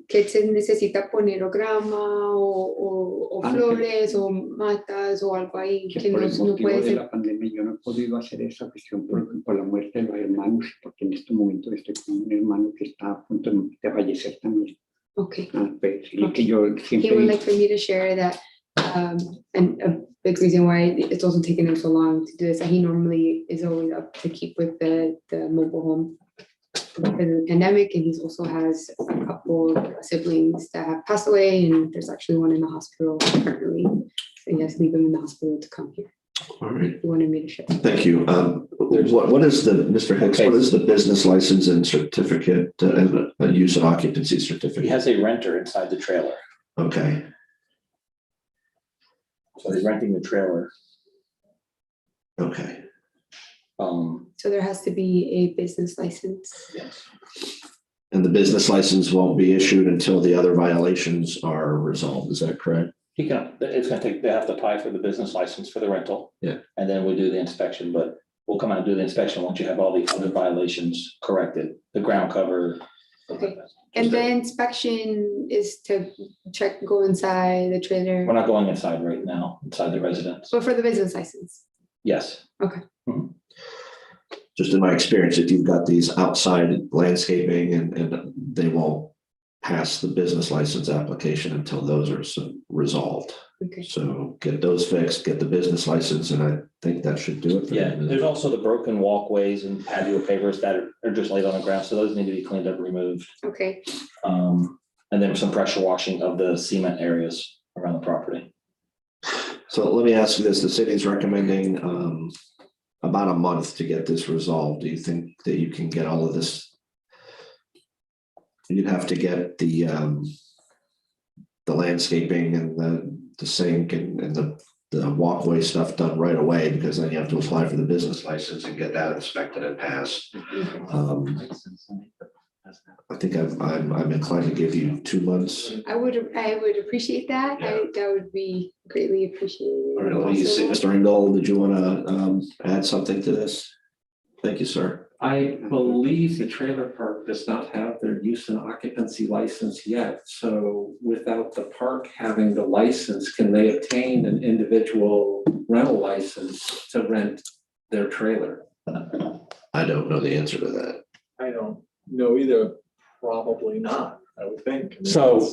que se necesita poner o grama o Ah, flores o matas o algo ahí que que por no, el no motivo puede de ser. la pandemia yo no he podido hacer esa cuestión por la muerte de los hermanos, porque en este momento estoy con un hermano que está a punto de fallecer también. Okay. Pues, y que yo He siempre would like for me to share that, and a big reason why it's also taken him so long to do this, that he normally is always up to keep with the mobile home because of the pandemic, and he's also has a couple of siblings that have passed away, and there's actually one in the hospital currently. So he has to leave him in the hospital to come here. All right, He wanted me to share. thank you. What is the, Mr. Hicks, what is the business license and certificate and use and occupancy He certificate? has a renter inside the trailer. Okay, So he's renting the trailer. okay. So there has to be a business license. Yes. And the business license won't be issued until the other violations are resolved, is that correct? He can, it's gonna take, they have to apply for the business license for the rental. Yeah. And then we do the inspection, but we'll come out and do the inspection once you have all the other violations corrected, the ground cover. Okay. And the inspection is to check, go inside the trailer, We're not going inside right now, inside the residence. but for the business license. Yes. Okay. Just in my experience, if you've got these outside landscaping and they won't pass the business license application until those are resolved. Okay. So get those fixed, get the business license, and I think that should do it. for Yeah, them. there's also the broken walkways and patio pavers that are just laid on the ground, so those need to be cleaned up, removed. Okay. And then some pressure washing of the cement areas around the property. So let me ask you this, the city's recommending about a month to get this resolved. Do you think that you can get all of this? You'd have to get the landscaping and the sink and the walkway stuff done right away, because then you have to apply for the business license and get that inspected and passed. I think I'm inclined to give you 2 months. I would appreciate that. That would be greatly appreciated. All right, what do you say, Mr. Engel? Did you want to add something to this? Thank you, sir. I believe the trailer park does not have their use and occupancy license yet. So without the park having the license, can they obtain an individual rental license to rent their trailer? I don't know the answer to that. I don't know either, probably not, I would think. I mean, So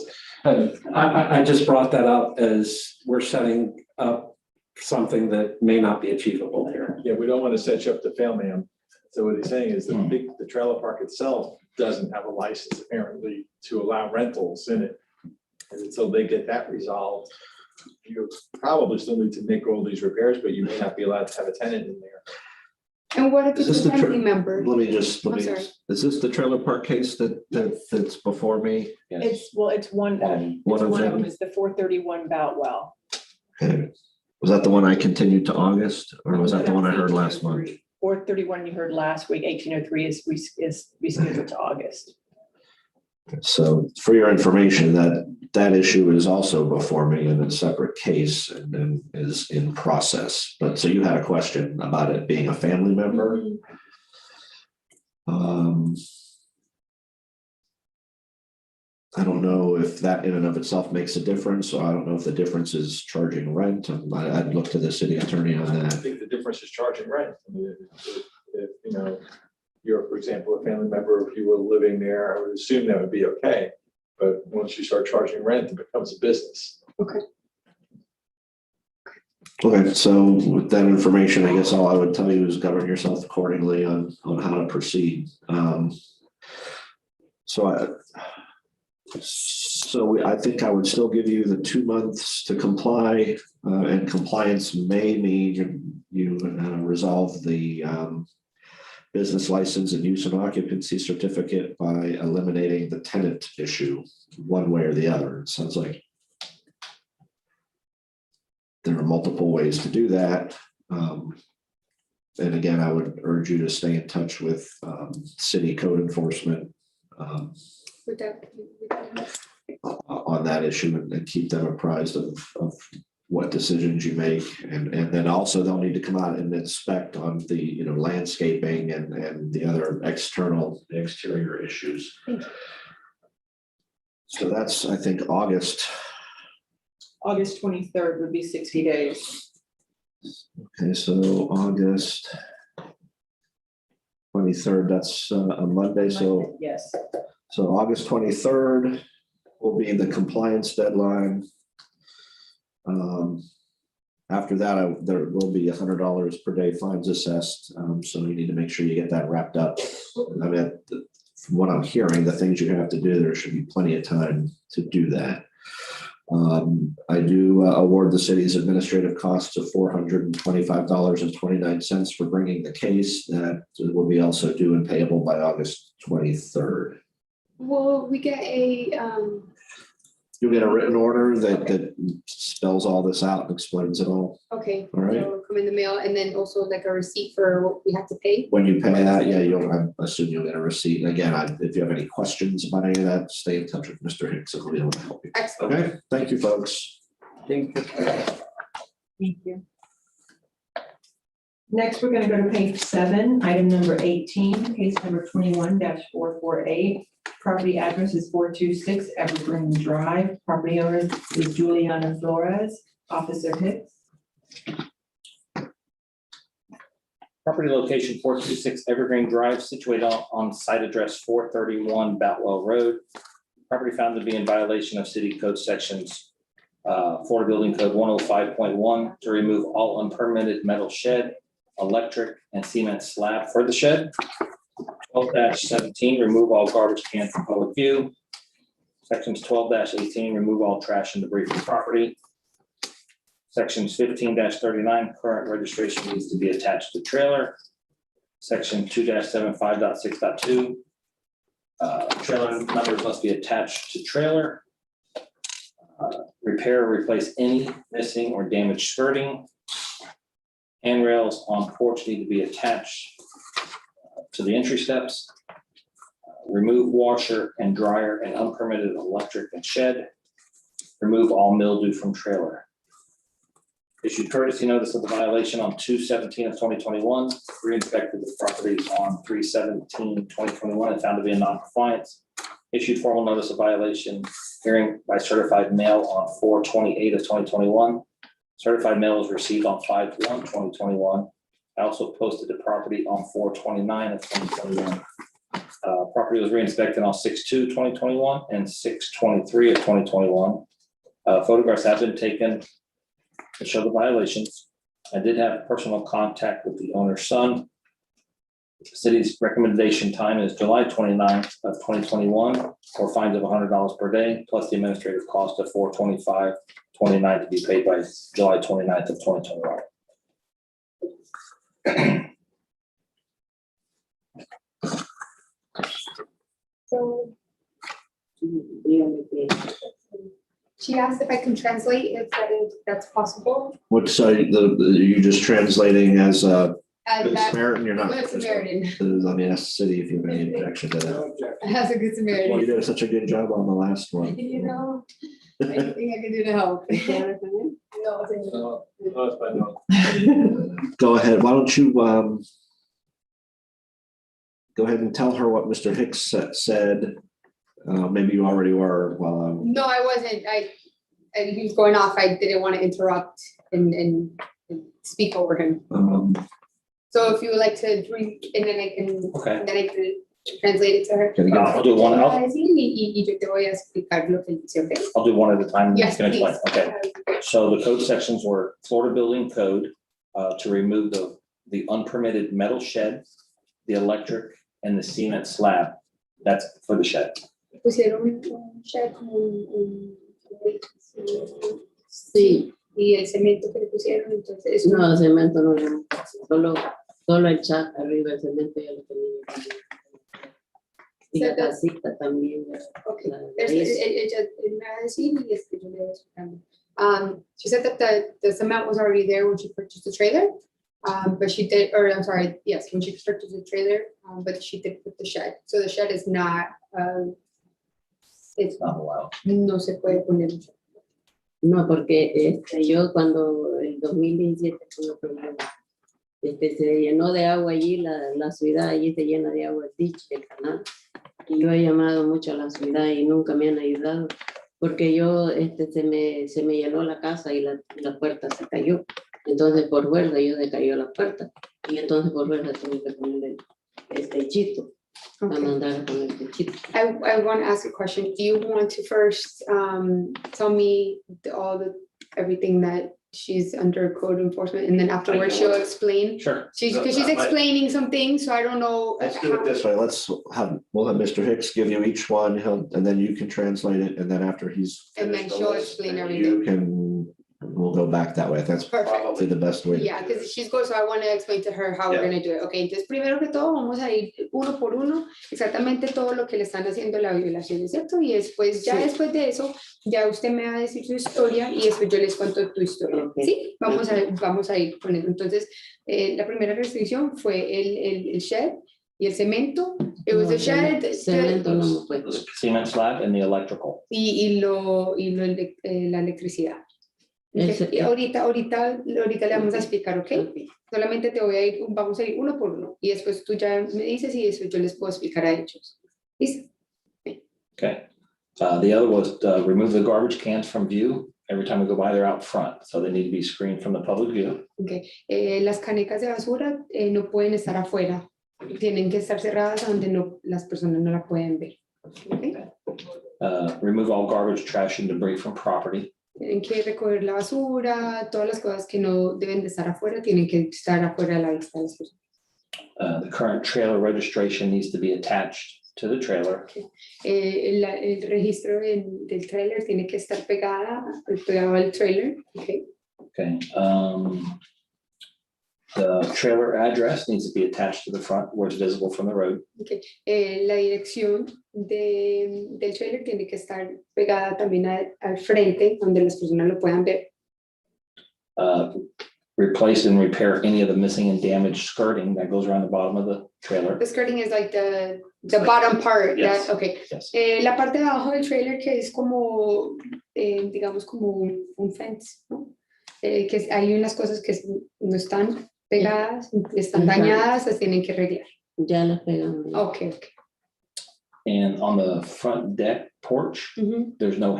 I just brought that up as we're setting up something that may not be achievable here. Yeah, we don't want to set you up to fail, ma'am. So what he's saying is the trailer park itself doesn't have a license apparently to allow rentals in it. And until they get that resolved, you probably still need to make all these repairs, but you may not be allowed to have a tenant in there. And what if Is it's this a the family member? Let me just, I'm sorry. is this the trailer park case that's before me? It's, well, it's one, One it's of one of them. them is the 431 Boutwell. Okay. Was that the one I continued to August, or was that the one I heard last month? 431 you heard last week, 1803 is rescheduled to August. So for your information, that issue is also before me in a separate case and then is in process. But so you had a question about it being a family member? I don't know if that in and of itself makes a difference. So I don't know if the difference is charging rent. I'd look to the city attorney on I that. think the difference is charging rent. I mean, if, you know, you're, for example, a family member, if you were living there, I would assume that would be okay. But once you start charging rent, it becomes a business. Okay. Okay, so with that information, I guess all I would tell you is govern yourself accordingly on how to proceed. I think I would still give you the 2 months to comply, and compliance may mean you resolve the business license and use and occupancy certificate by eliminating the tenant issue one way or the other. It sounds like there are multiple ways to do that. And again, I would urge you to stay in touch with city code enforcement Would that- on that issue and keep them apprised of what decisions you make. And then also they'll need to come out and inspect on the, landscaping and the other exterior issues. So that's, I think, August 23rd would be 60 days. Okay, so August 23rd, that's a Monday, so. Yes. So August 23rd will be the compliance deadline. After that, there will be $100 per day fines assessed, so you need to make sure you get that wrapped up. I mean, from what I'm hearing, the things you have to do, there should be plenty of time to do that. I do award the city's administrative costs of $425.29 for bringing the case. That will be also due and payable by August 23rd. Will we get a, You'll get a written order that spells all this out and explains it all. okay, All right. it'll come in the mail and then also like a receipt for what we have to pay? When you pay that, yeah, I assume you'll get a receipt. And again, if you have any questions about any of that, stay in touch with Mr. Hicks and he'll be able to help you. Excellent. Okay, thank you, folks. Thank you. Next, we're going to go to page 7, item number 18, case number 21-448. Property address is 426 Evergreen Drive. Property owner is Juliana Flores. Officer Hicks. Property location 426 Evergreen Drive, situated on site address 431 Boutwell Road. Property found to be in violation of city code sections, Florida Building Code 105.1 to remove all unpermitted metal shed, electric and cement slab for the shed. 12-17, remove all garbage cans from public view. Sections 12-18, remove all trash and debris from property. Sections 15-39, current registration needs to be attached to trailer. Section 2-75.6.2, trailer numbers must be attached to trailer. Repair or replace any missing or damaged skirting. Handrails on porch need to be attached to the entry steps. Remove washer and dryer and unpermitted electric and shed. Remove all mildew from trailer. Issued courtesy notice of the violation on 2/17/2021. Re-inspected the property on 3/17/2021 and found to be in non-compliance. Issued formal notice of violation hearing by certified mail on 4/28/2021. Certified mail was received on 5/1/2021. I also posted the property on 4/29/2021. Property was re-inspected on 6/2/2021 and 6/23/2021. Photographs have been taken to show the violations. I did have personal contact with the owner's son. The city's recommendation time is July 29/2021 for fines of $100 per day, plus the administrative cost of $425.29 to be paid by July 29/2021. So she asked if I can translate, if that's possible. What's, you just translating as a Good That- Samaritan, you're not. Good Samaritan. Let me ask the city if you have any objection to that. As a good Well, you Samaritan. did such a good job on the last one. You know, anything I can do to help. No, No, it's fine, no. Go ahead, why don't you, go ahead and tell her what Mr. Hicks said. Maybe you already were, well, No, I wasn't. And he was going off. I didn't want to interrupt and speak over him. So if you would like to drink and then I can, Okay. then I can translate it to her. I'll do one, Y yo te voy a explicar lo que dice, okay? I'll do one at a time. and you Yes, can explain. please. Okay. So the code sections were Florida Building Code to remove the unpermitted metal shed, the electric, and the cement slab. That's for the shed. Pusieron un shed como Sí, y el cemento que le pusieron, entonces. no, cemento no, solo el chat arriba, el cemento ya lo tenía. Y la casita también. Okay, la ella me va a decir y es que yo le voy explicando. She said that the cement was already there when she purchased the trailer. But she did, or I'm sorry, yes, when she purchased the trailer, but she did put the shed. So the shed is not, it's not allowed. No se puede poner. No, porque yo cuando el 2017 tuve problemas, se llenó de agua allí, la ciudad allí se llena de agua, el ditch, el canal. Y yo he llamado mucho a la ciudad y nunca me han ayudado, porque yo, se me llenó la casa y la puerta se cayó. Entonces por fuerza yo se cayó la puerta y entonces por fuerza tuve que poner el techito. Para mandar con el techito. I want to ask a question. Do you want to first tell me everything that she's under code enforcement, and then afterwards she'll explain? Sure. Because she's explaining some things, so I don't know. let's do it this way, we'll have Mr. Hicks give you each one, and then you can translate it, and then after he's. And then finished the she'll list, explain then everything. We'll go back that way, that's Perfect. probably the best way. Yeah, because she's going, so I want to explain to her how we're Yeah. going to do it. Okay, entonces primero que todo vamos a ir uno por uno, exactamente todo lo que le están haciendo la violación, ¿cierto? Y después, ya después de eso, ya usted me va a decir su historia y después yo les cuento tu historia. Okay. ¿Sí? Vamos a ir con eso. Entonces, la primera restricción fue el shed y el cemento. It was No, the shed, cemento no me puede. The cement slab and the electrical. la electricidad. Okay, y ahorita le vamos a explicar, ¿ok? Solamente vamos a ir uno por uno y después tú ya me dices y después yo les puedo explicar a ellos. ¿Listo? Okay. The other was remove the garbage cans from view. Every time we go by, they're out front, so they need to be screened from the public view. Okay. Las canecas de basura no pueden estar afuera, tienen que estar cerradas donde las personas no la pueden ver. Okay. Remove all garbage, trash, and debris from property. Tienen que recoger la basura, todas las cosas que no deben de estar afuera, tienen que estar afuera de la vista de las personas. The current trailer registration needs to be attached to the trailer. El registro del trailer tiene que estar pegado al trailer. Okay. Okay. The trailer address needs to be attached to the front where it's visible from the road. Okay. La dirección del trailer tiene que estar pegada también al frente, donde las personas lo puedan ver. Replace and repair any of the missing and damaged skirting that goes around the bottom of the trailer. The skirting is like the bottom part. Yes. Okay. Yes. La parte de abajo del trailer que es como, digamos, como un fence, ¿no? Que hay unas cosas que no están pegadas, están dañadas, las tienen que arreglar. Ya las pegamos. Okay. And on the front deck porch, there's no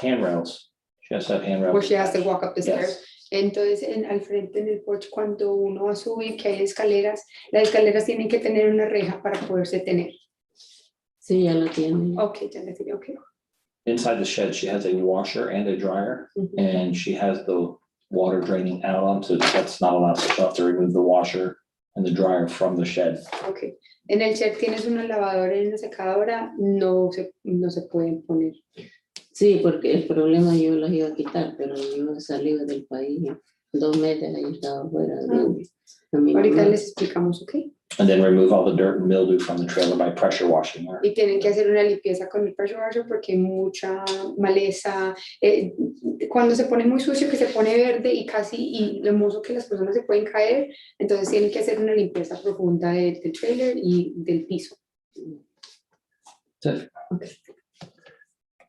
handrails. She has to have handrails. Where she has to walk up the Yes. stairs. Entonces, al frente en el porche, cuando uno va a subir, que hay escaleras, las escaleras tienen que tener una reja para poderse tener. Sí, ya la tiene. Okay, ya la tiene, okay. Inside the shed, she has a washer and a dryer, and she has the water draining out onto, that's not allowed, so she'll have to remove the washer and the dryer from the shed. Okay. En el shed tienes una lavadora y una secadora, no se pueden poner. Sí, porque el problema yo los iba a quitar, pero yo he salido del país, 2 meses ahí estaba fuera. Ahorita les explicamos, ¿ok? And then remove all the dirt and mildew from the trailer by pressure washing her. Y tienen que hacer una limpieza con el pressure washer porque hay mucha maleza. Cuando se pone muy sucio, que se pone verde y casi y lo hermoso que las personas se pueden caer, entonces tienen que hacer una limpieza profunda del trailer y del piso. That's it. Okay.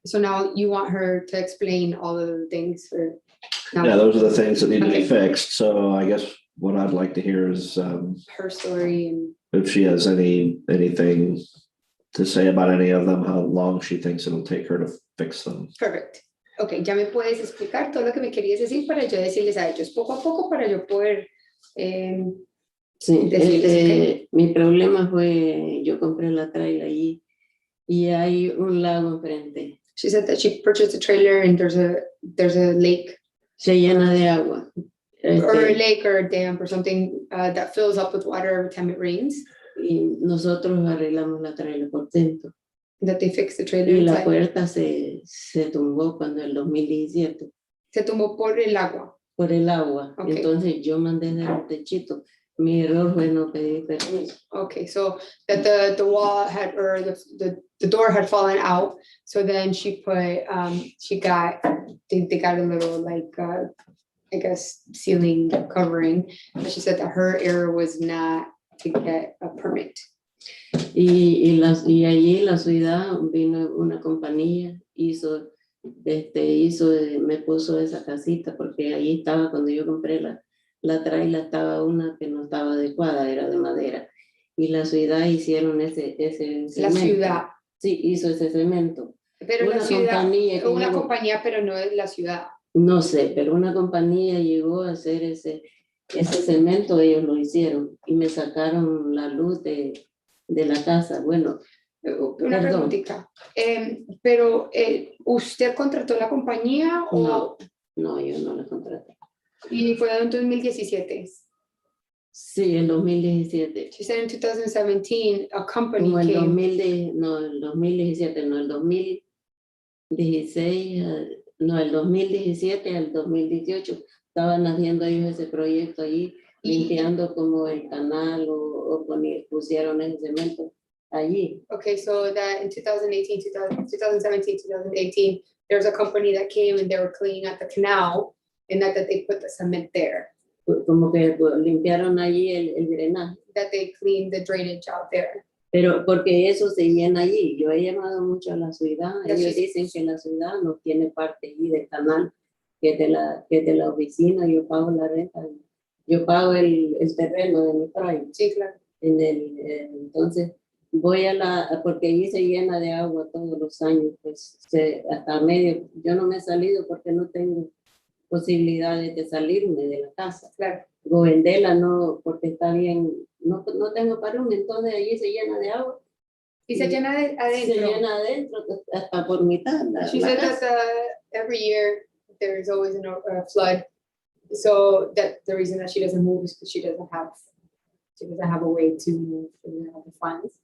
So now you want her to explain all of the things for. Yeah, those are the things that need to be Okay. fixed. So I guess what I'd like to hear is Her story and. if she has anything to say about any of them, how long she thinks it'll take her to fix them. Perfect. Ok, ya me puedes explicar todo lo que me querías decir para yo decirles a ellos poco a poco para yo poder Sí, decirles. ¿Ok? mi problema fue, yo compré la trailer allí y hay un lago enfrente. She said that she purchased a trailer and there's a lake. Se llena de agua. Or a lake or a dam or something that fills up with water every time it rains. Y nosotros arreglamos la trailer por dentro. That they fix the trailer Y la inside. puerta se tumbó cuando en el 2017. Se tumbó por el agua. Por el agua. Okay. Entonces yo mandé del techito. Mi error fue no pedir permiso. Okay, so that the wall had, or the door had fallen out. So then she put, they got a little like, I guess, ceiling covering. But she said that her error was not to get a permit. Y allí en la ciudad vino una compañía, me puso esa casita, porque allí estaba cuando yo compré la trailer, estaba una que no estaba adecuada, era de madera. Y la ciudad hicieron ese cemento. La ciudad. Sí, hizo ese cemento. Pero una la ciudad, compañía que una llegó- compañía, pero no es la ciudad. No sé, pero una compañía llegó a hacer ese cemento, ellos lo hicieron y me sacaron la luz de la casa. Bueno, Una perdón. preguntita. Pero ¿usted contrató la compañía o? No, yo no la contraté. Y fue en 2017. Sí, en 2017. She said in 2017 a company Como el came. 2017, no, el 2016, no, el 2017 al 2018 estaban haciendo ellos ese proyecto allí, limpiando como el canal o pusieron el cemento allí. Okay, so that in 2017, 2018, there's a company that came and they were cleaning out the canal and that they put the cement there. Como que limpiaron allí el drenaje. That they cleaned the drainage out there. Pero porque eso se llena allí. Yo he llamado mucho a la ciudad. Yes, Ellos yes. dicen que la ciudad no tiene parte allí del canal, que es de la oficina. Yo pago la renta. Yo pago el terreno de mi trailer. Sí, claro. Entonces voy porque allí se llena de agua todos los años. Pues hasta medio. Yo no me he salido porque no tengo posibilidades de salirme de la casa. Claro. Venderla no, porque está bien, no tengo para uno, entonces allí se llena de agua. Y se llena adentro. Se llena adentro, hasta por mitad. She said that every year there's always a flood. So that the reason that she doesn't move is because she doesn't have a way to move, she doesn't have the funds.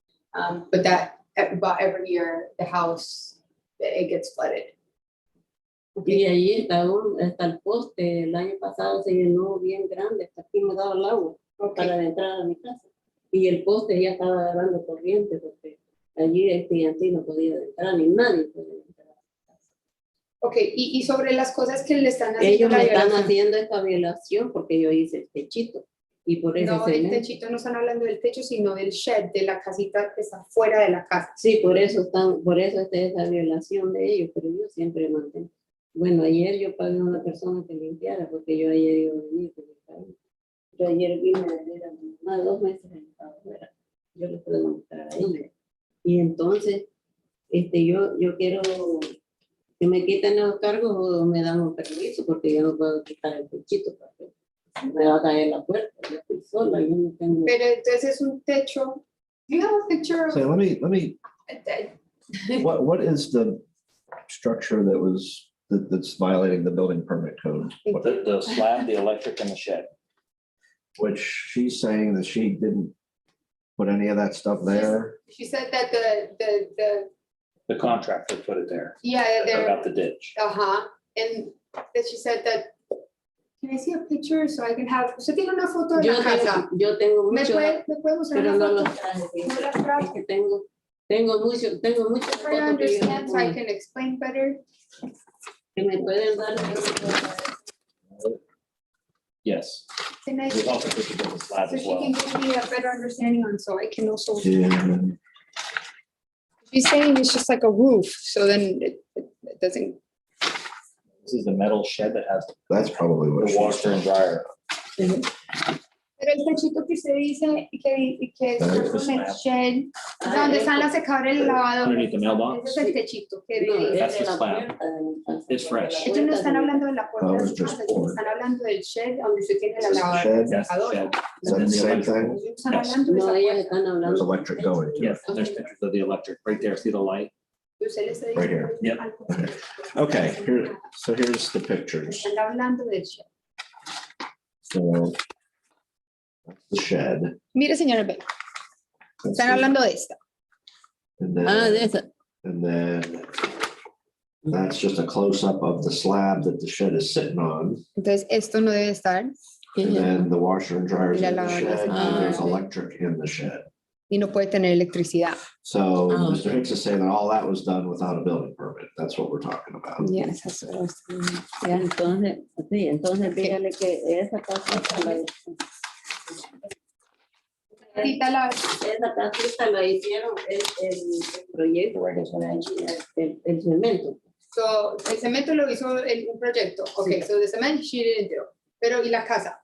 But that about every year the house, it gets flooded. Y allí está el poste, el año pasado se llenó bien grande, hasta aquí me daba el agua para la entrada a mi casa. Y el poste ya estaba agarrando corriente porque allí el estudiantil no podía entrar, ni nadie podía entrar. Okay, y sobre las cosas que le están haciendo. Ellos la me están violación. haciendo esta violación porque yo hice el techito. Y por eso No, el techito no están hablando del techo, sino del shed, de la casita que está fuera de la casa. Sí, por eso está esa violación de ellos, pero yo siempre mantengo. Bueno, ayer yo pagué a una persona que limpiara, porque yo ayer iba a venir. Yo ayer vine a ver a mi mamá 2 meses en estaba fuera. Yo les puedo mostrar ahí. Y entonces, yo quiero que me quiten los cargos o me dan un permiso, porque yo no puedo quitar el techito, porque me va a caer la puerta. Yo estoy sola, yo no tengo. Pero entonces es un techo. Do you have a picture of? So let me, what is the structure that's violating the building permit code? The slab, the electric, and the shed. Which she's saying that she didn't put any of that stuff there. She said that The contractor put it there. yeah, they're. About the ditch. And that she said that Can I see a picture so I can have, usted tiene una foto de Yo la casa. tengo ¿Me mucho, puede mostrar pero la no foto? los traje. No las traje. Es que tengo muchas Try to fotos que yo no understand so I puedo. can explain better. Que me pueden dar. Yes. Can I, There's also pictures of the slab so as she well. can give me a better understanding on, so I can also. Yeah. She's saying it's just like a roof, so then it doesn't. This is the metal shed that has That's probably what the she's washer and talking dryer. Pero el techito que usted dice que está Right. con el shed, donde están las secadoras y el lavado. Underneath the mailbox. Ese es el techito que No, de. That's es de the la slab. puerta de mi casa. It's fresh. Ellos no están hablando de la puerta Oh, de it's su just casa, board. están hablando del shed donde usted tiene la Is this the lavadora. shed? y la That's the secadora. shed. Is that the same thing? Ellos están Yes. hablando de esa No, ellos puerta. están There's hablando. electric going to it. Yes, there's pictures of the electric right there. See the light? Y usted le está Right diciendo. here. Yep. Okay, here, so here's the pictures. Están hablando del shed. So that's the shed. Mire, señora Bell, That's están it. hablando de esta. And Ah, de then, esa. and then that's just a close-up of the slab that the shed is sitting on. Entonces, esto no debe estar And then the washer and dryer's Y la in the lavadora shed, secadora. and there's electric in the shed. y no puede tener electricidad. So Oh, Mr. Hicks is saying that all that was done without a building permit. That's what we're talking about. Yes, that's what I was thinking. Ya, entonces, sí, entonces dígale que esa casita esa casita la hicieron el proyecto, el cemento. So, el cemento lo hizo un proyecto. Okay, so the cement she didn't do. Pero, ¿y la casa?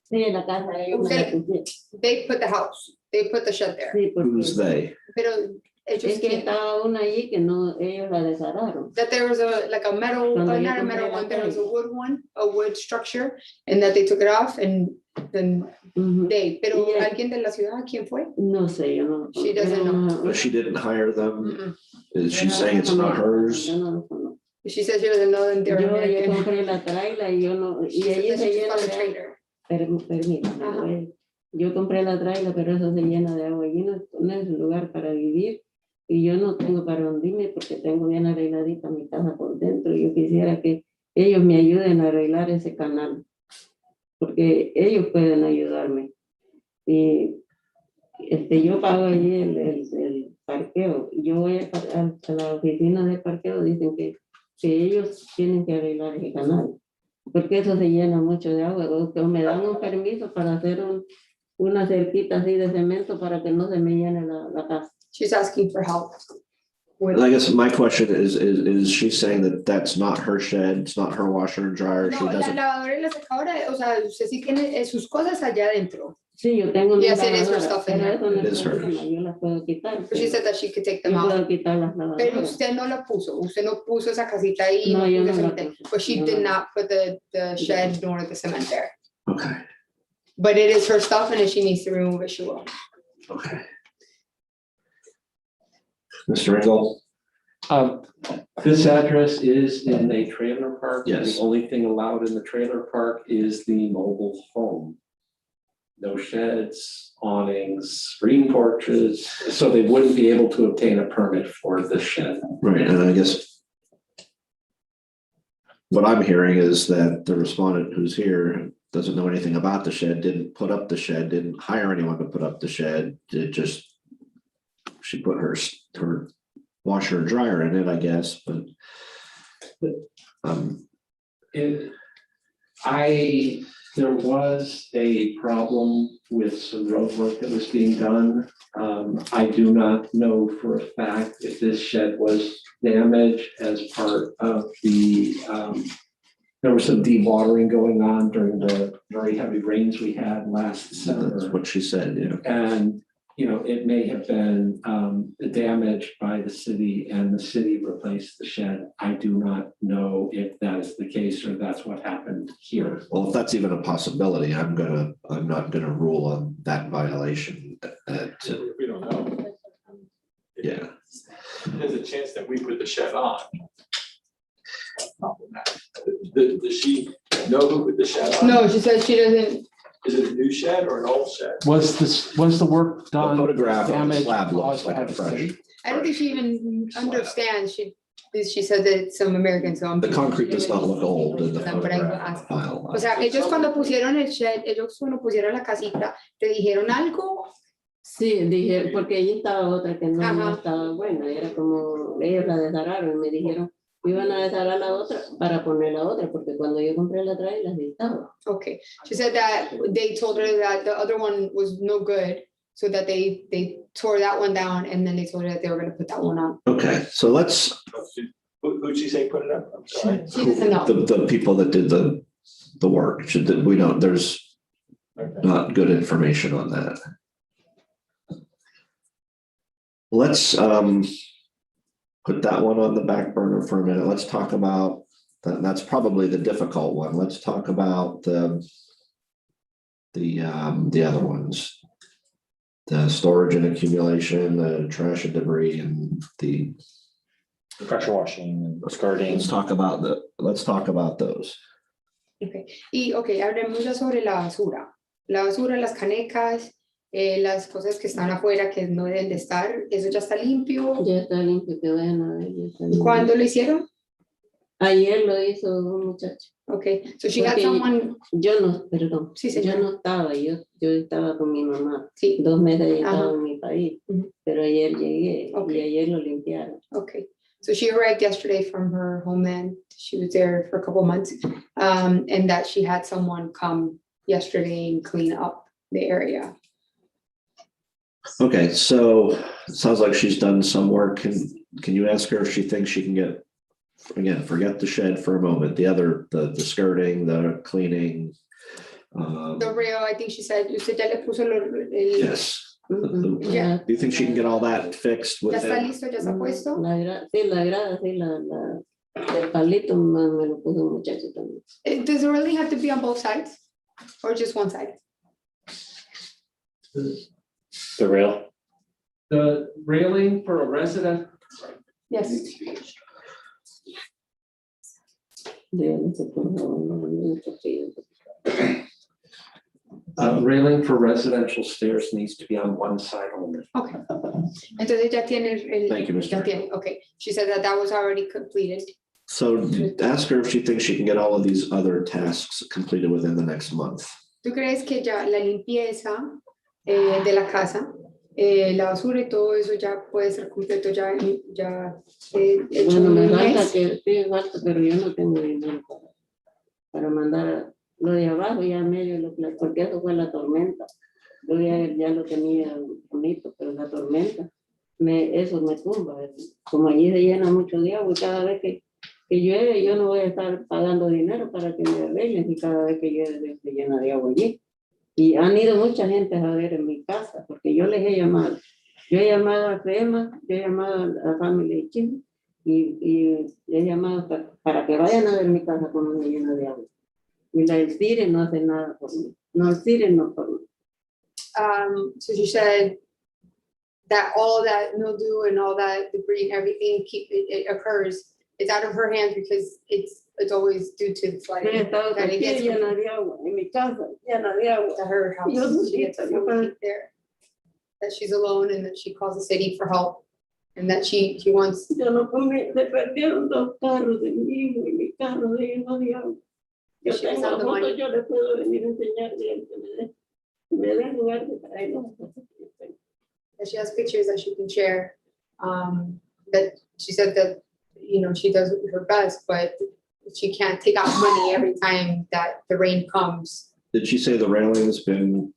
Sí, la casa ellos me la pusieron. They put the house. They put the shed there. Sí, porque Who's they? Pero ellos es que quieren- estaba una ahí que no, ellos la desararon. that there was like a metal, Cuando yo not a compré metal la one, there was a calle. wood one, a wood structure, and that they took it off and then they, pero Yeah. alguien de la ciudad, ¿quién fue? No sé, yo no. She doesn't know. But she didn't hire them. Mm-mm. Is she saying it's not hers? Yo no lo conozco. She says she doesn't know them, they're Yo American. compré la traila y yo no, She y said allí that se she's llena from the de agua. trader. Permítame, Ajá. güey. Yo compré la traila, pero eso se llena de agua. Allí no es un lugar para vivir. Y yo no tengo para hundirme porque tengo bien arregladita mi casa por dentro. Yo quisiera que ellos me ayuden a arreglar ese canal. Porque ellos pueden ayudarme. Y yo pago allí el parqueo. Yo voy a la oficina de parqueo, dicen que ellos tienen que arreglar el canal. Porque eso se llena mucho de agua. O me dan un permiso para hacer una cerquita así de cemento para que no se me llene la casa. She's asking for help. I guess my question is she saying that that's not her shed, it's not her washer and dryer, she No, la doesn't? lavadora y la secadora, o sea, usted sí tiene sus cosas allá adentro. Sí, yo tengo Yes, it is her lavadora, stuff in pero there. eso no It es is hers. problema, yo las puedo quitar. But she said that she could take them Yo out. puedo quitar las Pero lavadoras. usted no la puso, usted no puso esa casita ahí. No, yo puso no la cemento. puse. But she No, did no. not put the shed nor the cement there. Okay, But it is her stuff, and if she needs to remove it, she will. okay. Mr. Engel? This address is in a trailer park. Yes. The only thing allowed in the trailer park is the mobile home. No sheds, awnings, screen porches, so they wouldn't be able to obtain a permit for the shed. Right, and I guess what I'm hearing is that the respondent who's here doesn't know anything about the shed, didn't put up the shed, didn't hire anyone to put up the shed, she put her washer and dryer in it, I guess, but There was a problem with some road work that was being done. I do not know for a fact if this shed was damaged as part of there was some dewatering going on during the very heavy rains we had last December. that's what she said, yeah. And, it may have been damaged by the city and the city replaced the shed. I do not know if that is the case or that's what happened here. Well, if that's even a possibility, I'm not gonna rule on that violation. We don't know. Yeah, There's a chance that we put the shed on. Does she know who put the shed on? No, she says she doesn't. Is it a new shed or an old shed? Was the work the done? photograph of the damage slab looks caused like by a the fresh. city? I don't think she even understands. She said that some Americans. So The concrete does not look old in the But I will photograph ask. file. O sea, ellos cuando pusieron el shed, ellos cuando pusieron la casita, ¿te dijeron algo? Sí, dije, porque allí estaba otra que no Ajá. estaba buena, era como, ellos la desararon y me dijeron, iban a desarar la otra para poner la otra, porque cuando yo compré la otra, las estaba. Okay, she said that they told her that the other one was no good, so that they tore that one down, and then they told her that they were gonna put that one on. Okay, so let's, Who'd she say put it up? I'm sorry. She doesn't know. the people that did the work, should, we don't, there's not good information on that. Let's put that one on the back burner for a minute. Let's talk about, that's probably the difficult one. Let's talk about the other ones. The storage and accumulation, the trash and debris, and the Pressure washing and skirting. let's talk about those. Okay, y okay, hablemos ya sobre la basura, las canecas, las cosas que están afuera que no deben de estar, eso ya está limpio. Ya está limpio, que vayan a ver. Ya está limpio. ¿Cuándo lo hicieron? Ayer lo hizo un muchacho. Okay, so she had Porque someone. Yo no, perdón, Sí, yo señora. no estaba, yo estaba con mi mamá. Sí. 2 meses ya Ajá. estaba en mi país, Ujú. pero ayer llegué Okay. y ayer lo limpiaron. Okay, so she arrived yesterday from her homeland. She was there for a couple months, and that she had someone come yesterday and clean up the area. Okay, so it sounds like she's done some work. Can you ask her if she thinks she can get, again, forget the shed for a moment, the skirting, the cleaning. The rail, I think she said, usted ya le puso Yes. Ya. Do you think she can get all that fixed Ya está within? listo, ya está puesto. La grada, sí, el palito me lo puso un muchacho también. Does it really have to be on both sides or just one side? The rail. The railing for a resident, Yes. Yo no sé por favor, railing for residential stairs needs to be on one side only. Okay. Entonces ya tiene Thank you, Mr. ya tiene, okay. She said that that was already completed. So ask her if she thinks she can get all of these other tasks completed within the next month. ¿Tú crees que ya la limpieza de la casa, la basura y todo eso ya puede ser completo ya hecho Bueno, en me un falta mes? que sí, falta, pero yo no tengo dinero para mandar lo de abajo ya medio, porque eso fue la tormenta. Yo ya lo tenía bonito, pero la tormenta, eso me tumba. Como allí se llena mucho de agua y cada vez que llueve yo no voy a estar pagando dinero para que me arreglen y cada vez que llueve se llena de agua allí. Y han ido mucha gente a ver en mi casa, porque yo les he llamado. Yo he llamado a FEMA, yo he llamado a Family Chile y he llamado para que vayan a ver mi casa cuando me llena de agua. Y la del CIRE no hace nada por mí. No, el CIRE no por mí. So she said that all that mildew and all that debris and everything it occurs, it's out of her hands because it's always due to the flooding. He estado That it gets llena de agua, en mi casa, llena de agua. to her house. Yo She gets solita, to there. That she's alone and that she calls the city for help and that she wants. Yo no comí, se perdieron 2 carros de mi hijo y mi carro de lleno de agua. Yo She tengo doesn't have the fotos, money. yo le puedo venir a enseñar bien, que me den lugar de traerlo. That she has pictures that she can share. That she said that, she does her best, but she can't take out money every time that the rain comes. Did she say the railing's been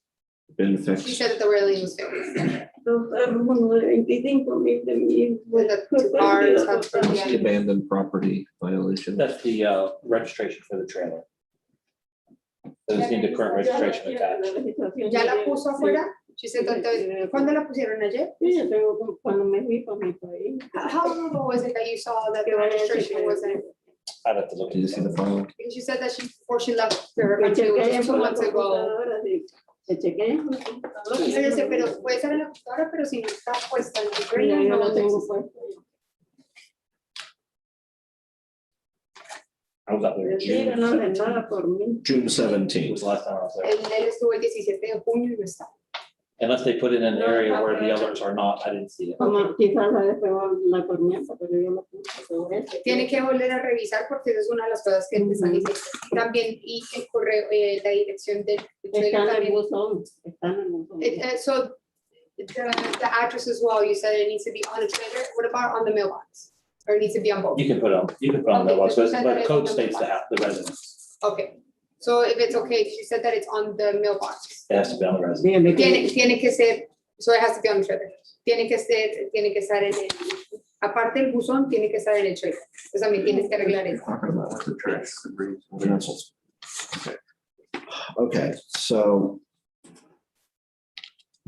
She fixed? said that the railing was fixed. 2 carros, uno de 25,000 de mi hijo. When the 2 cars have been What's the abandoned property violation? That's the registration for the trailer. Does need the current registration attached. ¿Ya la puso afuera? She said that ¿cuándo la pusieron ayer? Sí, yo tengo cuando me fui para mi país. How long ago was it that you saw that the registration wasn't? I'd have to look. Did you see the file? Because she said that before she left her country, which was 2 months ago. Yo sé, pero puede ser en la computadora, pero si no está puesta en el trailer, Yo no lo tengo existe. puesto. I was out there in Sí, June. no hace nada por mí. June 17th. Was the last time I was there. Él estuvo el 17 de junio y no está. Unless they put it in an area where the others are not, I didn't see it. Como quizás la despegó la tormenta, pero yo lo puse sobre eso. Tiene que volver a revisar porque esa es una de las cosas que te están diciendo. También, y el correo, la dirección del Está en el también. buzón, está en el buzón. So the address as well, you said it needs to be on the trailer. What about on the mailbox? Or it needs to be on both? You can put on Okay, the mailbox, but you but said that the it's code on the states the residence. Okay, so if it's okay, she said that it's on the mailbox. It has to be on the residence. Tiene que ser, so it has to be on the trailer. Tiene que estar en el, aparte del buzón, tiene que estar en el trailer. Entonces también tienes que arreglar eso. Okay, so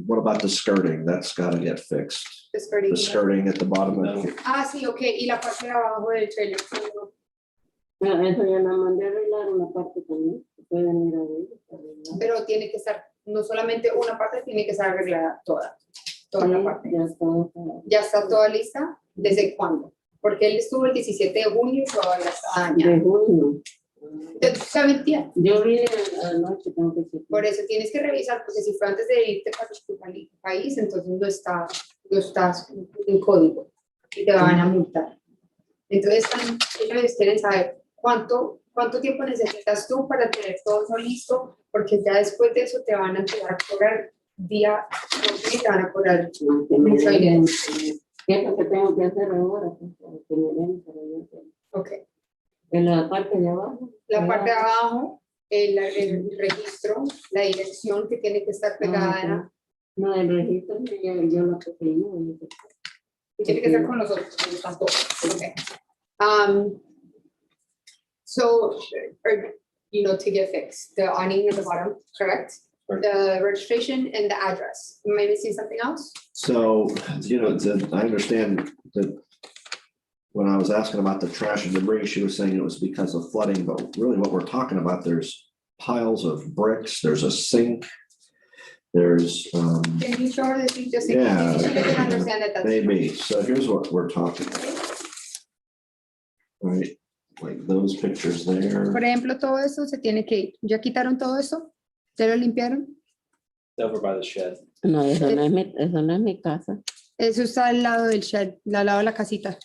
what about the skirting? That's gotta get fixed. The skirting. The skirting at the bottom of the. Ah, sí, okay, y la parte de abajo del trailer. Eso ya la mandé a arreglar una parte también. Pueden ir a ver. Pero tiene que estar, no solamente una parte, tiene que estar arreglada toda la parte. Ya está toda lista. ¿Desde cuándo? Porque él estuvo el 17 de junio y todavía está dañada. De junio. ¿Sabes, tía? Yo vine anoche, tengo que decir. Por eso tienes que revisar, porque si fue antes de irte para tu país, entonces no estás en código y te van a multar. Entonces, ellos quieren saber cuánto tiempo necesitas tú para tener todo eso listo, porque ya después de eso te van a empezar a cobrar día, y te van a cobrar mucho dinero. ¿Qué es lo que tengo que hacer ahora? Que me den para yo. Ok. En la parte de abajo. La parte de abajo, el registro, la dirección que tiene que estar pegada. No, el registro yo lo pegué. Y tiene que ser con nosotros, tampoco. Okay. So, to get fixed, the awning at the bottom, correct? The registration and the address. Am I missing something else? So, I understand that when I was asking about the trash and debris, she was saying it was because of flooding, but really what we're talking about, there's piles of bricks, there's a sink, there's, Can you show her the sheet just in yeah, case she doesn't understand that? maybe. So here's what we're talking about. Right, like those pictures there. Por ejemplo, todo eso se tiene que ir. ¿Ya quitaron todo eso? ¿Ya lo limpiaron? Over by the shed. No, eso no es mi casa. Eso está al lado del shed, al lado de la casita.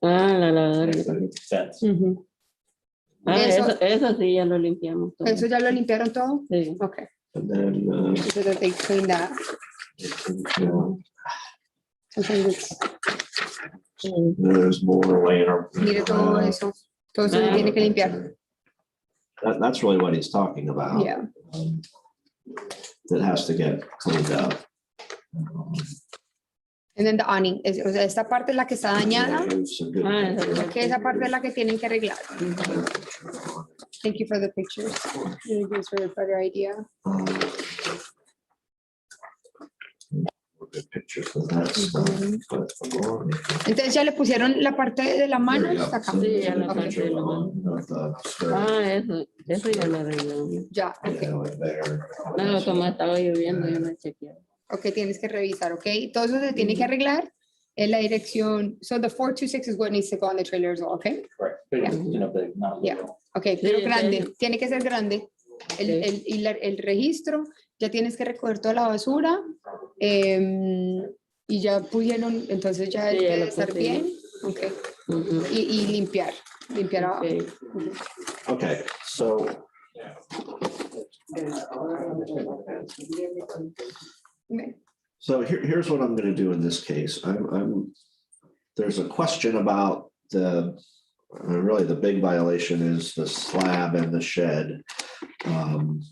Ah, la lavadora. Eso sí ya lo limpiamos todo. ¿Eso ya lo limpiaron todo? Sí. Ok. And then, So that they clean that. there's more laying around. Mire todo eso. Todo eso se tiene que limpiar. That's really what he's talking about. Yeah. That has to get cleaned up. And then the awning, o sea, esta parte es la que está dañada, It's a good- que esa parte es la que tienen que arreglar. Thank you for the pictures. It gives her a better idea. Good pictures of that stuff, but- Entonces ya le pusieron la parte de la mano, There you go. está acá. So Sí, ya la the parte picture de la mano. of the skirt, Eso ya lo arreglamos. Ya, ok. yeah, like there. No, como estaba lloviendo, yo me chequeé. Ok, tienes que revisar, ok. Todo eso se tiene que arreglar en la dirección. So the 426 is what needs to go on the trailer as well, ok? Correct. Big, big, not Yeah. little. Ok, pero Sí, grande, sí. tiene que ser grande. El registro, ya tienes que recoger toda la basura. Y ya pusieron, entonces ya Sí, ya debe lo estar puse. bien. Ok. Y limpiar abajo. Okay, so. So here's what I'm gonna do in this case. There's a question about really the big violation is the slab and the shed. And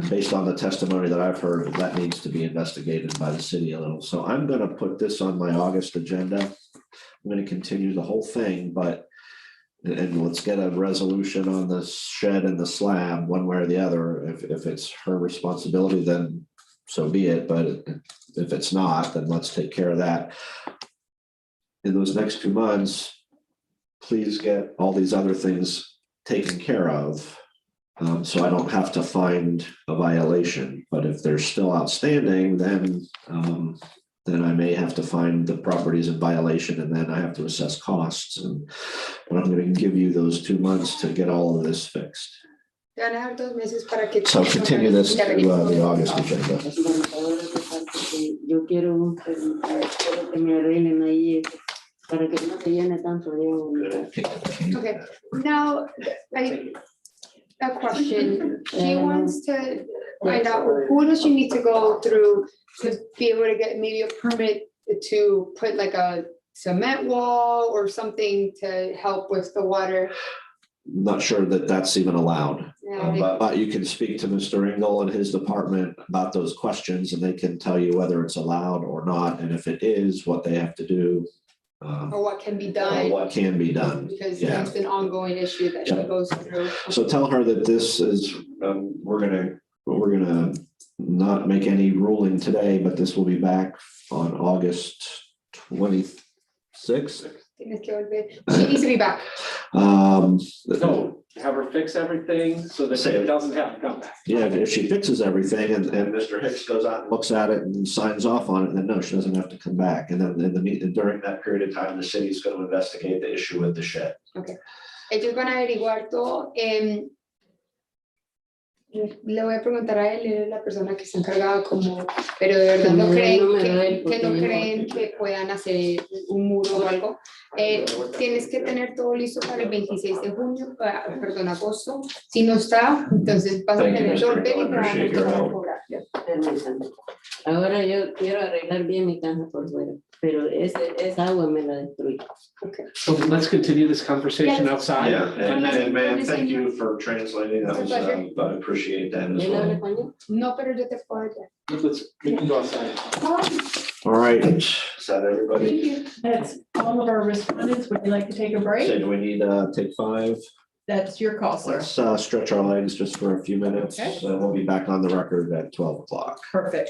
based on the testimony that I've heard, that needs to be investigated by the city a little. So I'm gonna put this on my August agenda. I'm gonna continue the whole thing, and let's get a resolution on the shed and the slab, one way or the other. If it's her responsibility, then so be it. But if it's not, then let's take care of that. In those next 2 months, please get all these other things taken care of. So I don't have to find a violation, but if they're still outstanding, then I may have to find the properties in violation, and then I have to assess costs. But I'm going to give you those 2 months to get all of this fixed. Te van a dar 2 meses para que. So continue this to the August agenda. Ahora de parte que yo quiero preguntar, quiero que me arreglen ahí para que no se llene tanto de agua. Okay, now, a question. She wants to find out, who does she need to go through to be able to get maybe a permit to put like a cement wall or something to help with the water? Not sure that that's even allowed. Yeah, But you can speak to Mr. Engel and his department about those questions, and they can tell you whether it's allowed or not, and if it is, what they have to do. Or what can be Or done, what can be done. because Yeah. it's an ongoing issue that she Yeah. goes through. So tell her that this is, we're gonna not make any ruling today, but this will be back on August 26th. Tienes que volver. She needs to be back. So have her fix everything so that it doesn't have to come back. Yeah, if she fixes everything and Mr. Hicks goes out and looks at it and signs off on it, then no, she doesn't have to come back. And then during that period of time, the city's going to investigate the issue with the shed. Okay. Ellos van a averiguar todo. Le voy a preguntar a él, él es la persona que está encargada como, pero de verdad no creen que no creen que puedan hacer un muro o algo. Tienes que tener todo listo para el 26 de junio, perdón, agosto. Si no está, entonces vas a Thank you, tener que Mr. volver y te Engel. van a Appreciate your empezar a help. cobrar. Permítanme. Ahora yo quiero arreglar bien mi casa por fuera, pero esa agua me la destruye. So let's continue this conversation Yes. outside. Yeah, and man, thank you for translating. That was, I appreciate that as ¿Él habla well. español? No, pero yo te puedo ayudar. We can go outside. All right, is that everybody? That's all of our respondents. Would you like to take a break? So do we need take 5? That's your call, sir. Let's stretch our legs just for a few minutes. Okay. We'll be back on the record at 12 o'clock. Perfect.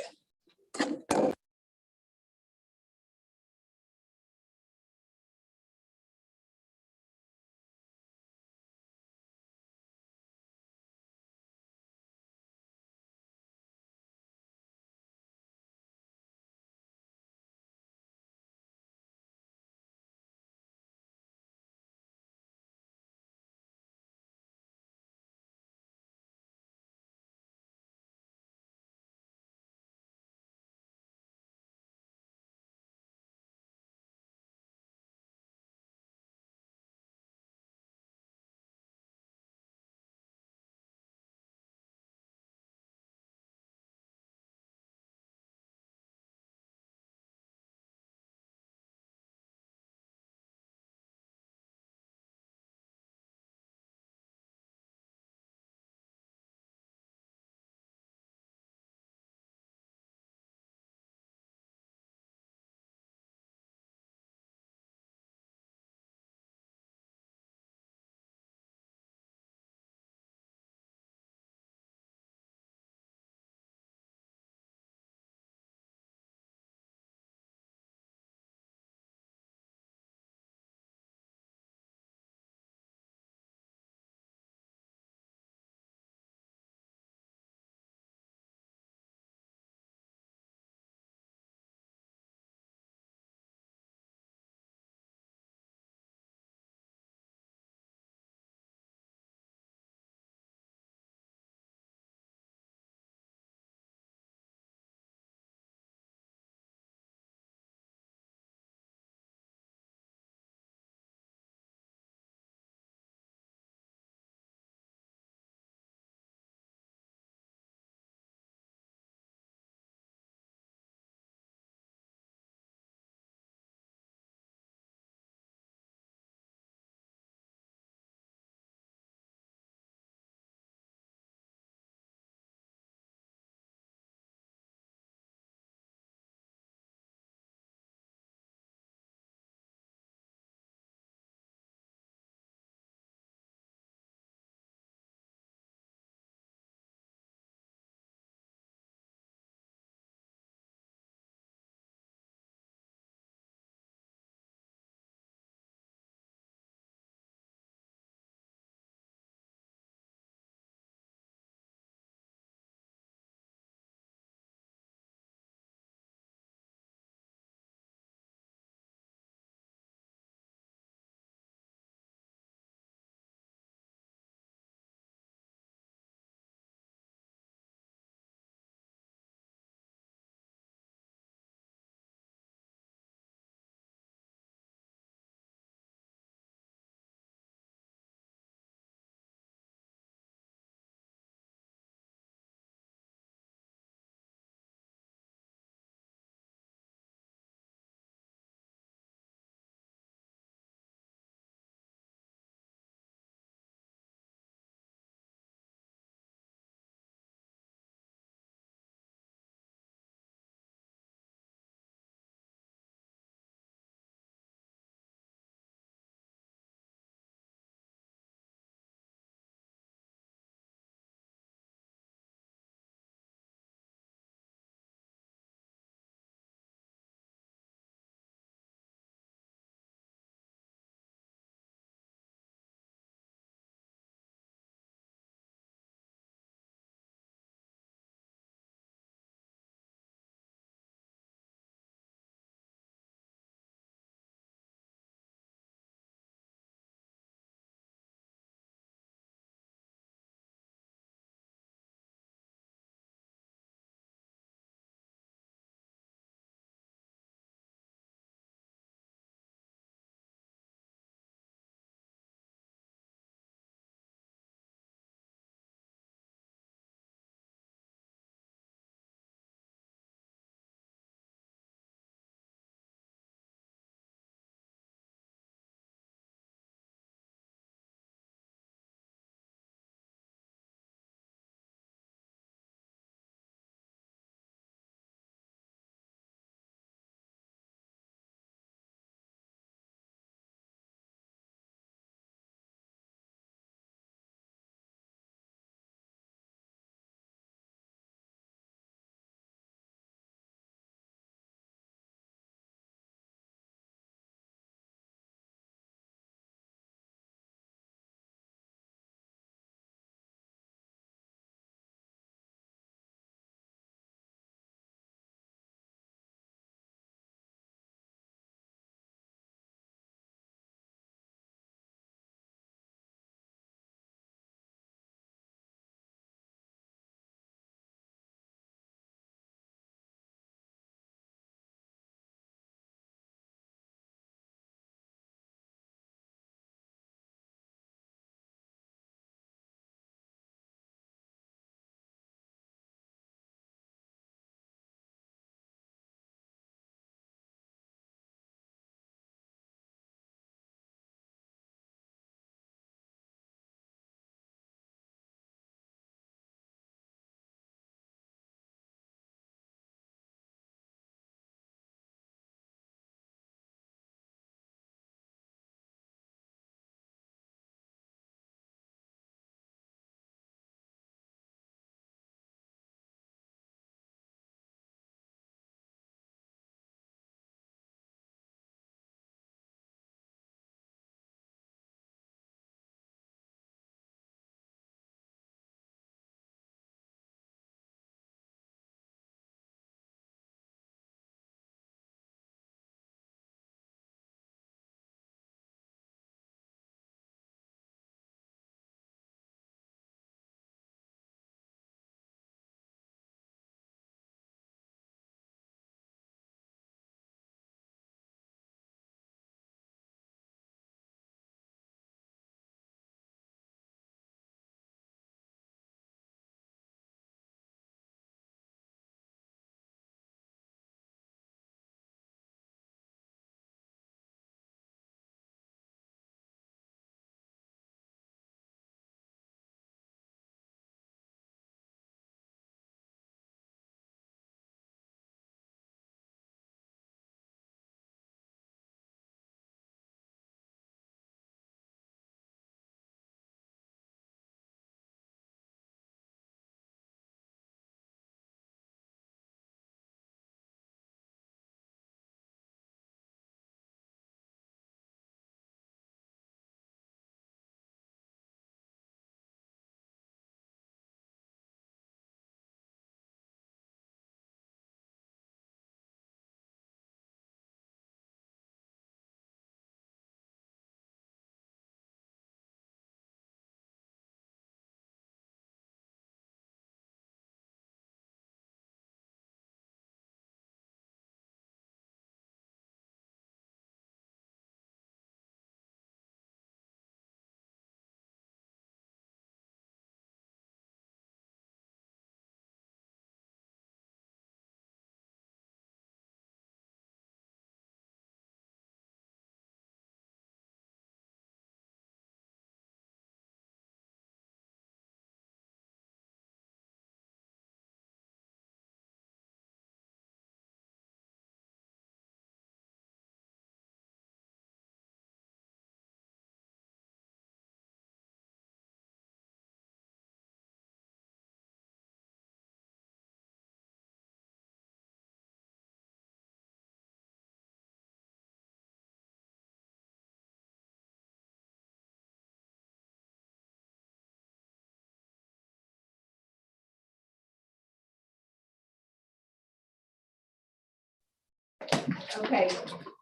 Okay,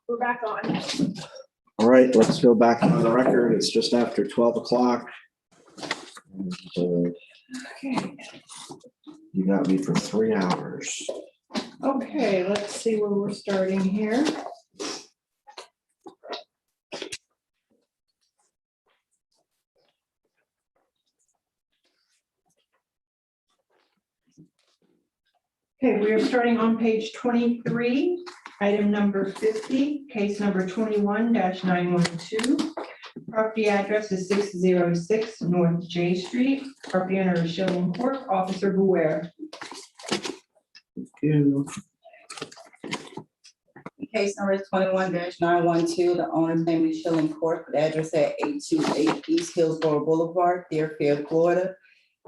we're back on. All right, let's go back on the record. It's just after 12 o'clock. And, Okay. you got me for 3 hours. Okay, let's see where we're starting here. Okay, we are starting on page 23, item number 50, case number 21-912. Property address is 606 North J Street. Property owner is Shilling Court, Officer Beware. Case number is 21-912. The owner's name is Shilling Court, the address at 828 East Hillsborough Boulevard, Deerfield, Florida,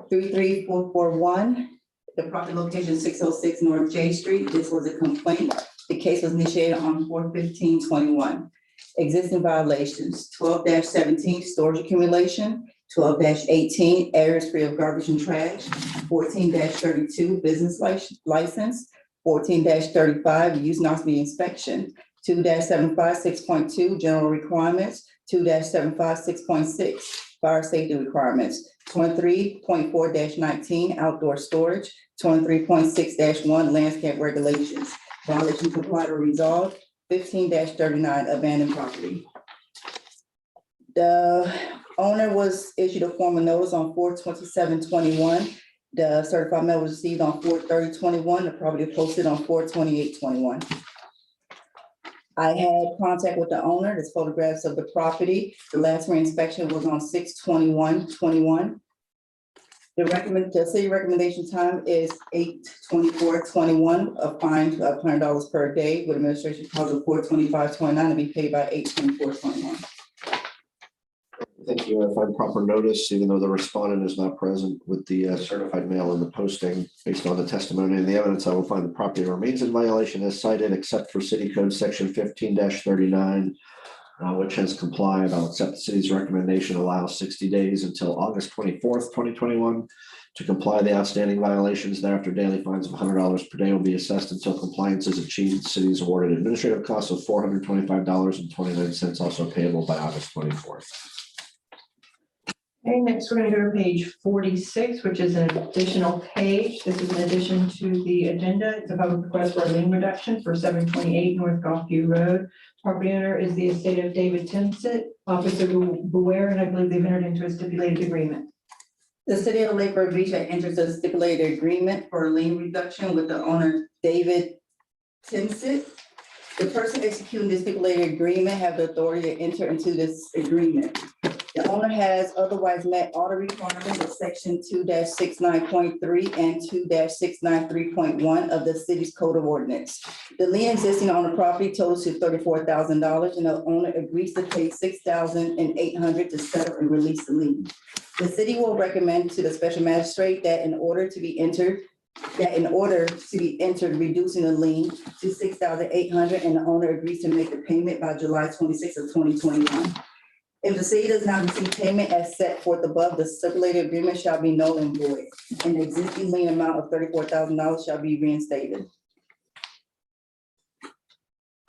33441. The property location is 606 North J Street. This was a complaint. The case was initiated on 4/15/21. Existing violations: 12-17 storage accumulation, 12-18 areas free of garbage and trash, 14-32 business license, 14-35 use not to be inspection, 2-75 6.2 general requirements, 2-75 6.6 fire safety requirements, 23.4-19 outdoor storage, 23.6-1 landscape regulations. Violation complied or resolved. 15-39 abandoned property. The owner was issued a formal notice on 4/27/21. The certified mail was received on 4/30/21. The property was posted on 4/28/21. I had contact with the owner. There's photographs of the property. The last reinspection was on 6/21/21. The city recommendation time is 8/24/21, a fine of $100 per day with administration cost of 4/25/29 to be paid by 8/24/21. I think you will find proper notice, even though the respondent is not present with the certified mail and the posting. Based on the testimony and the evidence, I will find the property remains in violation as cited, except for City Code Section 15-39, which has complied. I'll accept the city's recommendation, allow 60 days until August 24th, 2021 to comply the outstanding violations. Thereafter, daily fines of $100 per day will be assessed until compliance is achieved. The city is awarded administrative costs of $425.29, also payable by August 24th. Okay, next we're going to go to page 46, which is an additional page. This is in addition to the agenda. It's a public request for a lien reduction for 728 North Golfview Road. Property owner is the estate of David Timsit, Officer Beware, and I believe they've entered into a stipulated agreement. The city of Lake Fork Beach enters a stipulated agreement for a lien reduction with the owner, David Timsit. The person executing the stipulated agreement have the authority to enter into this agreement. The owner has otherwise met all the requirements of section 2-69.3 and 2-693.1 of the city's code of ordinance. The lien existing on the property totals to $34,000, and the owner agrees to pay $6,800 to settle and release the lien. The city will recommend to the special magistrate that in order to be entered, reducing the lien to $6,800, and the owner agrees to make the payment by July 26th of 2021. If the city does not receive payment as set forth above, the stipulated agreement shall be null and void, and the existing lien amount of $34,000 shall be reinstated.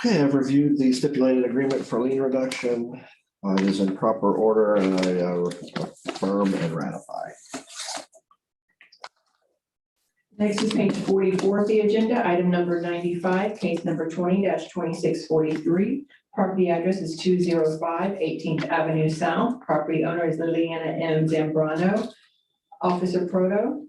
Okay, I've reviewed the stipulated agreement for lien reduction. It is in proper order, and I affirm and ratify. Next is page 44 of the agenda, item number 95, case number 20-2643. Property address is 205 18th Avenue South. Property owner is Liliana M. Zambrano. Officer Proto.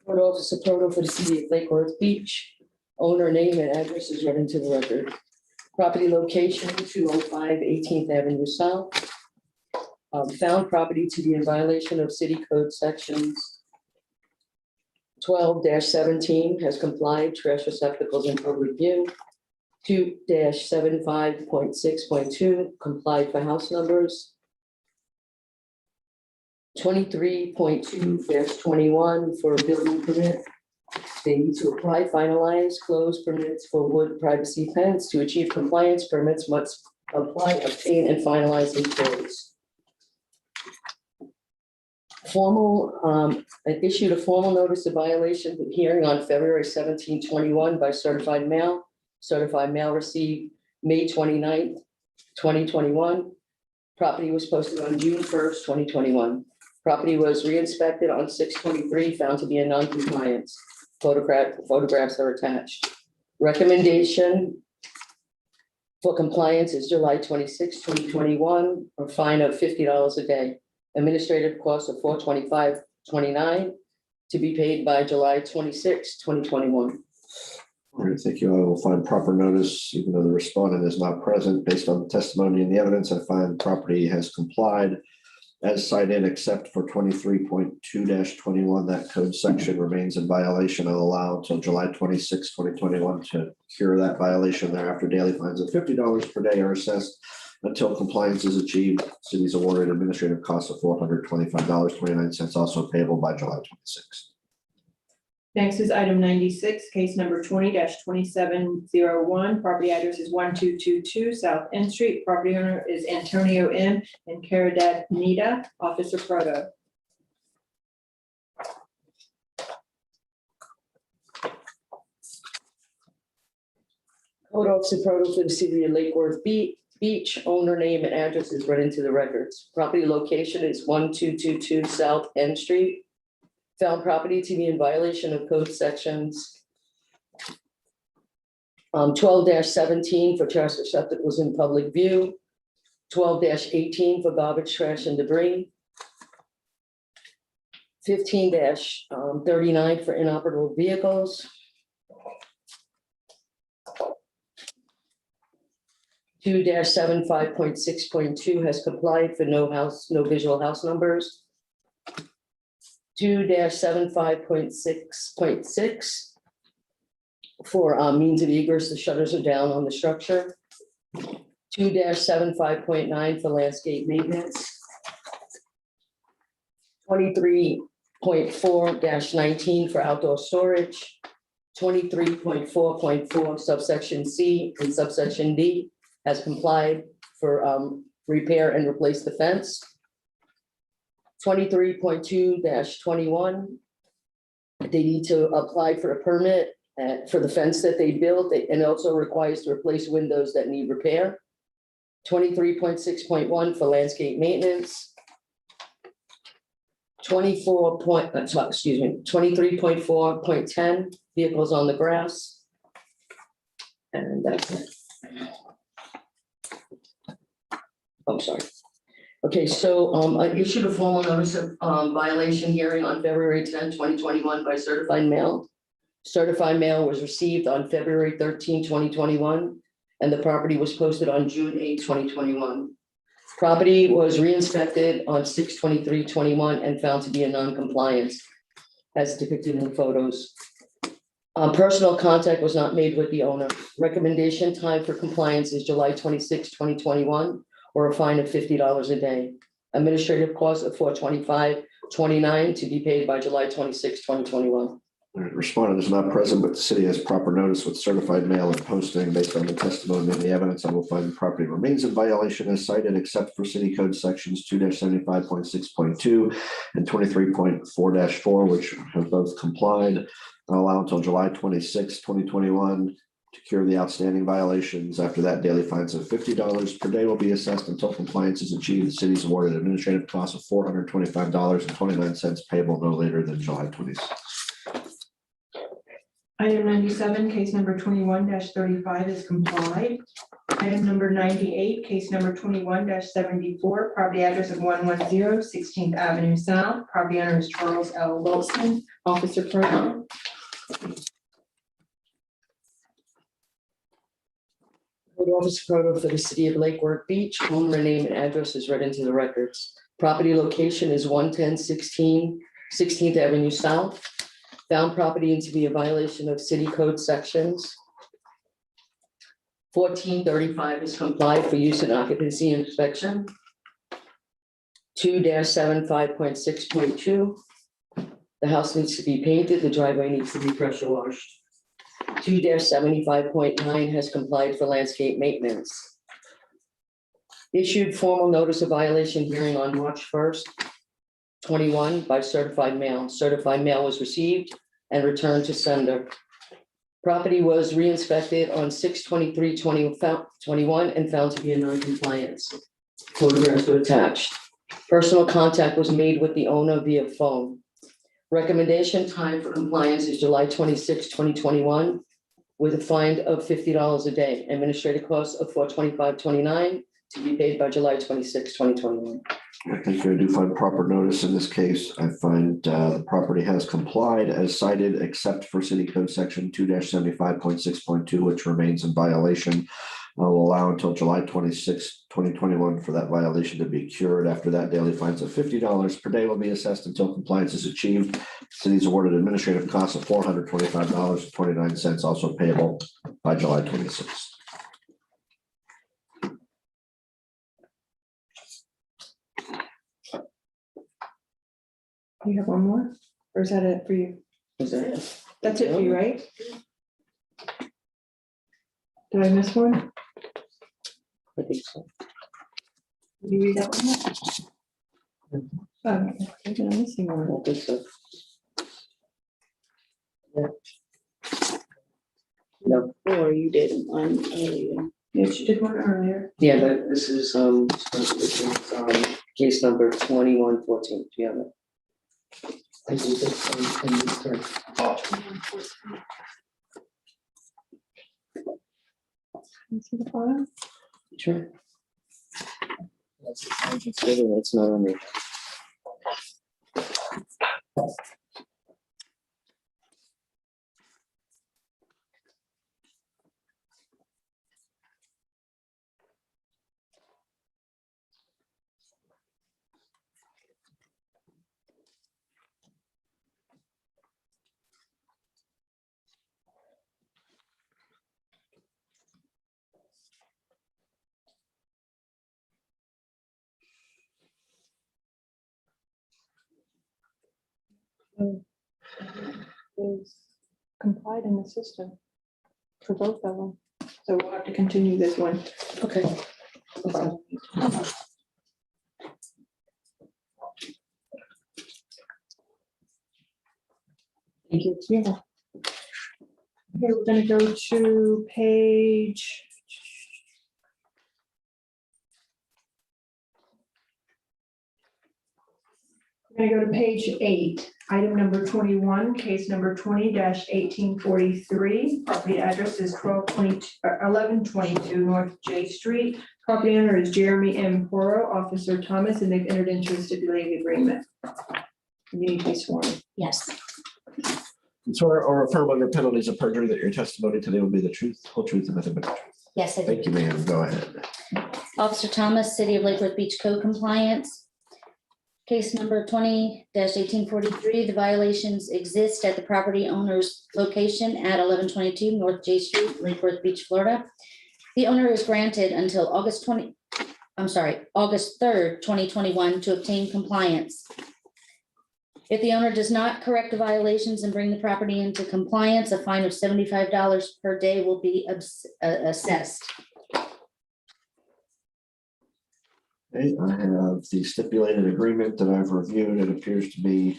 Court Officer Proto for the city of Lake Worth Beach. Owner name and address is read into the record. Property location 205 18th Avenue South. Found property to be in violation of city code sections 12-17 has complied, trash receptacles in public view. 2-75.6.2 complied for house numbers. 23.2-21 for a building permit. They need to apply, finalize, close permits for wood privacy fence. To achieve compliance, permits must apply, obtain, and finalize these codes. Issued a formal notice of violation of hearing on February 17, 21 by certified mail. Certified mail received May 29th, 2021. Property was posted on June 1st, 2021. Property was re-inspected on 6/23, found to be in non-compliance. Photographs are attached. Recommendation for compliance is July 26, 2021, a fine of $50 a day. Administrative cost of $425.29 to be paid by July 26, 2021. All right, thank you. I will find proper notice, even though the respondent is not present. Based on the testimony and the evidence, I find property has complied as cited, except for 23.2-21. That code section remains in violation. I'll allow until July 26, 2021 to cure that violation. Thereafter, daily fines of $50 per day are assessed until compliance is achieved. City's awarded administrative costs of $425.29, also payable by July 26. Next is item 96, case number 20-2701. Property address is 1222 South N Street. Property owner is Antonio M. and Caridad Nita, Officer Proto. Code Officer Proto for the city of Lake Worth Beach, owner name and address is read into the records. Property location is 1222 South N Street. Found property to be in violation of code sections 12-17 for trash receptacles in public view, 12-18 for garbage, trash, and debris, 15-39 for inoperable vehicles, 2-75.6.2 has complied for no visual house numbers. 2-75.6.6 for means of egress, the shutters are down on the structure. 2-75.9 for landscape maintenance. 23.4-19 for outdoor storage. 23.4.4 subsection C and subsection D has complied for repair and replace the fence. 23.2-21, they need to apply for a permit for the fence that they built, and also requires to replace windows that need repair. 23.6.1 for landscape maintenance. 23.4.10 vehicles on the grass. And that's it. Oh, sorry. Okay, so I issued a formal notice of violation hearing on February 10, 2021 by certified mail. Certified mail was received on February 13, 2021, and the property was posted on June 8, 2021. Property was re-inspected on 6/23/21 and found to be in non-compliance as depicted in the photos. Personal contact was not made with the owner. Recommendation time for compliance is July 26, 2021, or a fine of $50 a day. Administrative cost of $425.29 to be paid by July 26, 2021. All right, respondent is not present, but the city has proper notice with certified mail and posting. Based on the testimony and the evidence, I will find the property remains in violation as cited, except for city code sections 2-75.6.2 and 23.4-4, which have both complied. I'll allow until July 26, 2021 to cure the outstanding violations. After that, daily fines of $50 per day will be assessed until compliance is achieved. The city's awarded administrative costs of $425.29 payable no later than July 26. Item 97, case number 21-35 is complied. Item number 98, case number 21-74, property address of 110 16th Avenue South. Property owner is Charles L. Wilson, Officer Proto. Code Officer Proto for the city of Lake Worth Beach, owner name and address is read into the records. Property location is 110 16th Avenue South. found property to be a violation of city code sections 1435 is complied for use and occupancy inspection. 2-75.6.2. The house needs to be painted, the driveway needs to be pressure washed. 2-75.9 has complied for landscape maintenance. Issued formal notice of violation hearing on March 1st, 21 by certified mail. Certified mail was received and returned to sender. Property was re-inspected on 6/23/21 and found to be in non-compliance. Photographs were attached. Personal contact was made with the owner via phone. Recommendation time for compliance is July 26, 2021, with a fine of $50 a day. Administrative costs of $425.29 to be paid by July 26, 2021. I think I do find proper notice in this case. I find the property has complied as cited, except for city code section 2-75.6.2, which remains in violation. Will allow until July 26, 2021 for that violation to be cured. After that, daily fines of $50 per day will be assessed until compliance is achieved. City's awarded administrative costs of $425.29, also payable by July 26th. You have one more, or is that it for you? Is that it? That's it for you, right? Did I miss one? I think so. Did you read that one? Oh, I think I'm missing one. I think so. Yeah. No, Or you did one earlier. Yes, you did one earlier. yeah, but this is, case number 2114. Do you have it? I think that's, in this turn. Can you see the file? Sure. That's not on me. Is complied in the system for both of them. So we'll have to continue this one. Okay. Thank you. Yeah. Okay, we're gonna go to page. We're gonna go to page 8, item number 21, case number 20-1843. Property address is 1122 North J Street. Property owner is Jeremy M. Porro, Officer Thomas, and they've entered into a stipulated agreement. You need to be sworn. Yes. Swear or affirm under penalties of perjury that your testimony today will be the truth, whole truth, and nothing but the truth. Yes, I do. Thank you, ma'am. Go ahead. Officer Thomas, City of Lake Worth Beach Code Compliance. Case number 20-1843, the violations exist at the property owner's location at 1122 North J Street, Lake Worth Beach, Florida. The owner is granted until August 3rd, 2021 to obtain compliance. If the owner does not correct the violations and bring the property into compliance, a fine of $75 per day will be assessed. Okay, I have the stipulated agreement that I've reviewed. It appears to be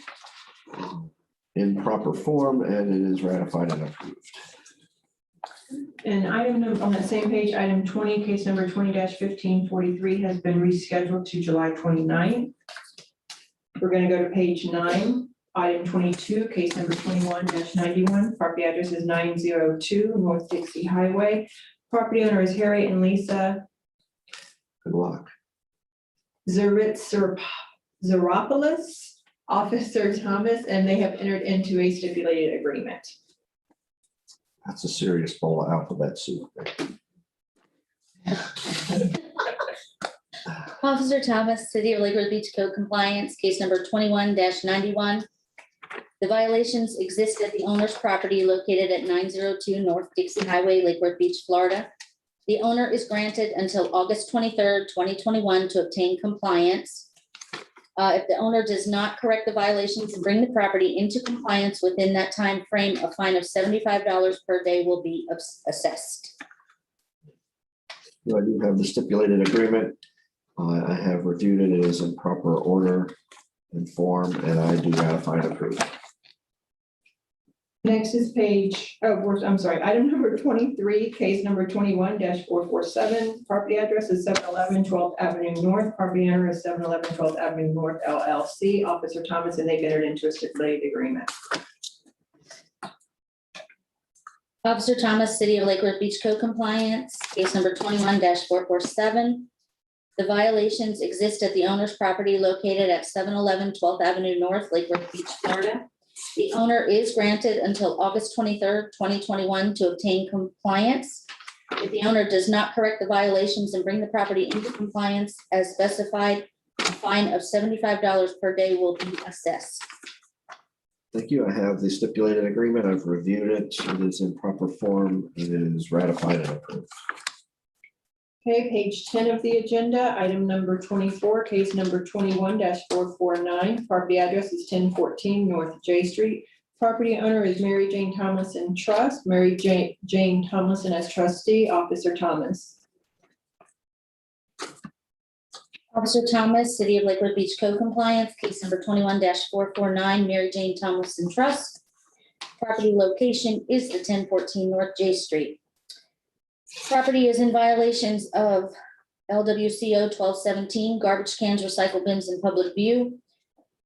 in proper form and it is ratified and approved. And item number on that same page, item 20, case number 20-1543 has been rescheduled to July 29th. We're going to go to page 9, item 22, case number 21-91. Property address is 902 North Dixie Highway. Property owner is Harry and Lisa Good luck. Zaropoulos, Officer Thomas, and they have entered into a stipulated agreement. That's a serious bowl of alphabet soup. Officer Thomas, City of Lake Worth Beach Code Compliance, case number 21-91. The violations exist at the owner's property located at 902 North Dixie Highway, Lake Worth Beach, Florida. The owner is granted until August 23rd, 2021 to obtain compliance. If the owner does not correct the violations and bring the property into compliance within that time frame, a fine of $75 per day will be assessed. I do have the stipulated agreement. I have reviewed it. It is in proper order and form, and I do ratify and approve. Next is item number 23, case number 21-447. Property address is 711 12th Avenue North. Property owner is 711 12th Avenue North LLC. Officer Thomas, and they've entered into a stipulated agreement. Officer Thomas, City of Lake Worth Beach Code Compliance, case number 21-447. The violations exist at the owner's property located at 711 12th Avenue North, Lake Worth Beach, Florida. The owner is granted until August 23rd, 2021 to obtain compliance. If the owner does not correct the violations and bring the property into compliance as specified, a fine of $75 per day will be assessed. Thank you. I have the stipulated agreement. I've reviewed it. It is in proper form. It is ratified and approved. Okay, page 10 of the agenda, item number 24, case number 21-449. Property address is 1014 North J Street. Property owner is Mary Jane Tomlinson Trust. Mary Jane Tomlinson as trustee. Officer Thomas. Officer Thomas, City of Lake Worth Beach Code Compliance, case number 21-449, Mary Jane Tomlinson Trust. Property location is the 1014 North J Street. Property is in violations of LWCO 1217, garbage cans, recycle bins in public view.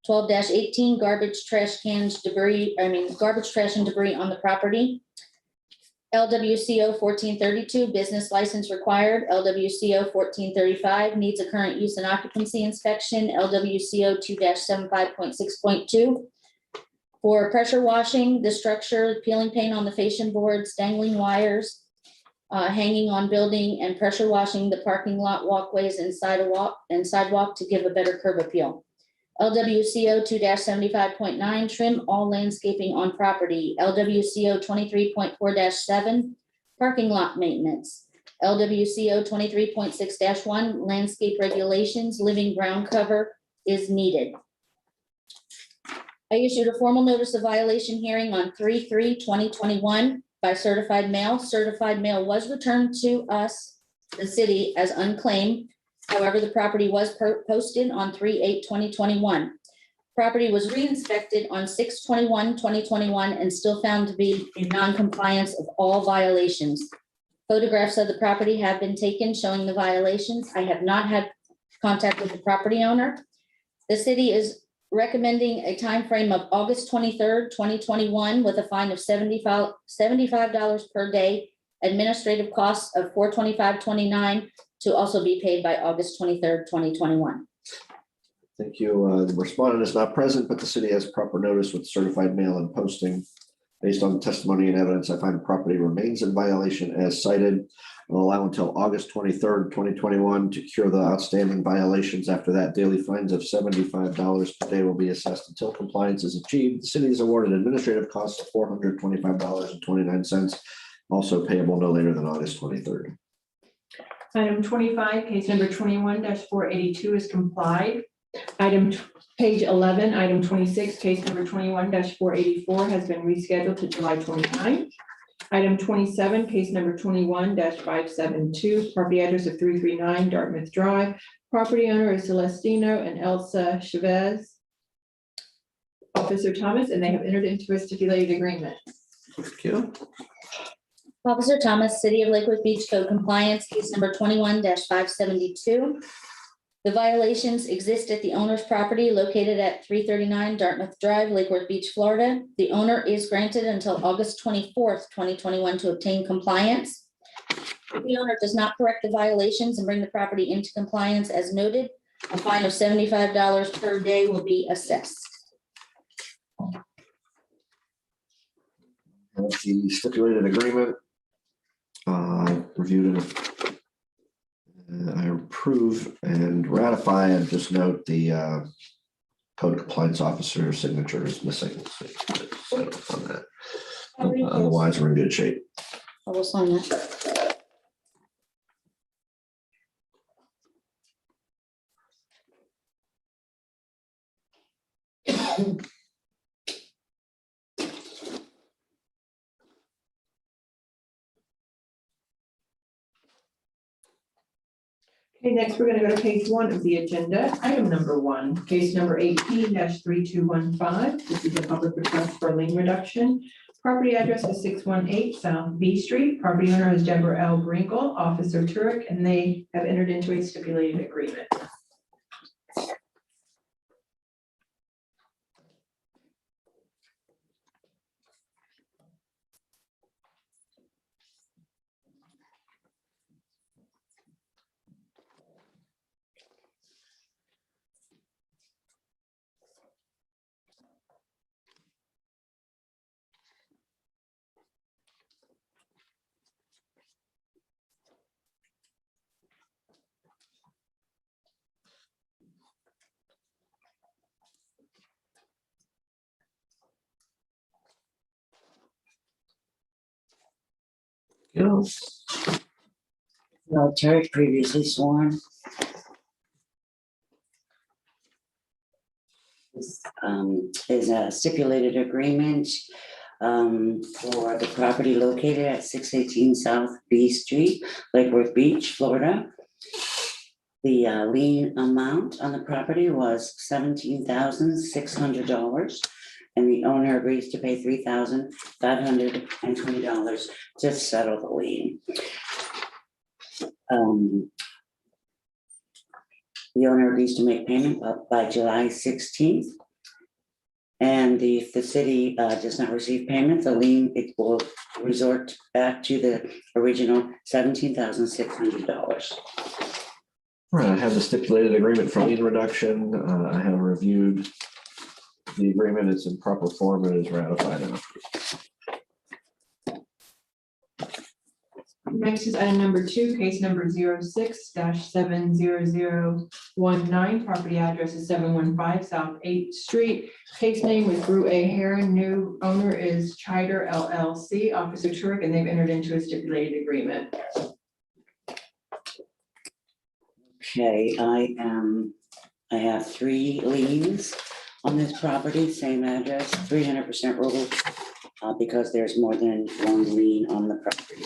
12-18, garbage, trash cans, garbage, trash and debris on the property. LWCO 1432, business license required. LWCO 1435, needs a current use and occupancy inspection. LWCO 2-75.6.2. For pressure washing the structure, peeling paint on the fascia boards, dangling wires, hanging on building, and pressure washing the parking lot, walkways, and sidewalk to give a better curb appeal. LWCO 2-75.9, trim all landscaping on property. LWCO 23.4-7, parking lot maintenance. LWCO 23.6-1, landscape regulations, living ground cover is needed. I issued a formal notice of violation hearing on 3/3/2021 by certified mail. Certified mail was returned to us, the city, as unclaimed. However, the property was posted on 3/8/2021. Property was re-inspected on 6/21/2021 and still found to be in non-compliance of all violations. Photographs of the property have been taken showing the violations. I have not had contact with the property owner. The city is recommending a time frame of August 23rd, 2021, with a fine of $75 per day, administrative costs of $425.29 to also be paid by August 23rd, 2021. Thank you. The respondent is not present, but the city has proper notice with certified mail and posting. Based on testimony and evidence, I find the property remains in violation as cited. I'll allow until August 23rd, 2021 to cure the outstanding violations. After that, daily fines of $75 per day will be assessed until compliance is achieved. The city is awarded administrative costs of $425.29, also payable no later than August 23rd. Item 25, case number 21-482 is complied. Page 11, item 26, case number 21-484 has been rescheduled to July 29th. Item 27, case number 21-572, property address of 339 Dartmouth Drive. Property owner is Celestino and Elsa Chavez. Officer Thomas, and they have entered into a stipulated agreement. Thank you. Officer Thomas, City of Lake Worth Beach Code Compliance, case number 21-572. The violations exist at the owner's property located at 339 Dartmouth Drive, Lake Worth Beach, Florida. The owner is granted until August 24th, 2021 to obtain compliance. If the owner does not correct the violations and bring the property into compliance as noted, a fine of $75 per day will be assessed. The stipulated agreement. Reviewed and I approve and ratify, and just note the code compliance officer signature is missing. So on that. Otherwise, we're in good shape. I will sign that. Okay, next, we're gonna go to page 1 of the agenda, item number 1, case number 18-3215. This is a public request for lien reduction. Property address is 618 South B Street. Property owner is Deborah L. Brinkle, Officer Turek, and they have entered into a stipulated agreement. Well, Terry previously sworn. This is a stipulated agreement for the property located at 618 South B Street, Lake Worth Beach, Florida. The lien amount on the property was $17,600, and the owner agrees to pay $3,520 to settle the lien. The owner agrees to make payment by July 16th. And if the city does not receive payment, the lien, it will resort back to the original $17,600. Right, I have the stipulated agreement for lien reduction. I have reviewed the agreement. It's in proper form and is ratified. Next is item number 2, case number 06-70019. Property address is 715 South 8th Street. Case name is Brew A. Heron. New owner is Chider LLC, Officer Turek, and they've entered into a stipulated agreement. Okay, I have 3 liens on this property, same address, 300% rural, because there's more than 1 lien on the property.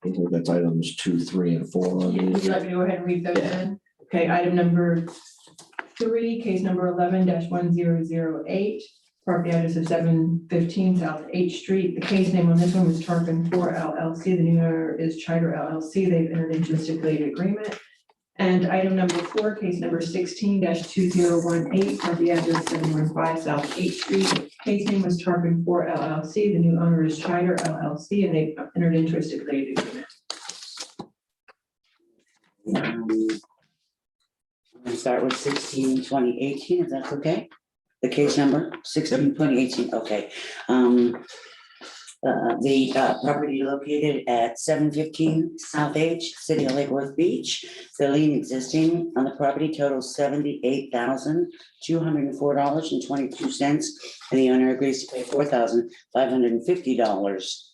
I think that's items 2, 3, and 4. Would you like me to go ahead and read those in? Okay, item number 3, case number 11-1008. Property address is 715 South H Street. The case name on this one was Tarpon 4 LLC. The new owner is Chider LLC. They've entered into a stipulated agreement. And item number 4, case number 16-2018. Property address 715 South H Street. Case name was Tarpon 4 LLC. The new owner is Chider LLC, and they've entered into a stipulated agreement. I'm gonna start with 16-2018, if that's okay? The case number, 16-2018, okay. The property located at 715 South H, City of Lake Worth Beach. The lien existing on the property totals $78,204.22, and the owner agrees to pay $4,550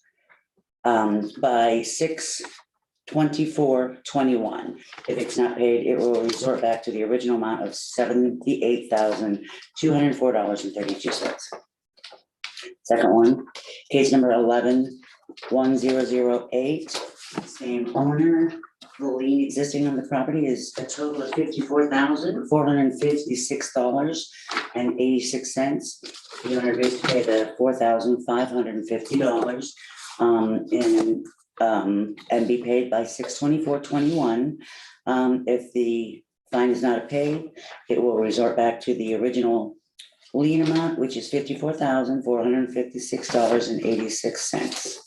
by 6/24/21. If it's not paid, it will resort back to the original amount of $78,204.32. Second one, case number 11-1008, same owner. The lien existing on the property is a total of $54,456.86. The owner agrees to pay the $4,550 and be paid by 6/24/21. If the fine is not paid, it will resort back to the original lien amount, which is $54,456.86.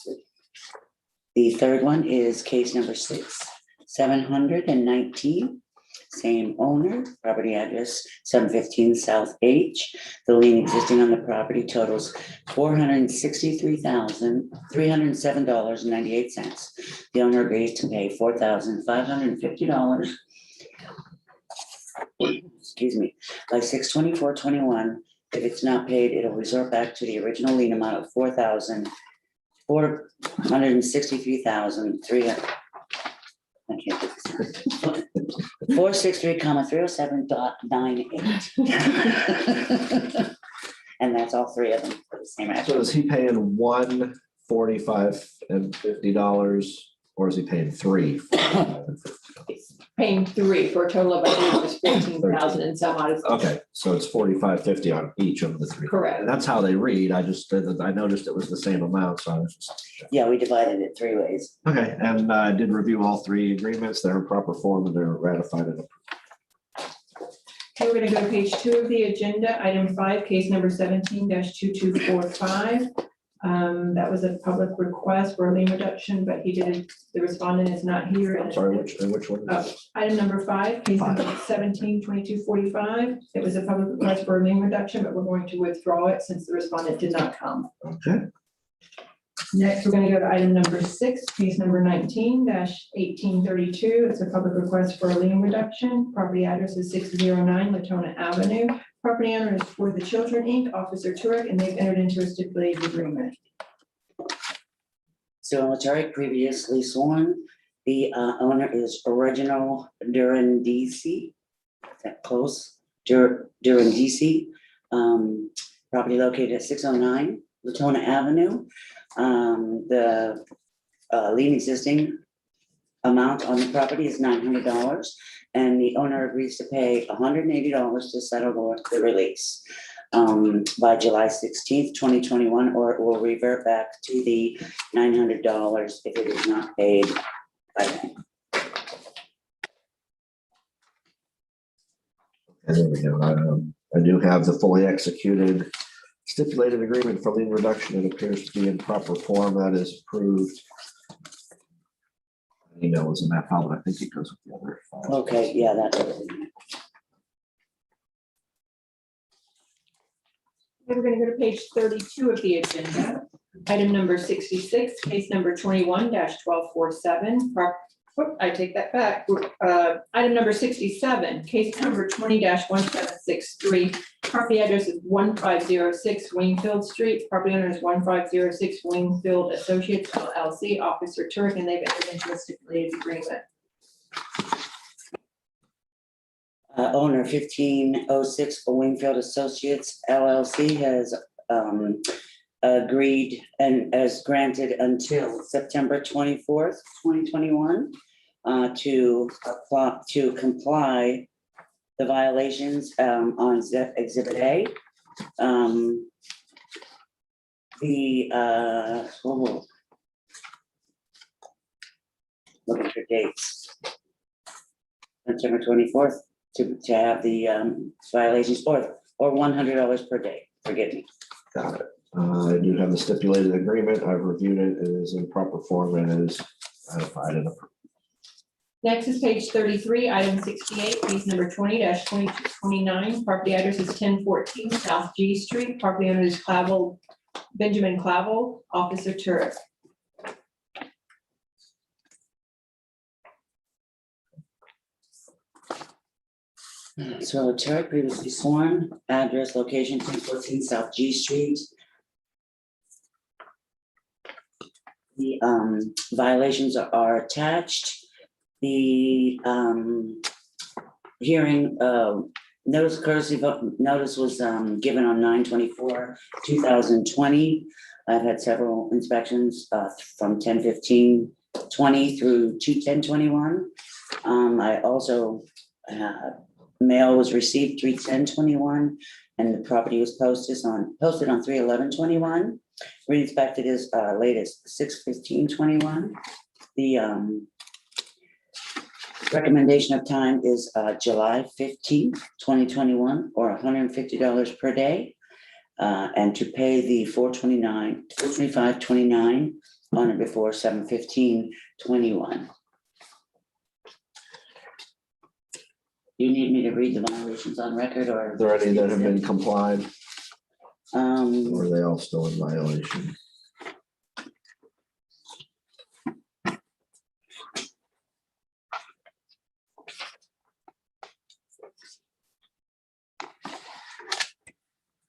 The third one is case number 6-719, same owner, property address 715 South H. The lien existing on the property totals $463,307.98. The owner agrees to pay $4,550 excuse me, by 6/24/21. If it's not paid, it'll resort back to the original lien amount of $463,300. I can't do this. 463,307.98. And that's all three of them for the same So action. is he paying $145.50 or is he paying three? Paying three for a total of, I believe it was 14,000 and some odd. Okay, so it's $45.50 on each of the three. Correct. And that's how they read. I noticed it was the same amount, so I was just. Yeah, we divided it three ways. Okay, and I did review all three agreements. They're in proper form and they're ratified and approved. Okay, we're gonna go to page 2 of the agenda, item 5, case number 17-2245. That was a public request for a lien reduction, but the respondent is not here. I'm sorry, which one? Item number 5, case number 17-2245. It was a public request for a lien reduction, but we're going to withdraw it since the respondent did not come. Okay. Next, we're going to go to item number 6, case number 19-1832. It's a public request for a lien reduction. Property address is 609 Latona Avenue. Property owner is For the Children, Inc., Officer Turek, and they've entered into a stipulated agreement. So Tarek previously sworn, the owner is Original Durandisi. That close, Durandisi. Property located at 609 Latona Avenue. The lien existing amount on the property is $900, and the owner agrees to pay $180 to settle the release by July 16th, 2021, or it will revert back to the $900 if it is not paid by then. And there we go. I do have the fully executed stipulated agreement for lien reduction. It appears to be in proper form. That is approved. Email is in that file, but I think it goes with the other file. Okay, yeah, that's. We're going to go to page 32 of the agenda. Item number 66, case number 21-1247. I take that back. Item number 67, case number 20-1763. Property address is 1506 Wingfield Street. Property owner is 1506 Wingfield Associates LLC, Officer Turk, and they've entered into a stipulated agreement. Owner 1506 Wingfield Associates LLC has agreed and has granted until September 24th, 2021 to comply the violations on Exhibit A. Looking for dates. September 24th to have the violations or $100 per day, forgive me. Got it. I do have the stipulated agreement. I've reviewed it. It is in proper form and is ratified and approved. Next is page 33, item 68, case number 20-2229. Property address is 1014 South G Street. Property owner is Benjamin Clavel, Officer Turek. So Tarek previously sworn, address, location, 1014 South G Street. The violations are attached. The hearing notice courtesy vote notice was given on 9/24/2020. I've had several inspections from 10/15/20 through 2/10/21. I also mail was received 3/10/21, and the property was posted on 3/11/21. Re-inspected as late as 6/15/21. The recommendation of time is July 15th, 2021, or $150 per day, and to pay the $425.29 on or before 7/15/21. You need me to read the violations on record, or? Are there any that have been complied? Or are they all still in violation?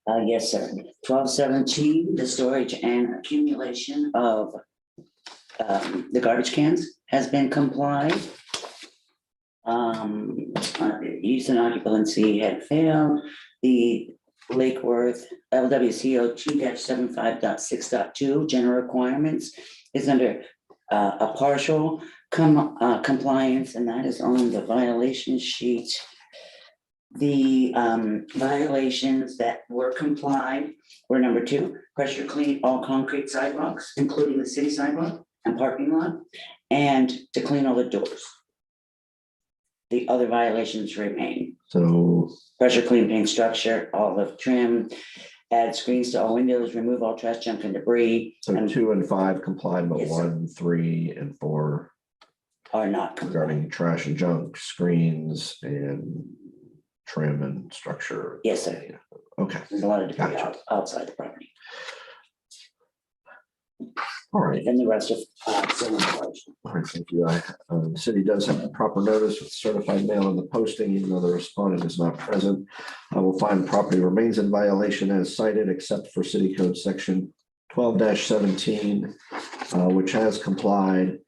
Yes, sir. 1217, the storage and accumulation of the garbage cans has been complied. Use and occupancy had failed. The Lake Worth LWCO 2-75.6.2 general requirements is under a partial compliance, and that is on the violation sheet. The violations that were complied were number 2, pressure clean all concrete sidewalks, including the city sidewalk and parking lot, and to clean all the doors. The other violations remain. So Pressure clean paint structure, olive trim, add screens to all windows, remove all trash, junk and debris. so 2 and 5 complied, but Yes, sir. 1, 3, and 4 Are not compliant. regarding trash and junk, screens and trim and structure. Yes, sir. Okay, There's a lot of debris Gotcha. outside the property. all right. And the rest of civil violation. All right, thank you. The city does have proper notice with certified mail in the posting, even though the respondent is not present. I will find property remains in violation as cited, except for city code section 12-17, which has complied.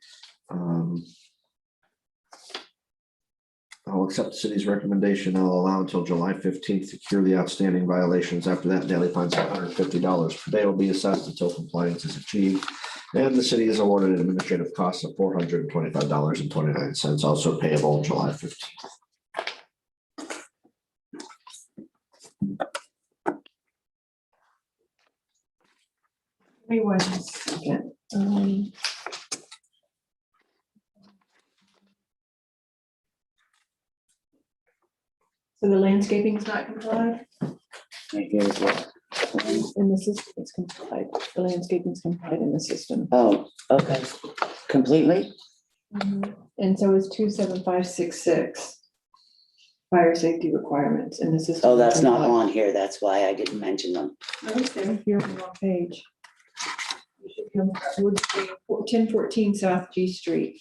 I'll accept the city's recommendation. I'll allow until July 15th to cure the outstanding violations. After that, daily fines of $150 per day will be assessed until compliance is achieved. And the city is awarded an administrative cost of $425.29, also payable July 15th. Give me 1 second. So the landscaping is not complied, Here's what. and the system is complied, the landscaping is complied in the system. Oh, okay. Completely? And so is 27566. Fire safety requirements in the system. Oh, that's not on here. That's why I didn't mention them. Okay, you're on the wrong page. You should come to Wood Street, 1014 South G Street,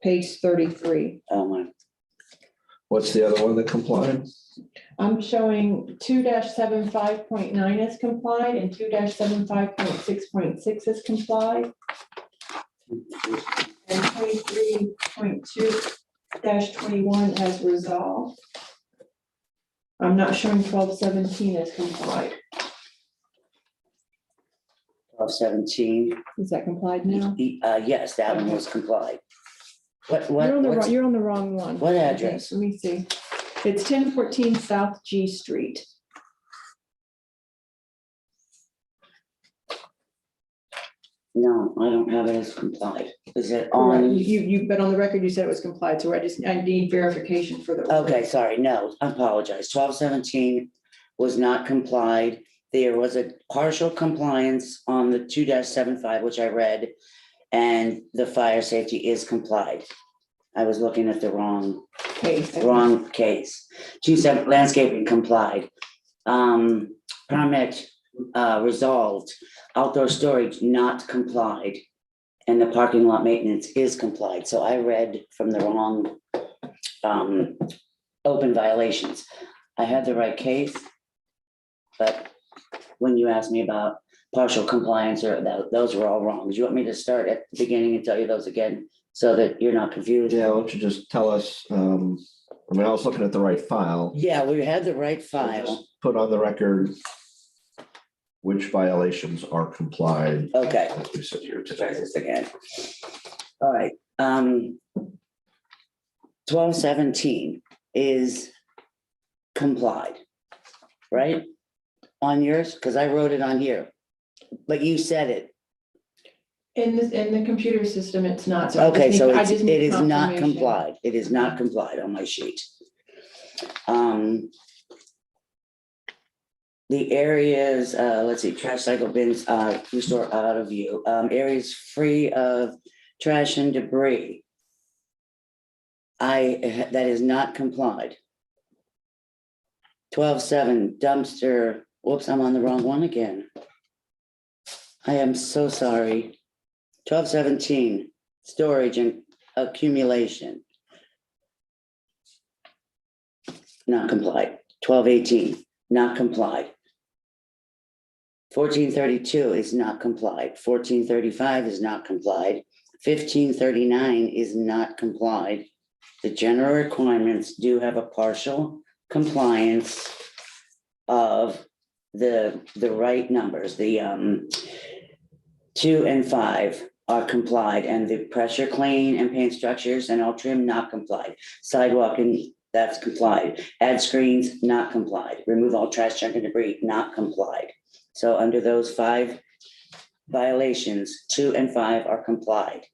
page 33. Oh, my. What's the other one that complied? I'm showing 2-75.9 is complied and 2-75.6.6 is complied. And 23.2-21 has resolved. I'm not showing 1217 is complied. 1217. Is that complied now? Yes, that one was complied. What, You're on the wrong one. What Okay, address? Let me see. It's 1014 South G Street. No, I don't have it as complied. Is it Correct. on? But on the record, you said it was complied, so I need verification for the. Okay, sorry, no, I apologize. 1217 was not complied. There was a partial compliance on the 2-75, which I read, and the fire safety is complied. I was looking at the wrong case. 27 landscaping complied. Permit resolved. Outdoor storage not complied. And the parking lot maintenance is complied. So I read from the wrong open violations. I had the right case, but when you asked me about partial compliance, or those were all wrong. Do you want me to start at the beginning and tell you those again so that you're not confused? Yeah, why don't you just tell us, I was looking at the right file. Yeah, we had the right So file. just put on the record which violations are complied. Okay. As we sit here Try today. this again. All right, 1217 is complied, right? On yours, because I wrote it on here, but you said it. In the computer system, it's not. I Okay, just so need- I it just need is not confirmation. complied. It is not complied on my sheet. The areas, let's see, trash cycle bins, restore out of view, areas free of trash and debris. That is not complied. 12-7 dumpster, whoops, I'm on the wrong one again. I am so sorry. 12-17 storage and accumulation. Not complied. 12-18 not complied. 1432 is not complied. 1435 is not complied. 1539 is not complied. The general requirements do have a partial compliance of the right numbers. The 2 and 5 are complied, and the pressure clean and paint structures and all trim not complied. Sidewalking, that's complied. Add screens, not complied. Remove all trash, junk, and debris, not complied. So under those 5 violations, 2 and 5 are complied.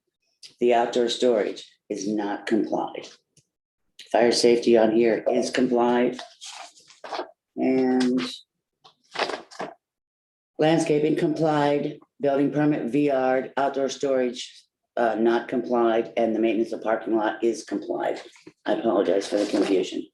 The outdoor storage is not complied. Fire safety on here is complied. And landscaping complied, building permit VR, outdoor storage not complied, and the maintenance of parking lot is complied. I apologize for the confusion.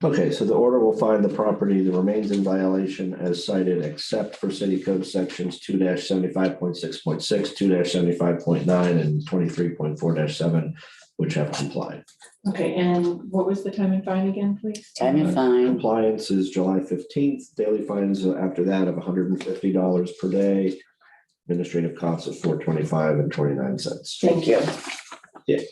Okay, so the order will find the property that remains in violation as cited, except for city code sections 2-75.6.6, 2-75.9, and 23.4-7, which have complied. Okay, and what was the time and fine again, please? Time and fine. Compliance is July 15th, daily fines after that of $150 per day. Administrative costs of $425.29. Thank you. Yeah.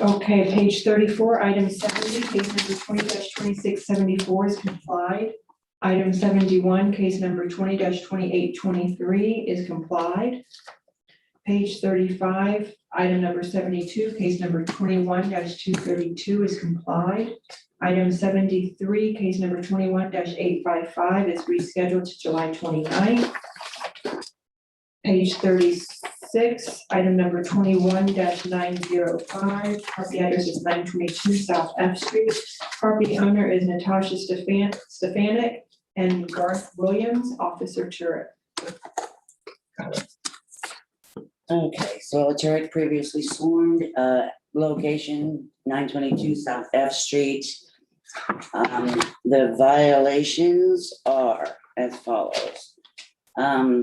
Okay, page 34, item 70, case number 20-2674 is complied. Item 71, case number 20-2823 is complied. Page 35, item number 72, case number 21-232 is complied. Item 73, case number 21-855 is rescheduled to July 29th. Page 36, item number 21-905, property address is 922 South F Street. Property owner is Natasha Stefanik and Garth Williams, Officer Turek. Okay, so Turek previously sworn, location 922 South F Street. The violations are as follows.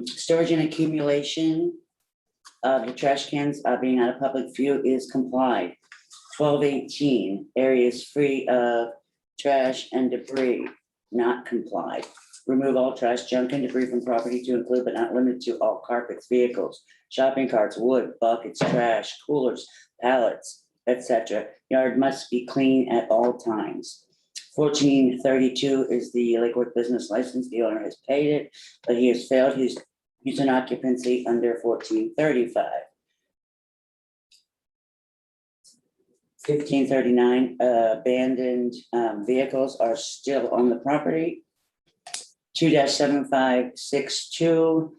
Storage and accumulation of the trash cans being out of public view is complied. 1218, areas free of trash and debris, not complied. Remove all trash, junk, and debris from property to include but not limited to all carpets, vehicles, shopping carts, wood, buckets, trash, coolers, pallets, etc. Yard must be clean at all times. 1432 is the Lakewood business license. The owner has paid it, but he has failed his use and occupancy under 1435. 1539, abandoned vehicles are still on the property. 2-7562,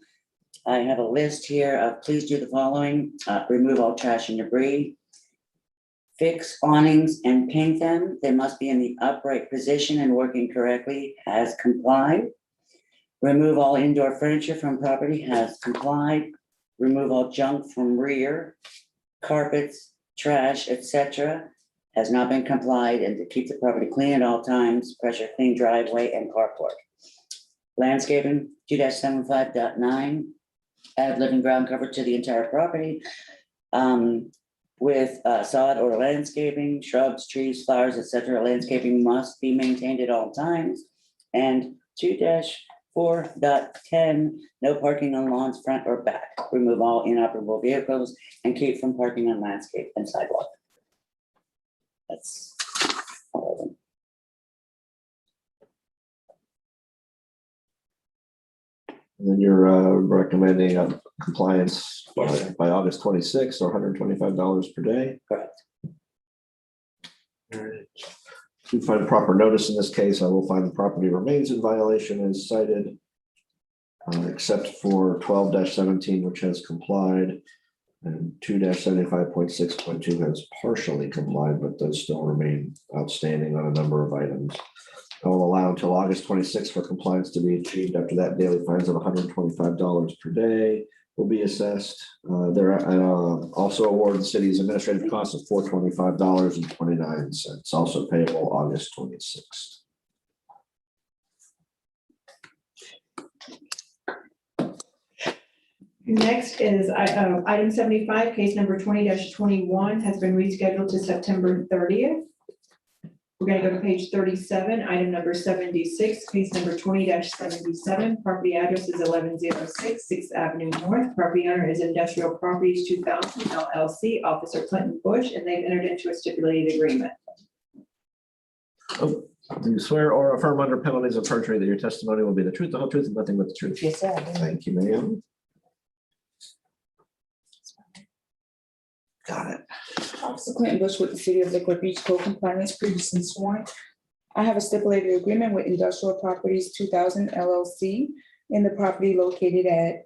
I have a list here of please do the following, remove all trash and debris. Fix awnings and paint them. They must be in the upright position and working correctly, has complied. Remove all indoor furniture from property, has complied. Remove all junk from rear, carpets, trash, etc. has not been complied, and to keep the property clean at all times, pressure clean driveway and carport. Landscaping 2-75.9, add living ground cover to the entire property. With sod or landscaping, shrubs, trees, flowers, etc. Landscaping must be maintained at all times. And 2-4.10, no parking on lawns, front or back. Remove all inoperable vehicles and keep from parking on landscape and sidewalk. That's all of them. And then you're recommending compliance by August 26th or $125 per day. Correct. All right. To find proper notice in this case, I will find the property remains in violation as cited, except for 12-17, which has complied, and 2-75.6.2 has partially complied, but does still remain outstanding on a number of items. I will allow until August 26th for compliance to be achieved. After that, daily fines of $125 per day will be assessed. There are also award the city's administrative costs of $425.29, also payable August 26th. Next is item 75, case number 20-21 has been rescheduled to September 30th. We're gonna go to page 37, item number 76, case number 20-77. Property address is 1106 6th Avenue North. Property owner is Industrial Properties 2000 LLC, Officer Clinton Bush, and they've entered into a stipulated agreement. Do you swear or affirm under penalties of perjury that your testimony will be the truth, the whole truth, and nothing but the truth? Yes, sir. Thank you, ma'am. Got it. Officer Clinton Bush with the City of Liquid Beach Code Compliance, previously sworn. I have a stipulated agreement with Industrial Properties 2000 LLC in the property located at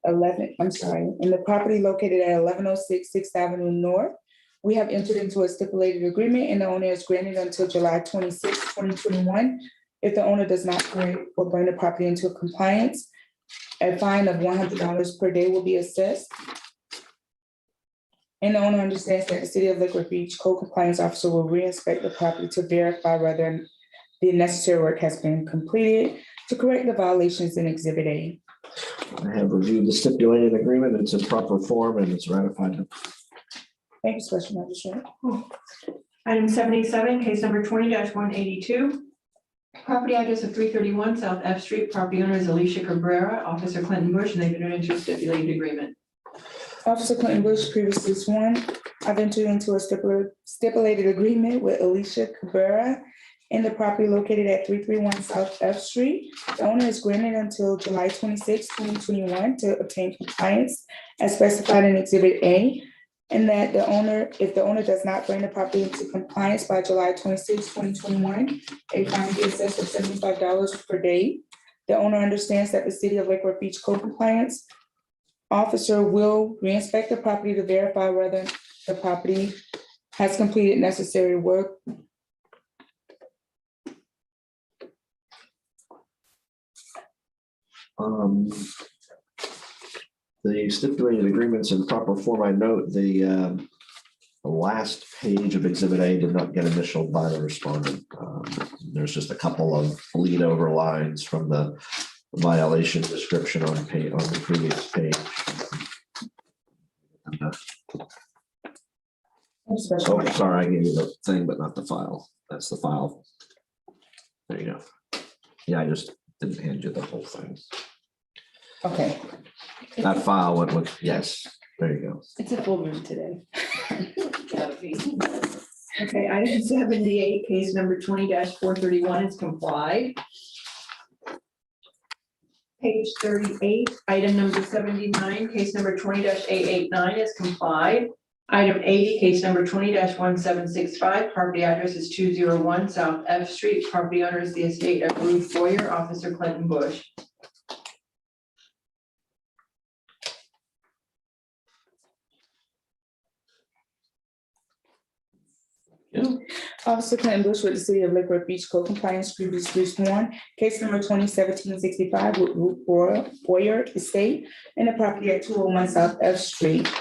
1106 6th Avenue North. We have entered into a stipulated agreement and the owner is granted until July 26, 2021. If the owner does not create or bring the property into compliance, a fine of $100 per day will be assessed. And the owner understands that the City of Liquid Beach Code Compliance Officer will re-inspect the property to verify whether the necessary work has been completed to correct the violations in Exhibit A. I have reviewed the stipulated agreement. It's in proper form and it's ratified. Thank you, Special Magistrate. Item 77, case number 20-182. Property address of 331 South F Street. Property owner is Alicia Cabrera, Officer Clinton Bush, and they've entered into a stipulated agreement. Officer Clinton Bush, previously sworn. I've entered into a stipulated agreement with Alicia Cabrera in the property located at 331 South F Street. The owner is granted until July 26, 2021 to obtain compliance as specified in Exhibit A. And that the owner, if the owner does not bring the property into compliance by July 26, 2021, a fine will be assessed of $75 per day. The owner understands that the City of Liquid Beach Code Compliance Officer will re-inspect the property to verify whether the property has completed necessary work. The stipulated agreements in proper form. I note the last page of Exhibit A did not get initialed by the respondent. There's just a couple of bleed over lines from the violation description on the previous page. Oh, sorry, I gave you the thing, but not the file. That's the file. There you go. Yeah, I just didn't hand you the whole thing. Okay. That file went with, yes, there you go. It's a full room today. Okay, item 78, case number 20-431 is complied. Page 38, item number 79, case number 20-889 is complied. Item 80, case number 20-1765, property address is 201 South F Street. Property owner is the estate of Ruth Boyer, Officer Clinton Bush. Officer Clinton Bush with the City of Liquid Beach Code Compliance, previously sworn. Case number 2017-65 with Ruth Boyer Estate and the property at 201 South F Street.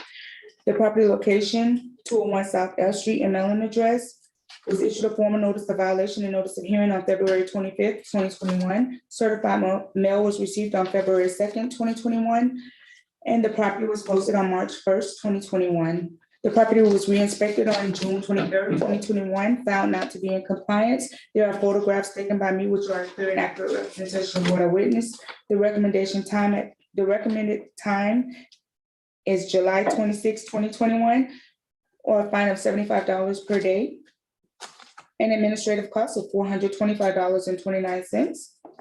The property location, 201 South F Street, and mailing address was issued a formal notice of violation and notice of hearing on February 25th, 2021. Certified mail was received on February 2nd, 2021, and the property was posted on March 1st, 2021. The property was re-inspected on June 23rd, 2021, found not to be in compliance. There are photographs taken by me which are a clear and accurate representation of what I witnessed. The recommended time is July 26, 2021, or a fine of $75 per day. An administrative cost of $425.29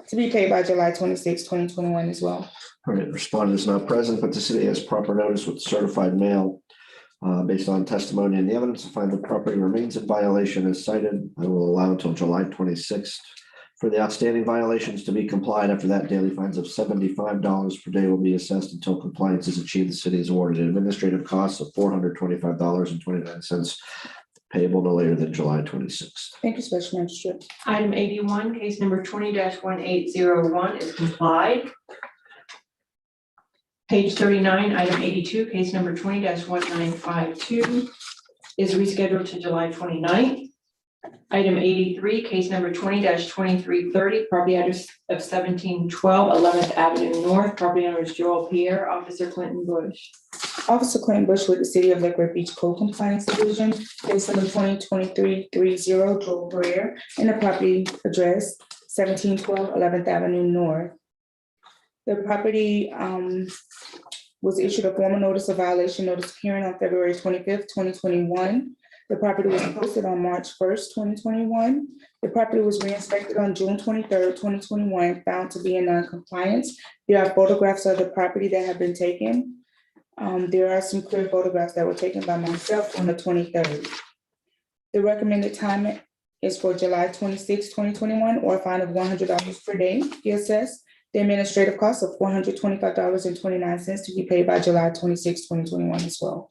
to be paid by July 26, 2021 as well. All right, respondent is not present, but the city has proper notice with certified mail. Based on testimony and the evidence to find the property remains in violation as cited. I will allow until July 26th for the outstanding violations to be complied. After that, daily fines of $75 per day will be assessed until compliance is achieved. The city is awarded administrative costs of $425.29 payable no later than July 26th. Thank you, Special Magistrate. Item 81, case number 20-1801 is complied. Page 39, item 82, case number 20-1952 is rescheduled to July 29th. Item 83, case number 20-2330, property address of 1712 11th Avenue North. Property owner is Joel Pierre, Officer Clinton Bush. Officer Clint Bush with the City of Lakewood Beach Code Compliance Division, case number 2023-30, Joe Brier, and the property address 1712 11th Avenue North. The property was issued a formal notice of violation notice of hearing on February 25th, 2021. The property was posted on March 1st, 2021. The property was re-inspected on June 23rd, 2021, found to be in non-compliance. There are photographs of the property that have been taken. There are some clear photographs that were taken by myself on the 23rd. The recommended time is for July 26, 2021, or a fine of $100 per day be assessed. The administrative cost of $425.29 to be paid by July 26, 2021 as well.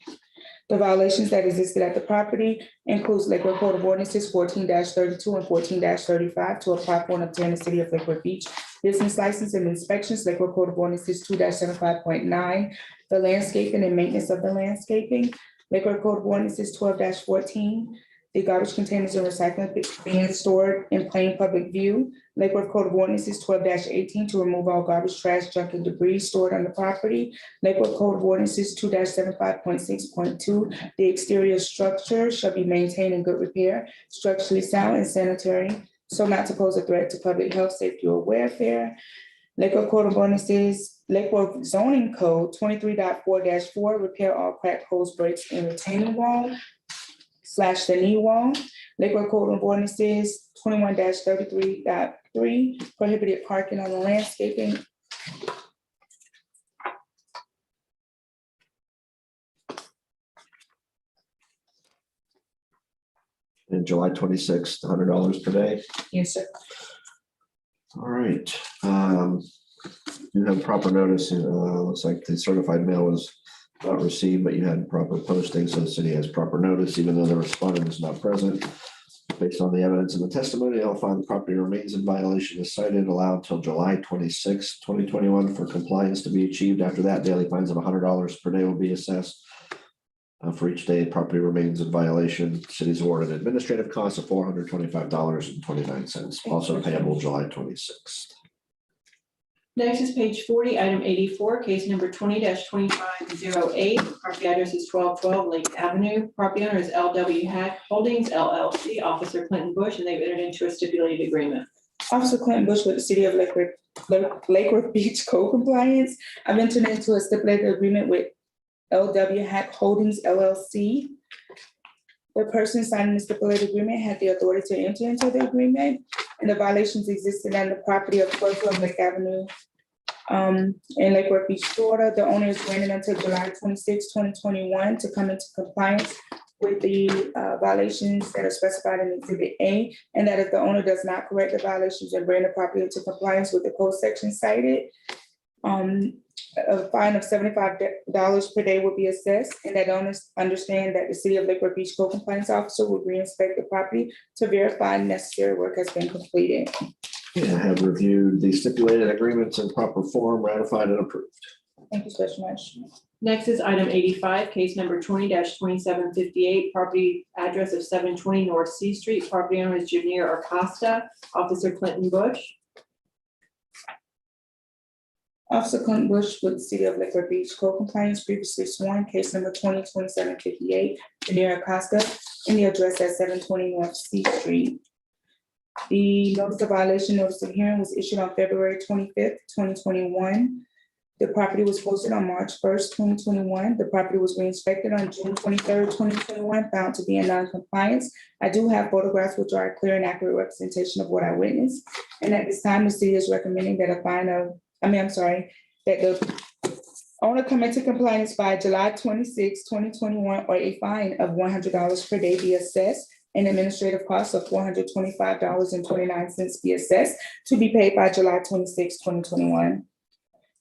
The violations that existed at the property includes Lakewood Code of Ordinances 14-32 and 14-35 to apply for and obtain the City of Lakewood Beach business license and inspections. Lakewood Code of Ordinances 2-75.9, the landscaping and maintenance of the landscaping. Lakewood Code of Ordinances 12-14, the garbage containers and recycling being stored in plain public view. Lakewood Code of Ordinances 12-18 to remove all garbage, trash, junk, and debris stored on the property. Lakewood Code of Ordinances 2-75.6.2, the exterior structure shall be maintained in good repair, structurally sound and sanitary, so not to pose a threat to public health, safety, or welfare. Lakewood Code of Ordinances, Lakewood Zoning Code 23.4-4, repair all cracked holes, breaks, and retaining wall / the knee wall. Lakewood Code of Ordinances 21-33.3, prohibited parking on the landscaping. And July 26th, $100 per day. Yes, sir. All right. You have proper notice. Looks like the certified mail was not received, but you had proper posting, so the city has proper notice, even though the respondent is not present. Based on the evidence in the testimony, I'll find the property remains in violation as cited, allowed until July 26, 2021 for compliance to be achieved. After that, daily fines of $100 per day will be assessed. For each day property remains in violation, city's awarded administrative costs of $425.29, also payable July 26th. Next is page 40, item 84, case number 20-2508. Property address is 1212 Lake Avenue. Property owner is LW Hack Holdings LLC, Officer Clinton Bush, and they've entered into a stipulated agreement. Officer Clinton Bush with the City of Lakewood Beach Code Compliance. I've entered into a stipulated agreement with LW Hack Holdings LLC. The person signing the stipulated agreement had the authority to enter into the agreement, and the violations existed on the property of 1212 Lake Avenue in Lakewood Beach, Florida. The owner is granted until July 26, 2021 to come into compliance with the violations that are specified in Exhibit A, and that if the owner does not correct the violations and bring the property into compliance with the code section cited, a fine of $75 per day will be assessed, and that owners understand that the City of Lakewood Beach Code Compliance Officer will re-inspect the property to verify necessary work has been completed. Yeah, I have reviewed the stipulated agreements in proper form, ratified and approved. Thank you so much. Next is item 85, case number 20-2758, property address of 720 North C Street. Property owner is Javier Acosta, Officer Clinton Bush. Officer Clinton Bush with the City of Lakewood Beach Code Compliance, previously sworn, case number 20-2758, Javier Acosta, in the address at 720 North C Street. The notice of violation, notice of hearing was issued on February 25th, 2021. The property was posted on March 1st, 2021. The property was re-inspected on June 23rd, 2021, found to be in non-compliance. I do have photographs which are a clear and accurate representation of what I witnessed. And at this time, the city is recommending that that the owner come into compliance by July 26, 2021, or a fine of $100 per day be assessed, and administrative costs of $425.29 be assessed to be paid by July 26, 2021.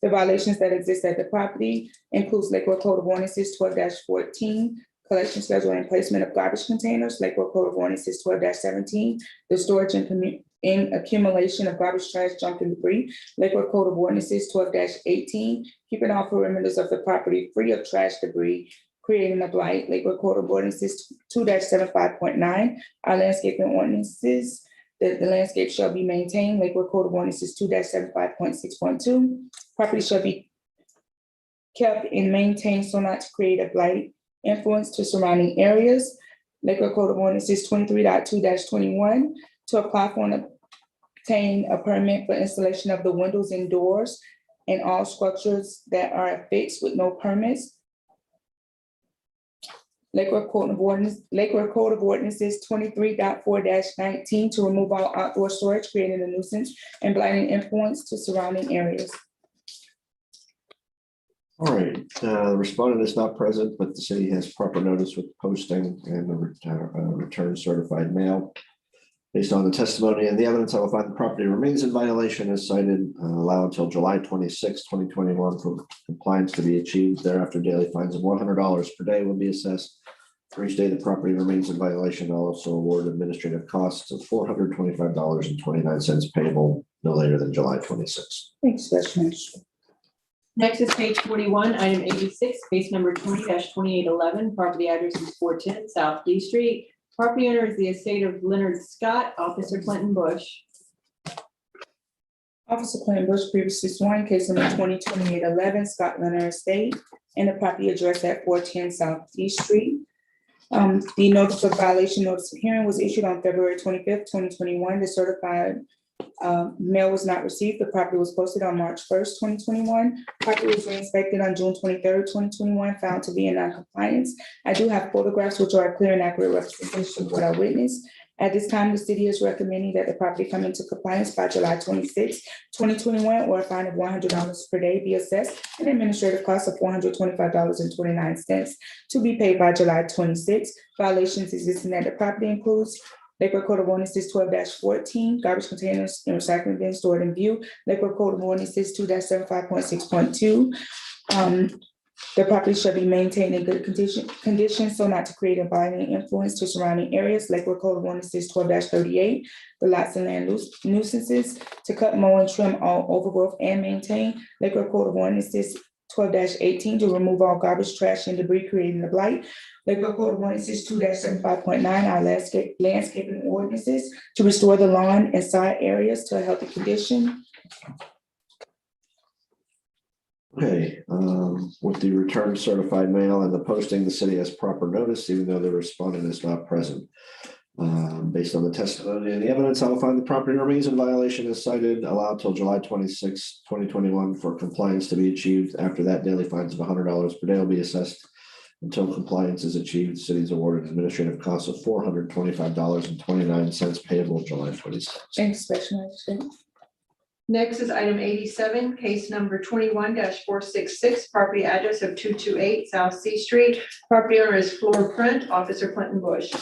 The violations that exist at the property includes Lakewood Code of Ordinances 12-14, collection schedule and placement of garbage containers, Lakewood Code of Ordinances 12-17, the storage and accumulation of garbage, trash, junk, and debris, Lakewood Code of Ordinances 12-18, keeping all perimeters of the property free of trash, debris, creating a blight, Lakewood Code of Ordinances 2-75.9, our landscaping ordinances, the landscape shall be maintained, Lakewood Code of Ordinances 2-75.6.2, property shall be kept and maintained so not to create a blight influence to surrounding areas. Lakewood Code of Ordinances 23.2-21 to apply for and obtain a permit for installation of the windows and doors in all structures that are affixed with no permits. Lakewood Code of Ordinances 23.4-19 to remove all outdoor storage creating a nuisance and blighting influence to surrounding areas. All right, the respondent is not present, but the city has proper notice with posting and the return certified mail. Based on the testimony and the evidence, I will find the property remains in violation as cited, allow until July 26, 2021 for compliance to be achieved. Thereafter, daily fines of $100 per day will be assessed. For each day the property remains in violation, I'll also award administrative costs of $425.29 payable no later than July 26. Thanks, Special Magistrate. Next is page 41, item 86, case number 20-2811, property address is 410 South D Street. Property owner is the estate of Leonard Scott, Officer Clinton Bush. Officer Clinton Bush previously sworn, case number 20-2811, Scott Leonard Estate, and the property address at 410 South D Street. The notice of violation notice of hearing was issued on February 25th, 2021. The certified mail was not received. The property was posted on March 1st, 2021. Property was re-inspected on June 23rd, 2021, found to be in non-compliance. I do have photographs which are a clear and accurate representation of what I witnessed. At this time, the city is recommending that the property come into compliance by July 26, 2021, or a fine of $100 per day be assessed, and administrative cost of $425.29 to be paid by July 26. Violations existing at the property includes Lakewood Code of Ordinances 12-14, garbage containers and recycling bins stored in view. Lakewood Code of Ordinances 2-75.6.2. The property shall be maintained in good condition so not to create a blighting influence to surrounding areas. Lakewood Code of Ordinances 12-38, the lots and land nuisances, to cut, mow, and trim all overgrowth and maintain. Lakewood Code of Ordinances 12-18, to remove all garbage, trash, and debris creating a blight. Lakewood Code of Ordinances 2-75.9, our landscaping ordinances, to restore the lawn and side areas to a healthy condition. Okay, with the return certified mail and the posting, the city has proper notice, even though the respondent is not present. Based on the testimony and the evidence, I will find the property remains in violation as cited, allowed till July 26, 2021 for compliance to be achieved. After that, daily fines of $100 per day will be assessed until compliance is achieved. The city is awarded administrative costs of $425.29 payable July 26. Thanks, Special Magistrate. Next is item 87, case number 21-466, property address of 228 South C Street. Property owner is Floor Print, Officer Clinton Bush.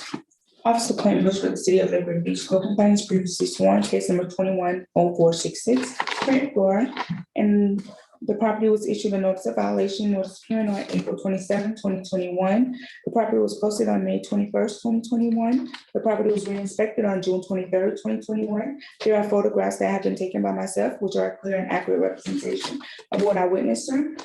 Officer Clinton Bush for the city of Lakewood Beach, co-complainants previously sworn, case number 21-0466, Print Floor, and the property was issued a notice of violation, notice of hearing on April 27, 2021. The property was posted on May 21st, 2021. The property was re-inspected on June 23rd, 2021. There are photographs that have been taken by myself, which are a clear and accurate representation of what I witnessed, sir.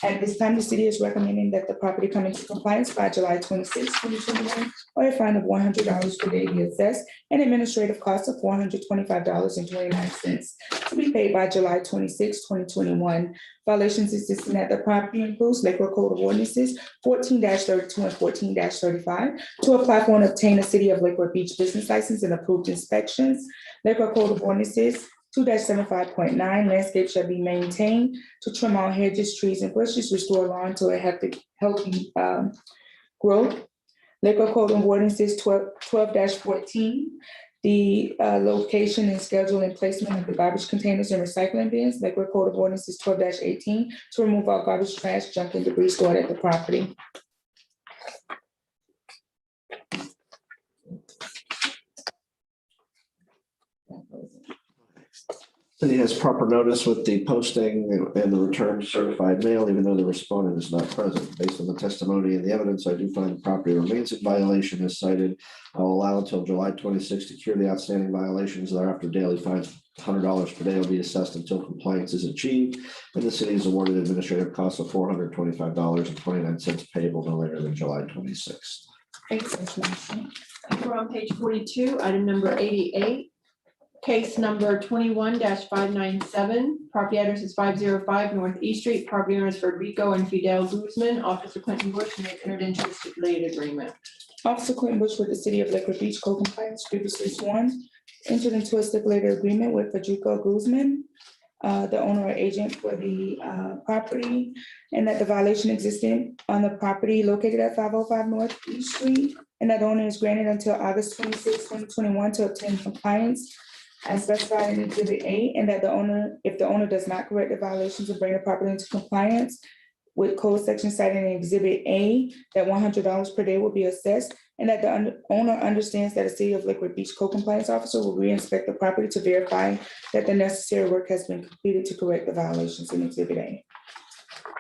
At this time, the city is recommending that the property come into compliance by July 26, 2021, or a fine of $100 per day be assessed, and administrative cost of $425.29 to be paid by July 26, 2021. Violations existing at the property includes Lakewood Code of Ordinances 14-32 and 14-35 to apply for and obtain a City of Lakewood Beach business license and approved inspections. Lakewood Code of Ordinances 2-75.9, landscape shall be maintained to trim all hedges, trees, and bushes, restore lawn to a healthy growth. Lakewood Code of Ordinances 12-14, the location and schedule and placement of the garbage containers and recycling bins. Lakewood Code of Ordinances 12-18, to remove all garbage, trash, junk, and debris stored at the property. City has proper notice with the posting and the return certified mail, even though the respondent is not present. Based on the testimony and the evidence, I do find the property remains in violation as cited. I'll allow until July 26 to cure the outstanding violations. Thereafter, daily fines $100 per day will be assessed until compliance is achieved, and the city is awarded administrative costs of $425.29 payable no later than July 26th. We're on page 42, item number 88. Case number 21-597, property address is 505 North East Street, property owners Federico and Fidel Guzman, Officer Clinton Bush, and they've entered into a stipulated agreement. Officer Quentin Bush with the City of Lakewood Beach Code Compliance previously sworn, entered into a stipulated agreement with Federico Guzman, the owner or agent for the property, and that the violation existed on the property located at 505 North East Street, and that the owner is granted until August 26, 2021 to obtain compliance as specified in Exhibit A, and that the owner, if the owner does not correct the violations and bring the property into compliance with code section cited in Exhibit A, that $100 per day will be assessed, and that the owner understands that a City of Lakewood Beach Code Compliance Officer will re-inspect the property to verify that the necessary work has been completed to correct the violations in Exhibit A.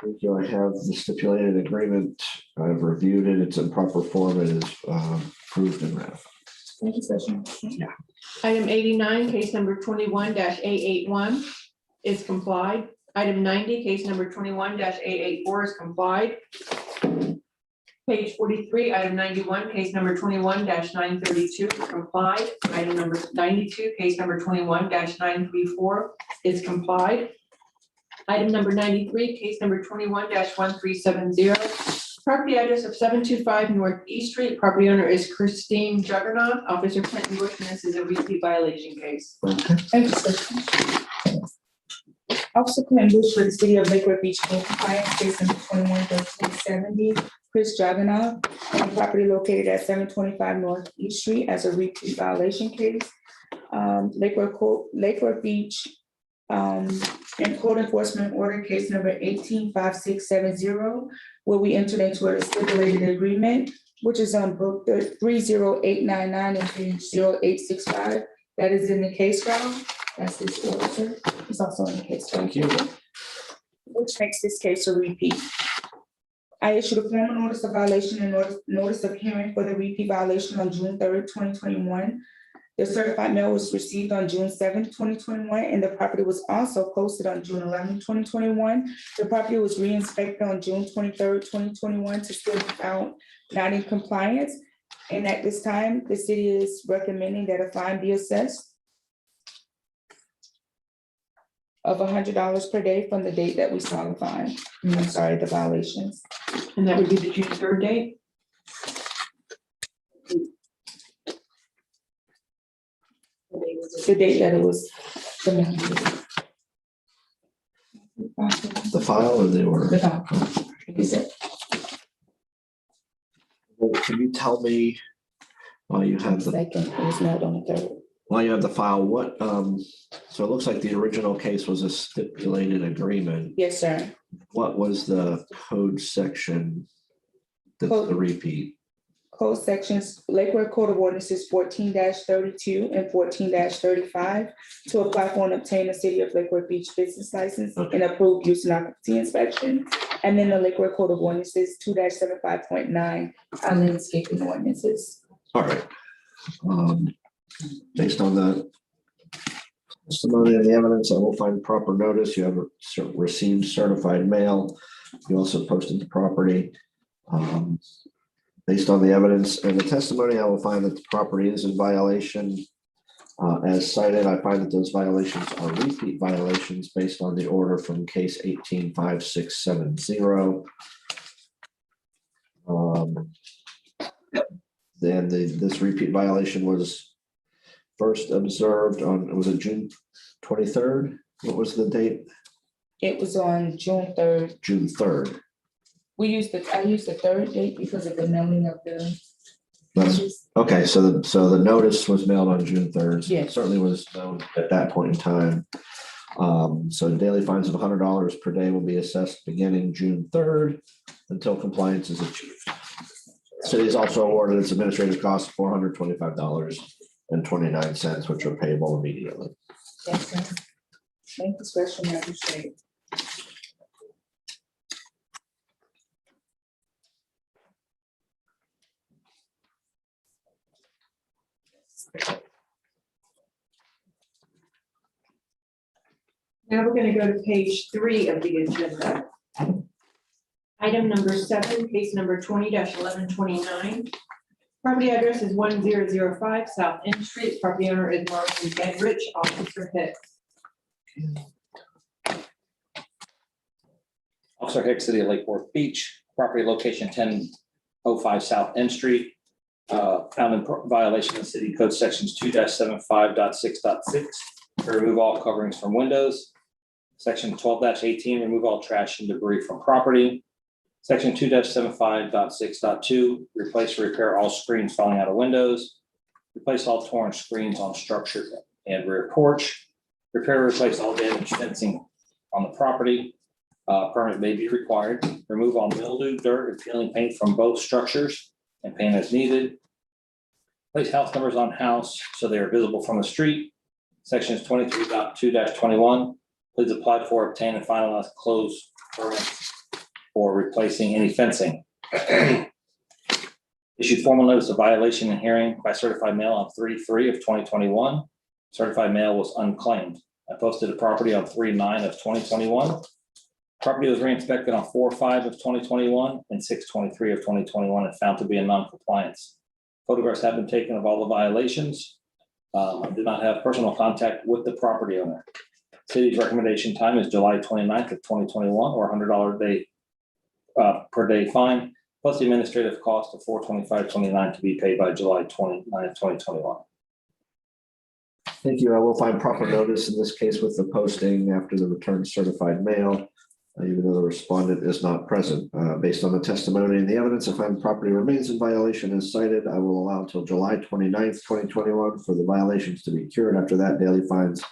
Thank you. I have the stipulated agreement. I've reviewed it. It's in proper form. It is approved and ratified. Thank you, Session. Item 89, case number 21-881 is complied. Item 90, case number 21-884 is complied. Page 43, item 91, case number 21-932 is complied. Item number 92, case number 21-934 is complied. Item number 93, case number 21-1370. Property address of 725 North East Street. Property owner is Christine Juggernaut. Officer Clinton Bush, and this is a repeat violation case. Thank you, Session. Officer Clinton Bush for the City of Lakewood Beach Code Compliance, case number 21-1370, Chris Juggernaut, on the property located at 725 North East Street as a repeat violation case. Lakewood Beach and code enforcement order case number 185670, where we entered into a stipulated agreement, which is on book 30899 and 30865. That is in the case file. That's this order, sir. It's also in the case file. Thank you. Which makes this case a repeat. I issued a formal notice of violation and notice of hearing for the repeat violation on June 3rd, 2021. The certified mail was received on June 7th, 2021, and the property was also posted on June 11th, 2021. The property was re-inspected on June 23rd, 2021 to still be found not in compliance. And at this time, the city is recommending that a fine be assessed of $100 per day from the date that we saw the fine. I'm sorry, the violations. And that would be the June 3rd date? The date that it was. The file or the order? The file. Is it? Well, can you tell me while you have the Second, it was mailed on the 3rd. while you have the file, what so it looks like the original case was a stipulated agreement. Yes, sir. What was the code section? That's the repeat. Code sections, Lakewood Code of Ordinances 14-32 and 14-35 to apply for and obtain a City of Lakewood Beach business license and approved use and occupancy inspection. And then the Lakewood Code of Ordinances 2-75.9, our landscaping ordinances. All right. Based on the testimony and the evidence, I will find proper notice. You have received certified mail. You also posted the property. Based on the evidence and the testimony, I will find that the property is in violation. As cited, I find that those violations are repeat violations based on the order from case 185670. Then this repeat violation was first observed on, was it June 23rd? What was the date? It was on June 3rd. June 3rd. I used the 3rd date because of the mailing of the. Okay, so the notice was mailed on June 3rd. Yes. Certainly was known at that point in time. So daily fines of $100 per day will be assessed beginning June 3rd until compliance is achieved. City is also awarded its administrative costs of $425.29, which are payable immediately. Yes, sir. Thank you, Special Magistrate. Now we're going to go to page 3 of the agenda. Item number 7, case number 20-1129. Property address is 1005 South End Street. Property owner is Martin Bedrich, Officer Hicks. Officer Hicks, City of Lake Worth Beach, property location 1005 South End Street. Found in violation of city code sections 2-75.6.6 to remove all coverings from windows. Section 12-18, remove all trash and debris from property. Section 2-75.6.2, replace or repair all screens falling out of windows. Replace all torn screens on structure and rear porch. Repair or replace all damaged fencing on the property. Permit may be required. Remove all mildew, dirt, and peeling paint from both structures and paint as needed. Place house numbers on house so they are visible from the street. Sections 23.2-21. Please apply for, obtain, and finalize closed permits for replacing any fencing. Issued formal notice of violation and hearing by certified mail on 3/3/2021. Certified mail was unclaimed. I posted the property on 3/9/2021. Property was re-inspected on 4/5/2021 and 6/23/2021 and found to be in non-compliance. Photographs have been taken of all the violations. I did not have personal contact with the property owner. City's recommendation time is July 29th/2021, or $100 per day fine, plus the administrative cost of $425.29 to be paid by July 29th/2021. Thank you. I will find proper notice in this case with the posting after the return certified mail, even though the respondent is not present. Based on the testimony and the evidence, if the property remains in violation as cited, I will allow until July 29th/2021 for the violations to be cured. After that, daily fines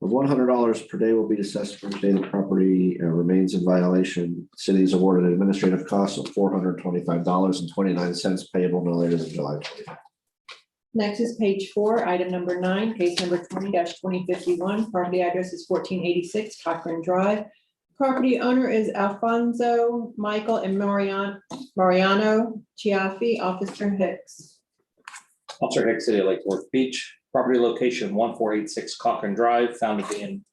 of $100 per day will be assessed for each day the property remains in violation. City is awarded administrative costs of $425.29 payable no later than July 29th. Next is page 4, item number 9, case number 20-2051. Property address is 1486 Cochran Drive. Property owner is Alfonso, Michael, and Mariano Chiaffi, Officer Hicks. Officer Hicks, City of Lake Worth Beach, property location 1486 Cochran Drive, found to be in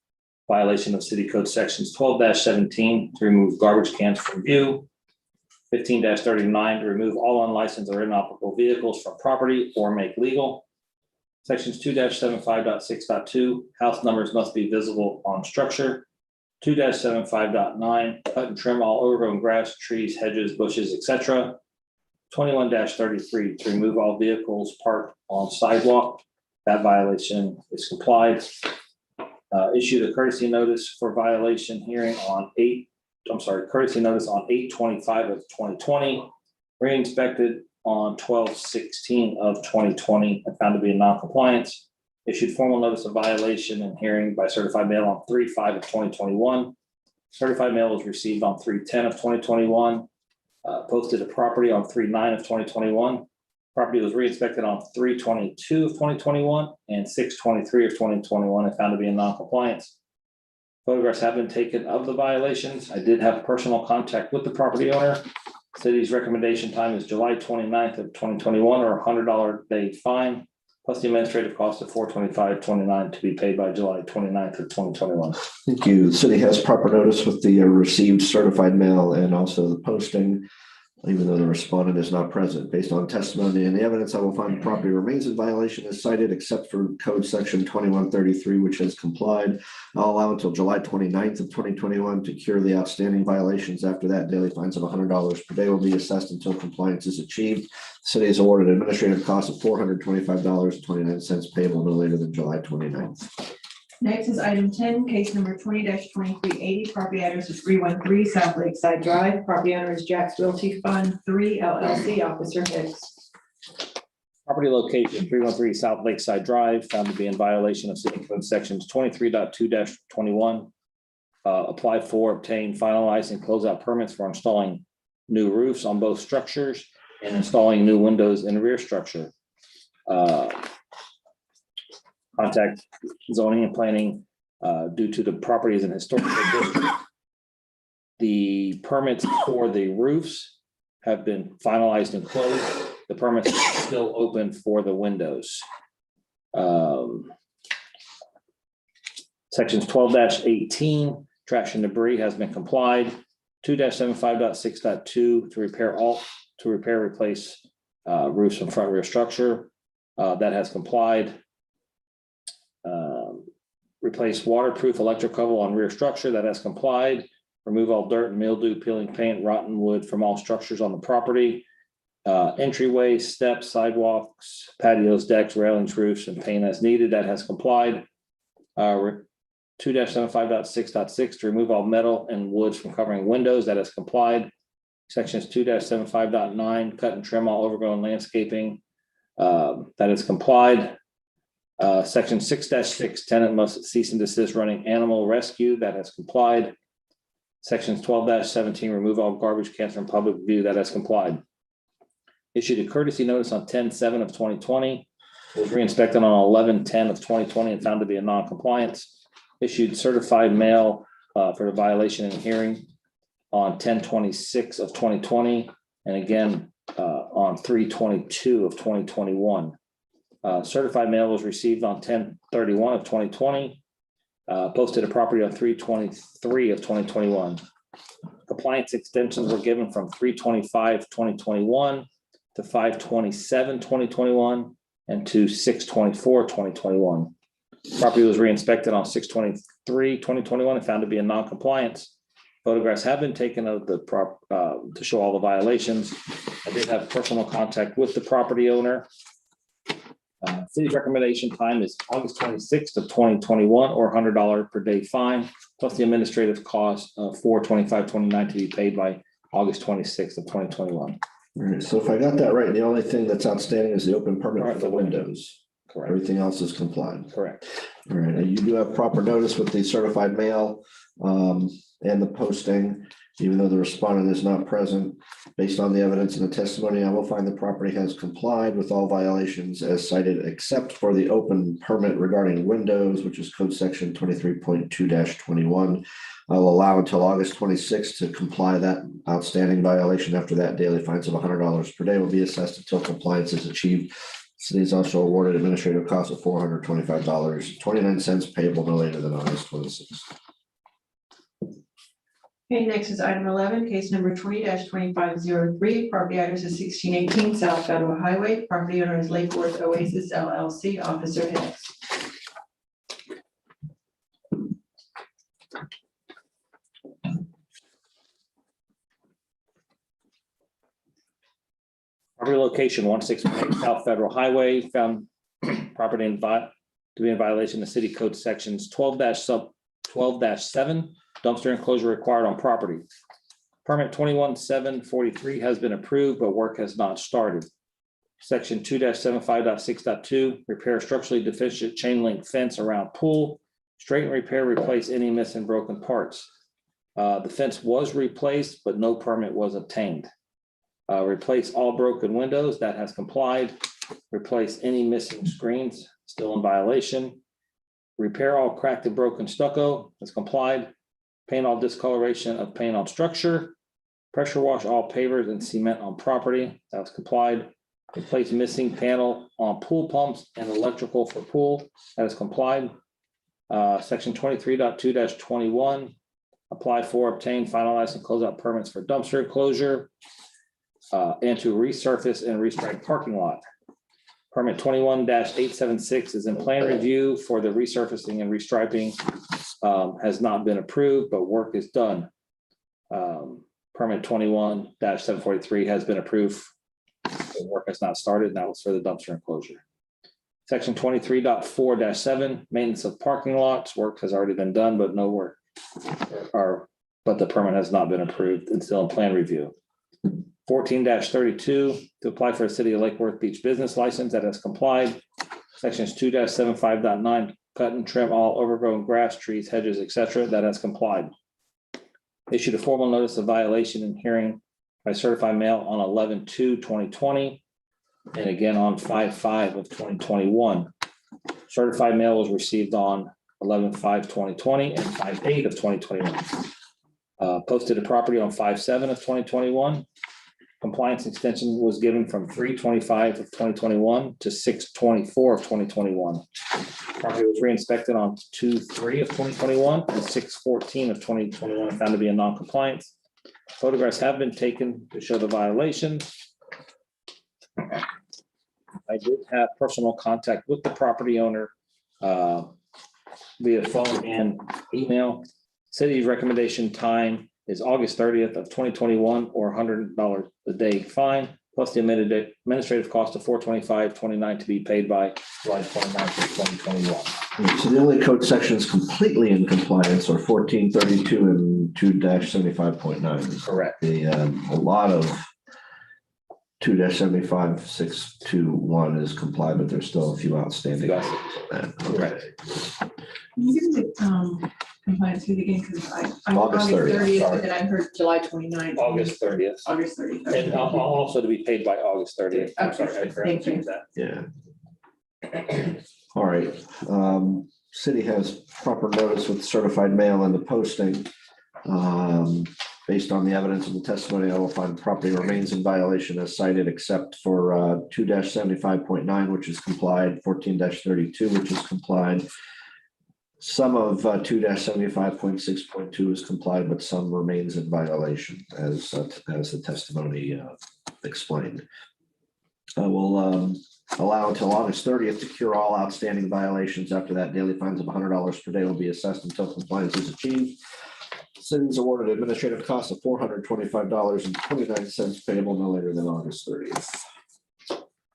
violation of city code sections 12-17 to remove garbage cans from view, 15-39 to remove all unlicensed or inoperable vehicles from property or make legal. Sections 2-75.6.2, house numbers must be visible on structure. 2-75.9, cut and trim all overgrown grass, trees, hedges, bushes, etc. 21-33 to remove all vehicles parked on sidewalk. That violation is complied. Issued a courtesy notice for violation hearing on courtesy notice on 8/25/2020. Re-inspected on 12/16/2020 and found to be in non-compliance. Issued formal notice of violation and hearing by certified mail on 3/5/2021. Certified mail was received on 3/10/2021. Posted a property on 3/9/2021. Property was re-inspected on 3/22/2021 and 6/23/2021 and found to be in non-compliance. Photographs have been taken of the violations. I did have personal contact with the property owner. City's recommendation time is July 29th/2021, or $100 day fine, plus the administrative cost of $425.29 to be paid by July 29th/2021. Thank you. The city has proper notice with the received certified mail and also the posting, even though the respondent is not present. Based on testimony and the evidence, I will find the property remains in violation as cited, except for code section 2133, which has complied. I'll allow until July 29th/2021 to cure the outstanding violations. After that, daily fines of $100 per day will be assessed until compliance is achieved. The city is awarded administrative costs of $425.29 payable no later than July 29th. Next is item 10, case number 20-2380. Property address is 313 South Lakeside Drive. Property owner is Jack's Realty Fund 3 LLC, Officer Hicks. Property location 313 South Lakeside Drive, found to be in violation of city code sections 23.2-21. Apply for, obtain, finalize, and close out permits for installing new roofs on both structures and installing new windows in the rear structure. Contact zoning and planning due to the properties in historical district. The permits for the roofs have been finalized and closed. The permits are still open for the windows. Sections 12-18, trash and debris has been complied. 2-75.6.2 to repair, replace roofs from front rear structure, that has complied. Replace waterproof electrical on rear structure, that has complied. Remove all dirt and mildew, peeling paint, rotten wood from all structures on the property. Entryway, steps, sidewalks, patios, decks, railings, roofs, and paint as needed, that has complied. 2-75.6.6 to remove all metal and woods from covering windows, that has complied. Sections 2-75.9, cut and trim all overgrown landscaping, that has complied. Section 6-6, tenant must cease and desist running animal rescue, that has complied. Sections 12-17, remove all garbage cans from public view, that has complied. Issued a courtesy notice on 10/7 of 2020, was re-inspected on 11/10 of 2020 and found to be a non-compliance. Issued certified mail for the violation and hearing on 10/26 of 2020, and again on 3/22 of 2021. Certified mail was received on 10/31 of 2020. Posted a property on 3/23 of 2021. Compliance extensions were given from 3/25/2021 to 5/27/2021 and to 6/24/2021. Property was re-inspected on 6/23/2021 and found to be in non-compliance. Photographs have been taken of the to show all the violations. I did have personal contact with the property owner. City's recommendation time is August 26th of 2021, or $100 per day fine, plus the administrative cost of $425.29 to be paid by August 26th of 2021. All right, so if I got that right, the only thing that's outstanding is the open permit for the windows. Correct. Everything else is compliant. Correct. All right, and you do have proper notice with the certified mail and the posting, even though the respondent is not present. Based on the evidence and the testimony, I will find the property has complied with all violations as cited, except for the open permit regarding windows, which is code section 23.2-21. I will allow until August 26th to comply that outstanding violation. After that, daily fines of $100 per day will be assessed until compliance is achieved. City is also awarded administrative costs of $425.29 payable no later than August 26th. Okay, next is item 11, case number 20-2503. Property address is 1618 South Federal Highway. Property owner is Lake Worth Oasis LLC. Officer Hicks. Property location 168 South Federal Highway, found property to be in violation of city code sections 12-7, dumpster enclosure required on property. Permit 21-743 has been approved, but work has not started. Section 2-75.6.2, repair structurally deficient chain link fence around pool, straighten, repair, replace any missing broken parts. The fence was replaced, but no permit was obtained. Replace all broken windows, that has complied. Replace any missing screens, still in violation. Repair all cracked and broken stucco, has complied. Paint all discoloration of paint on structure. Pressure wash all pavers and cement on property, that's complied. Replace missing panel on pool pumps and electrical for pool, that is complied. Section 23.2-21, apply for, obtain, finalize, and close out permits for dumpster enclosure. And to resurface and restripe parking lot. Permit 21-876 is in plan review for the resurfacing and restriping. Has not been approved, but work is done. Permit 21-743 has been approved. The work has not started, and that was for the dumpster enclosure. Section 23.4-7, maintenance of parking lots. Work has already been done, but no work but the permit has not been approved and still in plan review. 14-32 to apply for a City of Lake Worth Beach business license, that has complied. Sections 2-75.9, cut and trim all overgrown grass, trees, hedges, etc., that has complied. Issued a formal notice of violation and hearing by certified mail on 11/2/2020 and again on 5/5 of 2021. Certified mail was received on 11/5/2020 and 5/8 of 2021. Posted a property on 5/7 of 2021. Compliance extension was given from 3/25 of 2021 to 6/24 of 2021. Property was re-inspected on 2/3 of 2021 and 6/14 of 2021, found to be in non-compliance. Photographs have been taken to show the violations. I did have personal contact with the property owner via phone and email. City's recommendation time is August 30th of 2021 or $100 a day fine, plus the administrative cost of $425.29 to be paid by July 29th of 2021. So the only code sections completely in compliance are 1432 and 2-75.9. Correct. A lot of 2-75.621 is compliant, but there's still a few outstanding. Got Correct. Can you give me the compliance fee again? Because I'm August 30th, sorry. and I heard July 29th. August 30th. August 30th. And also to be paid by August 30th. I'm sorry, I forgot Thank to you. change that. Yeah. All right. City has proper notice with certified mail and the posting. Based on the evidence of the testimony, I will find property remains in violation as cited, except for 2-75.9, which is complied, 14-32, which is complied. Some of 2-75.6.2 is complied, but some remains in violation, as the testimony explained. I will allow until August 30th to cure all outstanding violations. After that, daily fines of $100 per day will be assessed until compliance is achieved. City's awarded administrative costs of $425.29 payable no later than August 30th.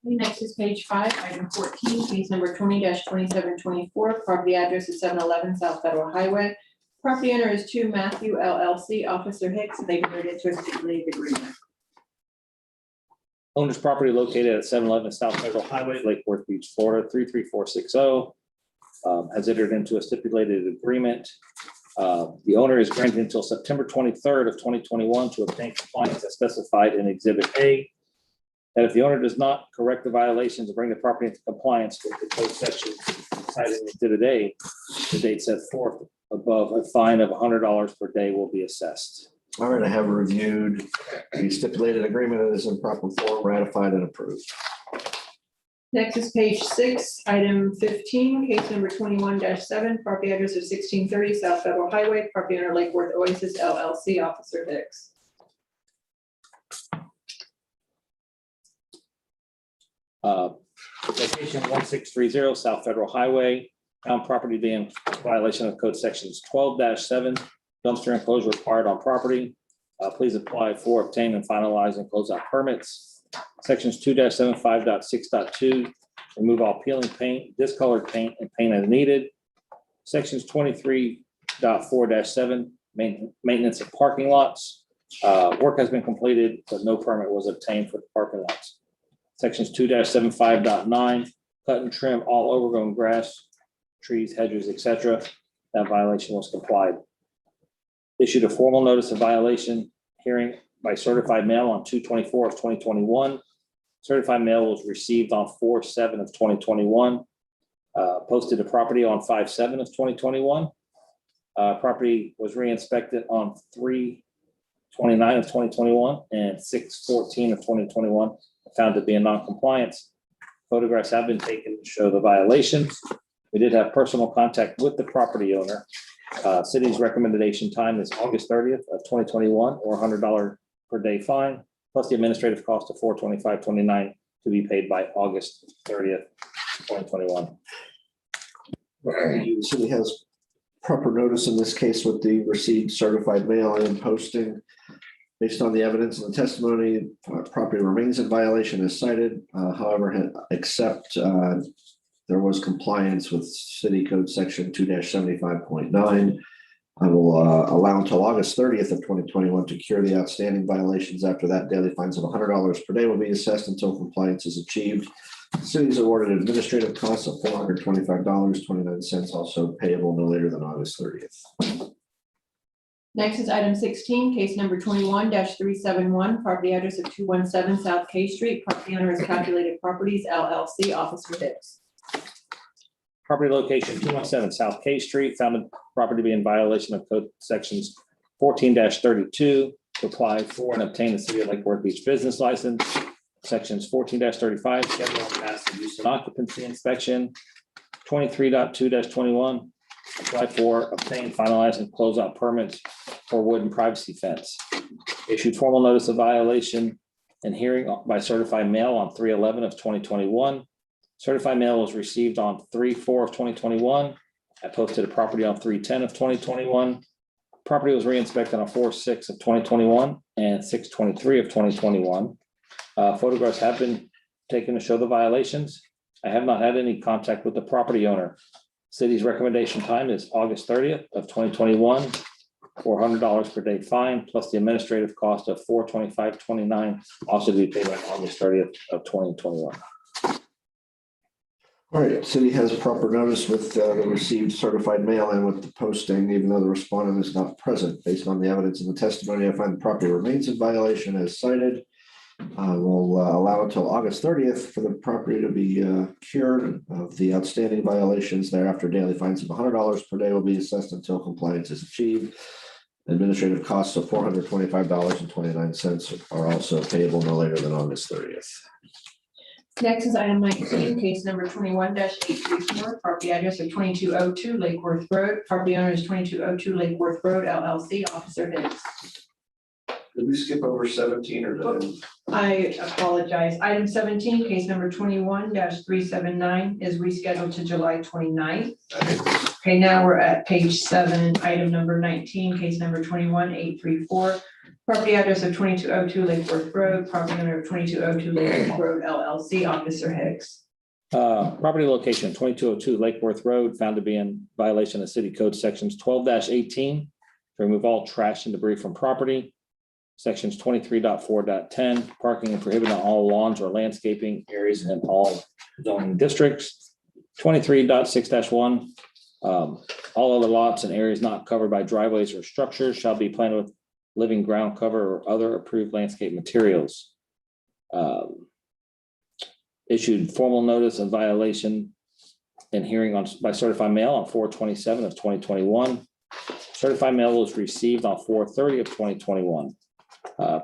Next is page 5, item 14, case number 20-2724. Property address is 711 South Federal Highway. Property owner is 2 Matthew LLC, Officer Hicks. They've entered into a stipulated agreement. Owner's property located at 711 South Federal Highway, Lake Worth Beach, Florida, 33460. Has entered into a stipulated agreement. The owner is granted until September 23rd of 2021 to obtain compliance as specified in Exhibit A. That if the owner does not correct the violations or bring the property into compliance with the code section cited in Exhibit A, the date set forth above, a fine of $100 per day will be assessed. All right, I have reviewed the stipulated agreement. It is in proper form, ratified and approved. Next is page 6, item 15, case number 21-7. Property address is 1630 South Federal Highway. Property owner Lake Worth Oasis LLC, Officer Hicks. Location 1630 South Federal Highway, found property being in violation of code sections 12-7, dumpster enclosure required on property. Please apply for, obtain, and finalize and close out permits. Sections 2-75.6.2, remove all peeling paint, discolored paint, and paint as needed. Sections 23.4-7, maintenance of parking lots. Work has been completed, but no permit was obtained for the parking lots. Sections 2-75.9, cut and trim all overgrown grass, trees, hedges, etc. That violation was complied. Issued a formal notice of violation hearing by certified mail on 2/24 of 2021. Certified mail was received on 4/7 of 2021. Posted to property on 5/7 of 2021. Property was re-inspected on 3/29 of 2021 and 6/14 of 2021. Found to be in non-compliance. Photographs have been taken to show the violations. We did have personal contact with the property owner. City's recommendation time is August 30th of 2021 or $100 per day fine, plus the administrative cost of $425.29 to be paid by August 30th, 2021. The city has proper notice in this case with the received certified mail and posting. Based on the evidence and the testimony, property remains in violation as cited. However, except there was compliance with city code section 2-75.9. I will allow until August 30th of 2021 to cure the outstanding violations. After that, daily fines of $100 per day will be assessed until compliance is achieved. The city is awarded administrative costs of $425.29, also payable no later than August 30th. Next is item 16, case number 21-371, property address of 217 South K Street. Property owner is Calculated Properties LLC, Officer Hicks. Property location 217 South K Street, found the property to be in violation of code sections 14-32 to apply for and obtain the City of Lake Worth Beach business license. Sections 14-35, schedule and pass the use and occupancy inspection. 23.2-21, apply for, obtain, finalize, and close out permits for wooden privacy fence. Issued formal notice of violation and hearing by certified mail on 3/11 of 2021. Certified mail was received on 3/4 of 2021. I posted a property on 3/10 of 2021. Property was re-inspected on 4/6 of 2021 and 6/23 of 2021. Photographs have been taken to show the violations. I have not had any contact with the property owner. City's recommendation time is August 30th of 2021. $400 per day fine, plus the administrative cost of $425.29, also to be paid by August 30th of 2021. All right, city has a proper notice with the received certified mail and with the posting, even though the respondent is not present. Based on the evidence in the testimony, I find the property remains in violation as cited. We'll allow until August 30th for the property to be cured of the outstanding violations. Thereafter, daily fines of $100 per day will be assessed until compliance is achieved. Administrative costs of $425.29 are also payable no later than August 30th. Next is item 19, case number 21-834, property address of 2202 Lake Worth Road. Property owner is 2202 Lake Worth Road LLC, Officer Hicks. Did we skip over 17 or no? I apologize. Item 17, case number 21-379 is rescheduled to July 29th. Okay, now we're at page 7, item number 19, case number 21-834. Property address of 2202 Lake Worth Road, property owner of 2202 Lake Worth Road LLC, Officer Hicks. Property location 2202 Lake Worth Road found to be in violation of city code sections 12-18 to remove all trash and debris from property. Sections 23.4.10, parking and prohibited on all lawns or landscaping areas in all zoning districts. 23.6-1, all other lots and areas not covered by driveways or structures shall be planted with living ground cover or other approved landscape materials. Issued formal notice of violation and hearing on by certified mail on 4/27 of 2021. Certified mail was received on 4/30 of 2021.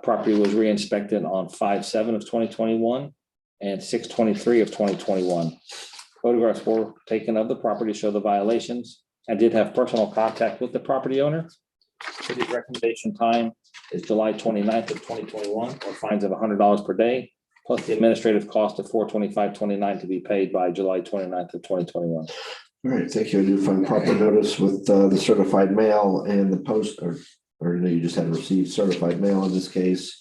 Property was re-inspected on 5/7 of 2021 and 6/23 of 2021. Photographs were taken of the property to show the violations. I did have personal contact with the property owner. City's recommendation time is July 29th of 2021, or fines of $100 per day, plus the administrative cost of $425.29 to be paid by July 29th of 2021. All right, thank you. I do find proper notice with the certified mail and the post, or you just had received certified mail in this case,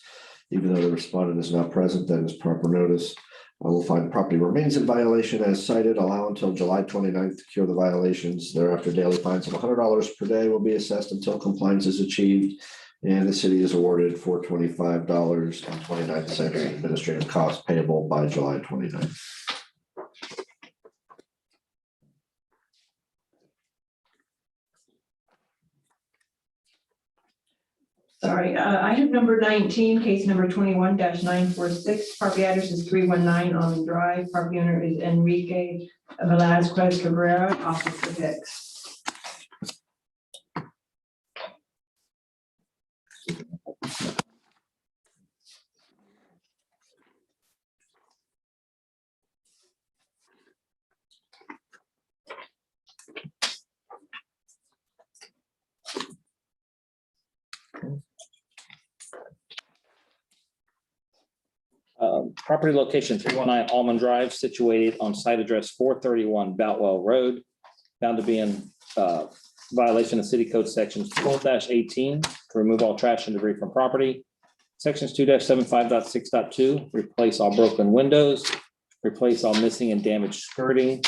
even though the respondent is not present, that is proper notice. I will find property remains in violation as cited, allow until July 29th to cure the violations. Thereafter, daily fines of $100 per day will be assessed until compliance is achieved. And the city is awarded $425.29 in administrative costs payable by July 29th. Sorry, item number 19, case number 21-946. Property address is 319 Almond Drive. Property owner is Enrique Velazquez Cabrera, Officer Hicks. Property location 319 Almond Drive, situated on site address 431 Boutwell Road, found to be in violation of city code sections 12-18 to remove all trash and debris from property. Sections 2-75.6.2, replace all broken windows, replace all missing and damaged skirting,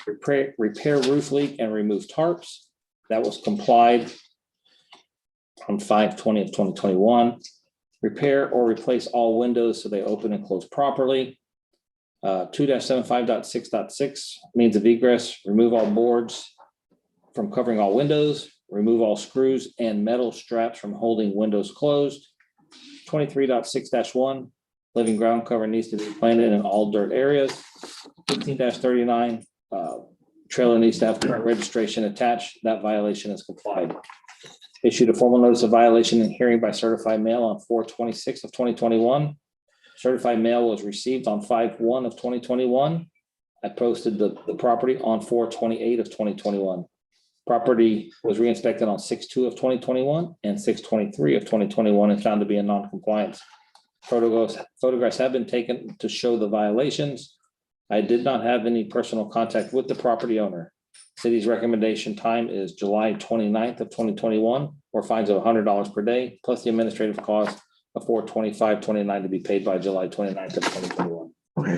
repair roof leak and remove tarps. That was complied on 5/20 of 2021. Repair or replace all windows so they open and close properly. 2-75.6.6, means of egress, remove all boards from covering all windows, remove all screws and metal straps from holding windows closed. 23.6-1, living ground cover needs to be planted in all dirt areas. 15-39, trailer needs to have current registration attached. That violation is complied. Issued a formal notice of violation and hearing by certified mail on 4/26 of 2021. Certified mail was received on 5/1 of 2021. I posted the property on 4/28 of 2021. Property was re-inspected on 6/2 of 2021 and 6/23 of 2021 and found to be in non-compliance. Photographs have been taken to show the violations. I did not have any personal contact with the property owner. City's recommendation time is July 29th of 2021, or fines of $100 per day, plus the administrative cost of $425.29 to be paid by July 29th of 2021. Okay,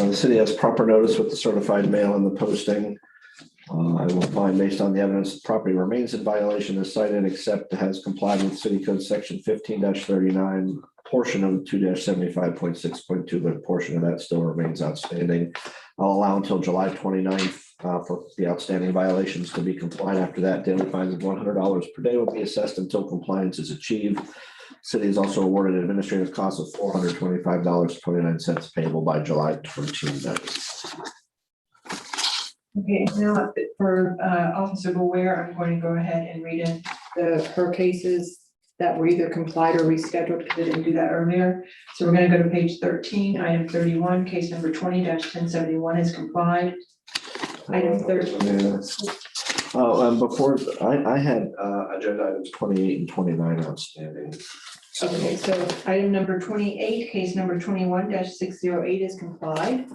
the city has proper notice with the certified mail and the posting. I will find based on the evidence, the property remains in violation as cited, except has complied with city code section 15-39, portion of 2-75.6.2, but a portion of that still remains outstanding. I'll allow until July 29th for the outstanding violations to be compliant. After that, daily fines of $100 per day will be assessed until compliance is achieved. City is also awarded an administrative cost of $425.29 payable by July 29th. Okay, now for Officer Beware, I'm going to go ahead and read in her cases that were either complied or rescheduled because I didn't do that earlier. So we're going to go to page 13, item 31, case number 20-1071 is complied. Item 13. Before, I had agenda items 28 and 29 outstanding. Okay, so item number 28, case number 21-608 is complied.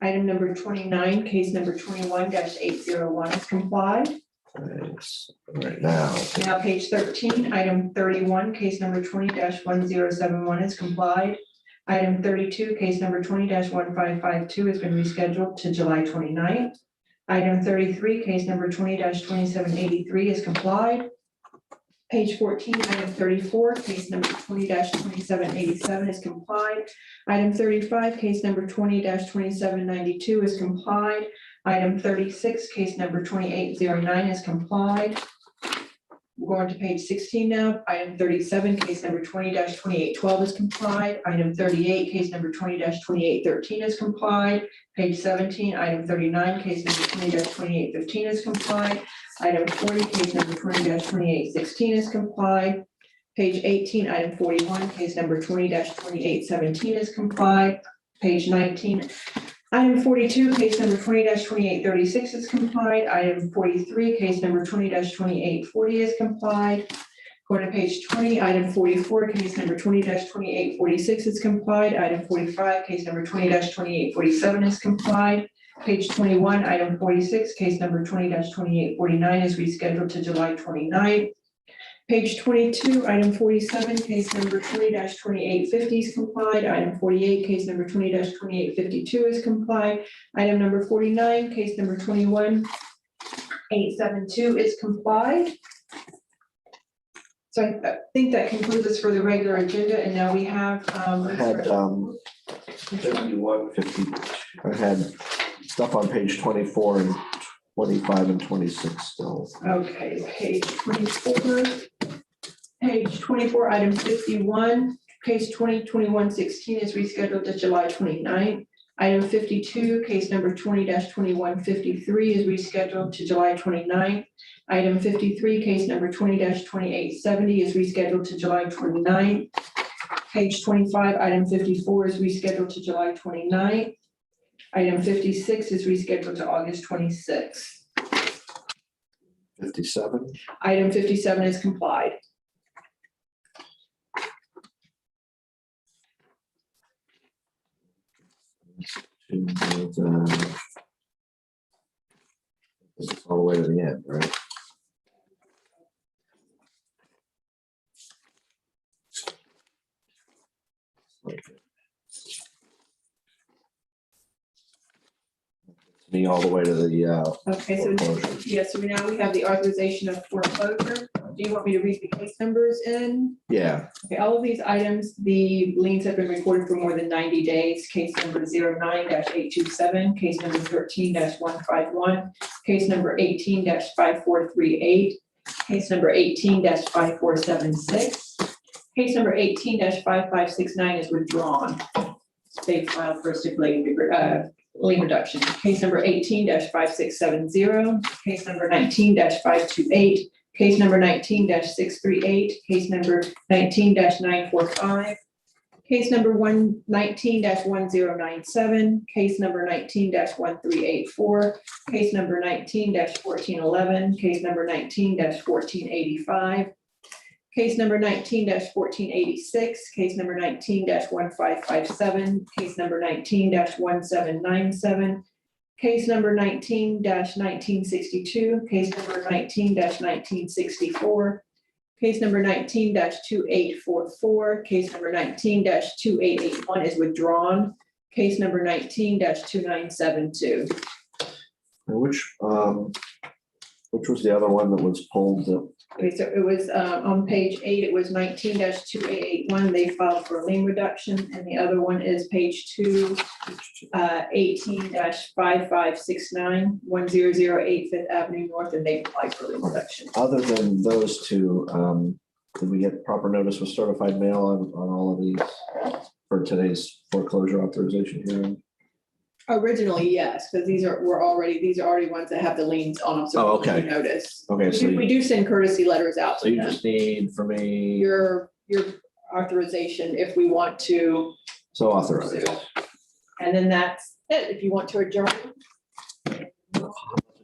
Item number 29, case number 21-801 is complied. Thanks. Right now. Now, page 13, item 31, case number 20-1071 is complied. Item 32, case number 20-1552 has been rescheduled to July 29th. Item 33, case number 20-2783 is complied. Page 14, item 34, case number 20-2787 is complied. Item 35, case number 20-2792 is complied. Item 36, case number 2809 is complied. We're going to page 16 now. Item 37, case number 20-2812 is complied. Item 38, case number 20-2813 is complied. Page 17, item 39, case number 20-2815 is complied. Item 40, case number 20-2816 is complied. Page 18, item 41, case number 20-2817 is complied. Page 19, item 42, case number 20-2836 is complied. Item 43, case number 20-2840 is complied. Going to page 20, item 44, case number 20-2846 is complied. Item 45, case number 20-2847 is complied. Page 21, item 46, case number 20-2849 is rescheduled to July 29th. Page 22, item 47, case number 20-2850 is complied. Item 48, case number 20-2852 is complied. Item number 49, case number 21-872 is complied. So I think that concludes us for the regular agenda, and now we have. I had 51, 50. I had stuff on page 24 and 25 and 26 still. Okay, page 24. Page 24, item 51, case 20-2116 is rescheduled to July 29th. Item 52, case number 20-2153 is rescheduled to July 29th. Item 53, case number 20-2870 is rescheduled to July 29th. Page 25, item 54 is rescheduled to July 29th. Item 56 is rescheduled to August 26th. 57. Item 57 is complied. This is all the way to the end, right? Me all the way to the Okay, so, foreclosure. yeah, so now we have the authorization of foreclosure. Do you want me to read the case numbers in? Yeah, Okay, all of these items, the liens have been recorded for more than 90 days. Case number 09-827, case number 13-151, case number 18-5438, case number 18-5476, case number 18-5569 is withdrawn. They filed for a stipulated lien reduction. Case number 18-5670, case number 19-528, case number 19-638, case number 19-945, case number 19-1097, case number 19-1384, case number 19-1411, case number 19-1485, Case number 19-1486, case number 19-1557, case number 19-1797, case number 19-1962, case number 19-1964, case number 19-2844, case number 19-2881 is withdrawn, case number 19-2972. And which was the other one that was pulled? Okay, so it was on page 8, it was 19-2881, they filed for a lien reduction, and the other one is page 2, 18-5569, 1008 Fifth Avenue North, and they applied for a lien reduction. Other than those two, did we get proper notice with certified mail on all of these for today's foreclosure authorization hearing? Originally, yes, because these are already ones that have the liens on them. so Oh, okay. we Notice. Okay, so We do send courtesy letters out so to you them. just need for me, Your authorization if we want to. so authorized. And then that's it, if you want to adjourn.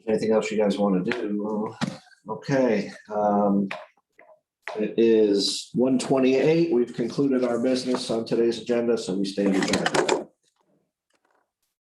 Anything else you guys want to do? Okay. It is 1:28. We've concluded our business on today's agenda, so we stand adjourned.